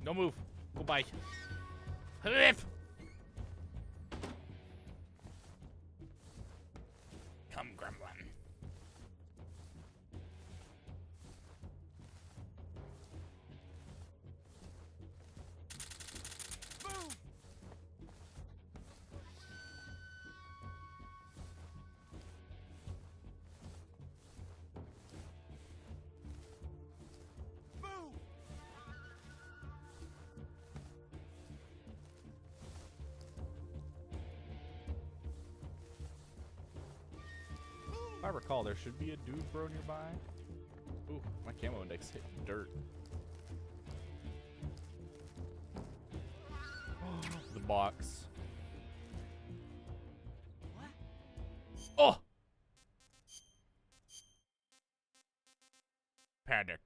No move. Go by. Huff. Come, gremlin. Move! Move! I recall, there should be a dude bro nearby. Ooh, my camo index hit dirt. The box. What? Oh! Panic.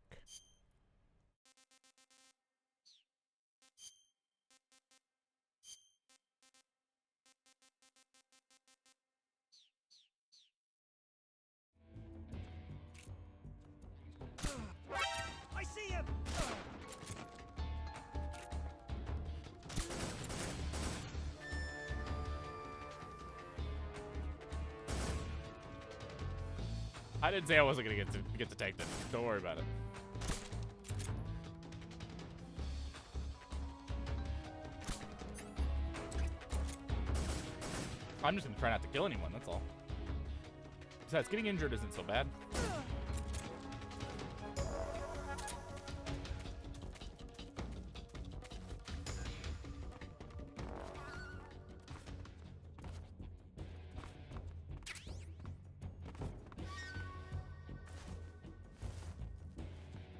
I see him! I didn't say I wasn't gonna get detected. Don't worry about it. I'm just gonna try not to kill anyone, that's all. Besides, getting injured isn't so bad.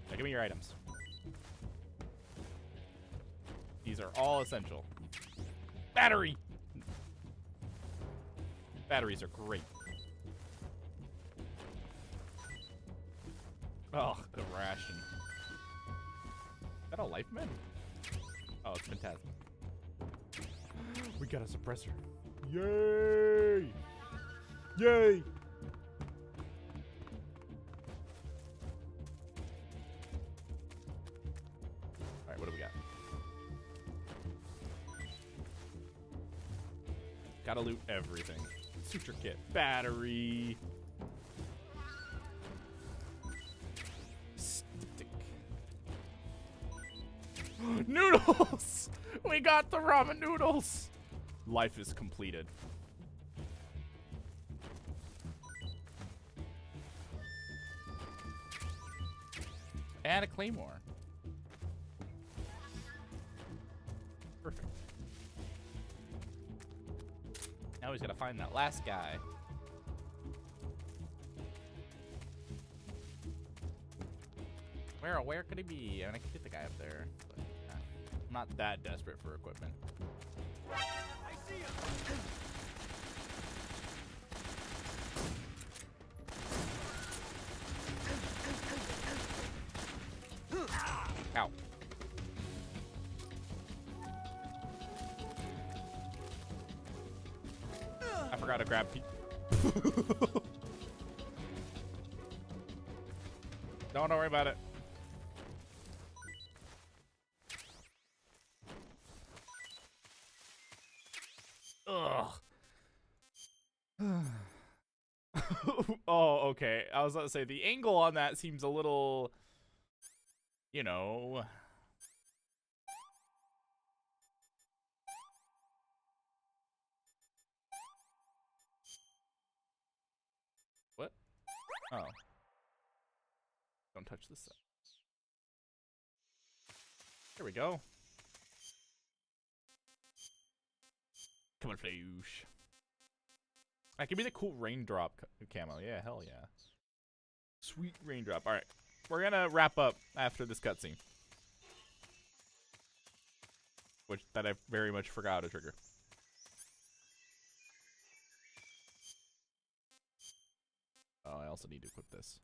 Now give me your items. These are all essential. Battery! Batteries are great. Oh, the ration. Is that a life med? Oh, it's fantastic. We got a suppressor. Yay! Yay! Alright, what do we got? Gotta loot everything. Suture kit. Battery. Stick. Noodles! We got the ramen noodles! Life is completed. And a claymore. Perfect. Now he's gotta find that last guy. Where could he be? I mean, I could get the guy up there, but I'm not that desperate for equipment. I see him! Ow. I forgot to grab Don't worry about it. Ugh. Oh, okay. I was about to say, the angle on that seems a little, you know. What? Oh. Don't touch this stuff. There we go. Camouflage. That could be the cool raindrop camo. Yeah, hell yeah. Sweet raindrop. Alright. We're gonna wrap up after this cutscene. Which, that I very much forgot to trigger. Oh, I also need to equip this.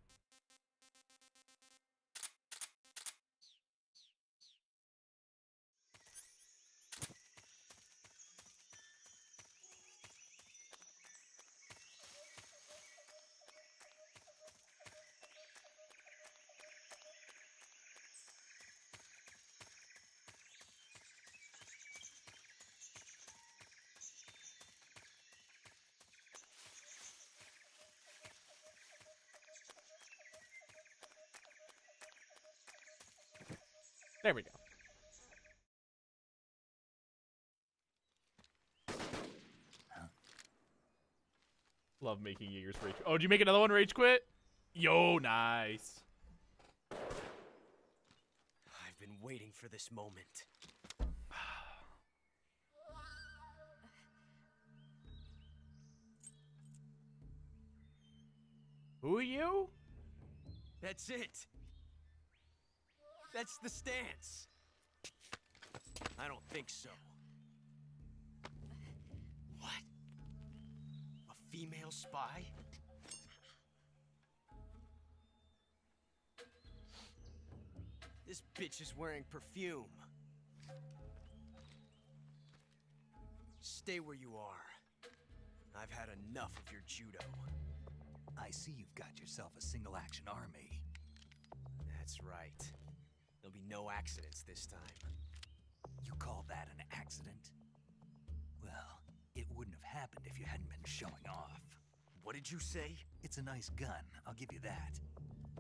There we go. Love making Jaeger's rage. Oh, did you make another one rage quit? Yo, nice. I've been waiting for this moment. Who are you? That's it. That's the stance. I don't think so. What? A female spy? This bitch is wearing perfume. Stay where you are. I've had enough of your judo. I see you've got yourself a single-action army. That's right. There'll be no accidents this time. You call that an accident? Well, it wouldn't have happened if you hadn't been showing off. What did you say? It's a nice gun, I'll give you that.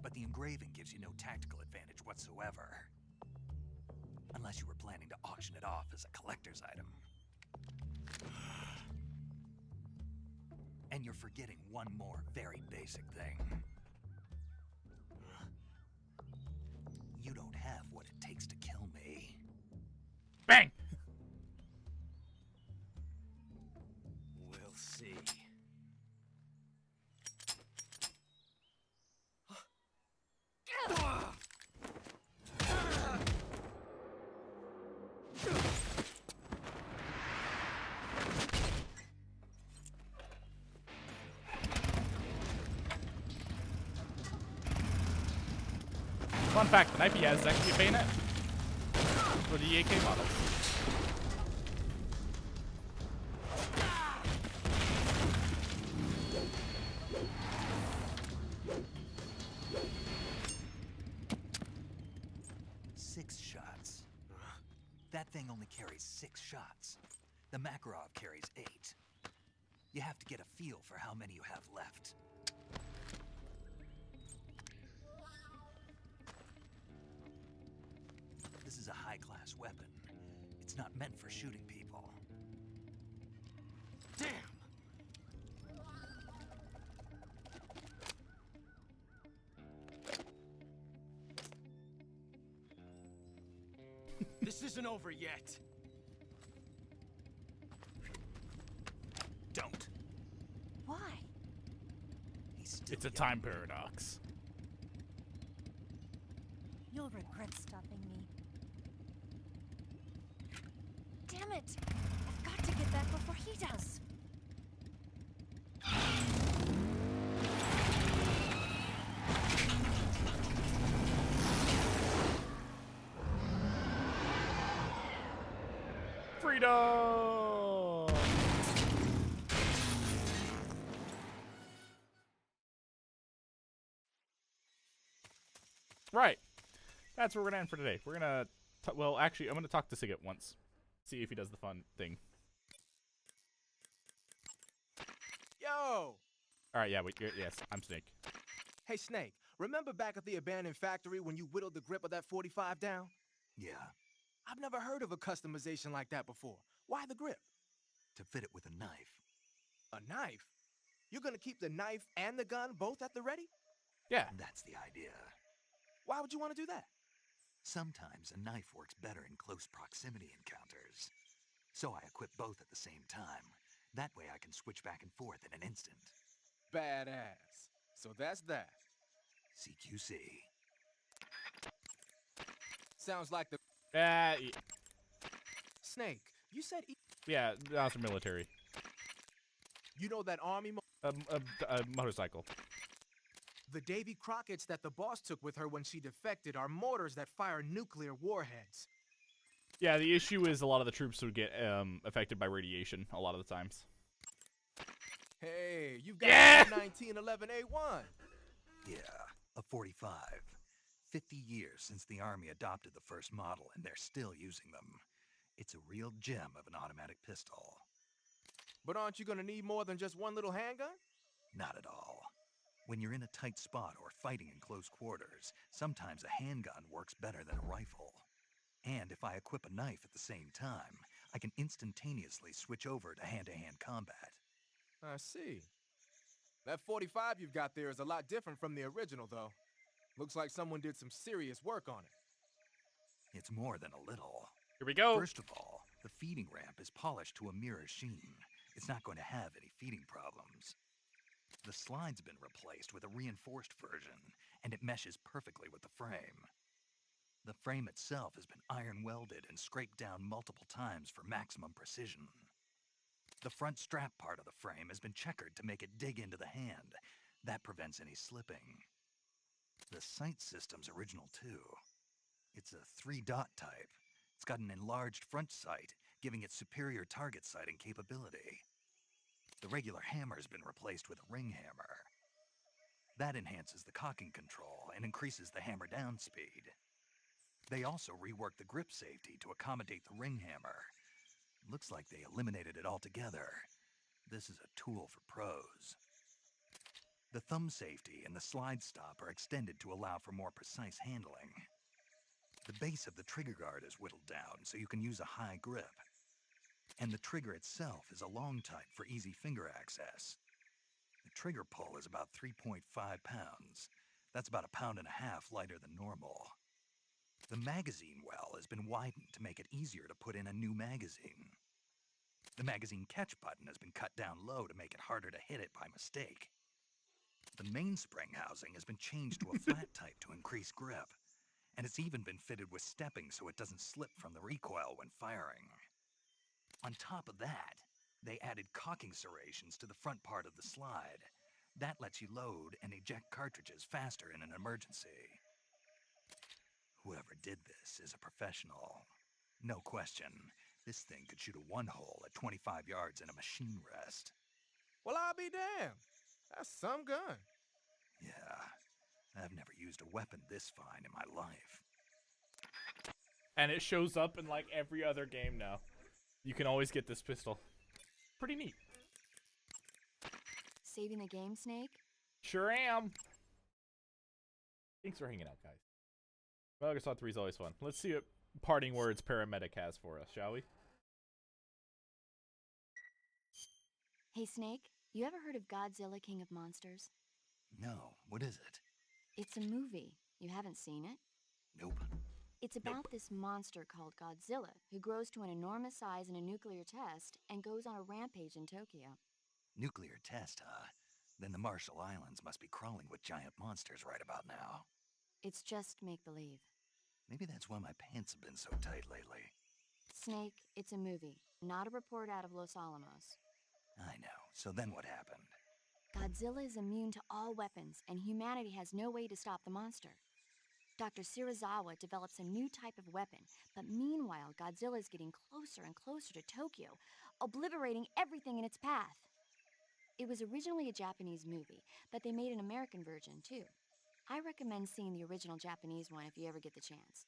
But the engraving gives you no tactical advantage whatsoever. Unless you were planning to auction it off as a collector's item. And you're forgetting one more very basic thing. You don't have what it takes to kill me. Bang! We'll see. Fun fact, the knife he has is actually a bayonet. For the AK models. Six shots. That thing only carries 6 shots. The Makarov carries 8. You have to get a feel for how many you have left. This is a high-class weapon. It's not meant for shooting people. Damn! This isn't over yet. Don't. Why? It's a time paradox. You'll regret stopping me. Damn it! I've got to get back before he does. Freedom! Right. That's where we're gonna end for today. We're gonna, well, actually, I'm gonna talk to Siget once. See if he does the fun thing. Yo! Alright, yeah, wait, yes, I'm Snake. Hey, Snake, remember back at the abandoned factory when you whittled the grip of that 45 down? Yeah, I've never heard of a customization like that before. Why the grip? to fit it with a knife. A knife? You're gonna keep the knife and the gun both at the ready? Yeah. That's the idea. Why would you want to do that? Sometimes a knife works better in close proximity encounters. So I equip both at the same time. That way I can switch back and forth in an instant. Badass. So that's that. CQC. Sounds like the... Snake, you said... Yeah, that's for military. You know that army... A motorcycle. The Davy Crockett's that the boss took with her when she defected are mortars that fire nuclear warheads. Yeah, the issue is a lot of the troops would get affected by radiation a lot of the times. Hey, you've got 1911A1. Yeah, a 45. 50 years since the Army adopted the first model, and they're still using them. It's a real gem of an automatic pistol. But aren't you gonna need more than just one little handgun? Not at all. When you're in a tight spot or fighting in close quarters, sometimes a handgun works better than a rifle. And if I equip a knife at the same time, I can instantaneously switch over to hand-to-hand combat. I see. That 45 you've got there is a lot different from the original, though. Looks like someone did some serious work on it. It's more than a little. Here we go. First of all, the feeding ramp is polished to a mirror sheen. It's not going to have any feeding problems. The slide's been replaced with a reinforced version, and it meshes perfectly with the frame. The frame itself has been iron welded and scraped down multiple times for maximum precision. The front strap part of the frame has been checkered to make it dig into the hand. That prevents any slipping. The sight system's original too. It's a 3-dot type. It's got an enlarged front sight, giving it superior target sighting capability. The regular hammer's been replaced with a ring hammer. That enhances the cocking control and increases the hammer down speed. They also reworked the grip safety to accommodate the ring hammer. Looks like they eliminated it altogether. This is a tool for pros. The thumb safety and the slide stop are extended to allow for more precise handling. The base of the trigger guard is whittled down so you can use a high grip. And the trigger itself is a long type for easy finger access. The trigger pull is about 3.5 pounds. That's about 1.5 pounds lighter than normal. The magazine well has been widened to make it easier to put in a new magazine. The magazine catch button has been cut down low to make it harder to hit it by mistake. The mainspring housing has been changed to a flat type to increase grip, and it's even been fitted with stepping so it doesn't slip from the recoil when firing. On top of that, they added cocking serrations to the front part of the slide. That lets you load and eject cartridges faster in an emergency. Whoever did this is a professional. No question, this thing could shoot a one-hole at 25 yards in a machine rest. Well, I'll be damned. That's some gun. Yeah, I've never used a weapon this fine in my life. And it shows up in like every other game now. You can always get this pistol. Pretty neat. Saving the game, Snake? Sure am. Thanks for hanging out, guys. Well, Metal Gear Solid 3 is always fun. Let's see what parting words Paramedic has for us, shall we? Hey, Snake, you ever heard of Godzilla King of Monsters? No, what is it? It's a movie. You haven't seen it? Nope. It's about this monster called Godzilla, who grows to an enormous size in a nuclear test and goes on a rampage in Tokyo. Nuclear test, huh? Then the Marshall Islands must be crawling with giant monsters right about now. It's just make-believe. Maybe that's why my pants have been so tight lately. Snake, it's a movie, not a report out of Los Alamos. I know. So then what happened? Godzilla is immune to all weapons, and humanity has no way to stop the monster. Dr. Shirazawa develops a new type of weapon, but meanwhile, Godzilla is getting closer and closer to Tokyo, obliterating everything in its path. It was originally a Japanese movie, but they made an American version, too. I recommend seeing the original Japanese one if you ever get the chance.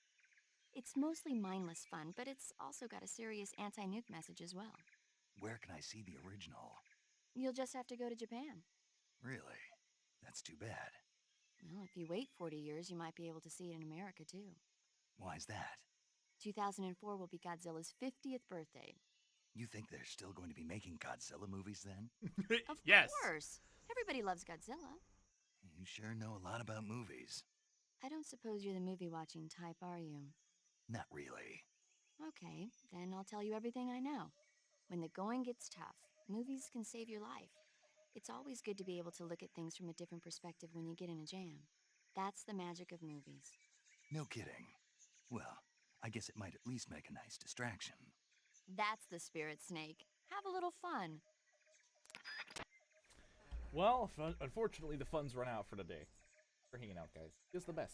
It's mostly mindless fun, but it's also got a serious anti-nuke message as well. Where can I see the original? You'll just have to go to Japan. Really? That's too bad. Well, if you wait 40 years, you might be able to see it in America, too. Why's that? 2004 will be Godzilla's 50th birthday. You think they're still going to be making Godzilla movies then? Of Yes. course. Everybody loves Godzilla. You sure know a lot about movies. I don't suppose you're the movie-watching type, are you? Not really. Okay, then I'll tell you everything I know. When the going gets tough, movies can save your life. It's always good to be able to look at things from a different perspective when you get in a jam. That's the magic of movies. No kidding. Well, I guess it might at least make a nice distraction. That's the spirit, Snake. Have a little fun. Well, unfortunately, the fun's run out for today. For hanging out, guys. It's the best.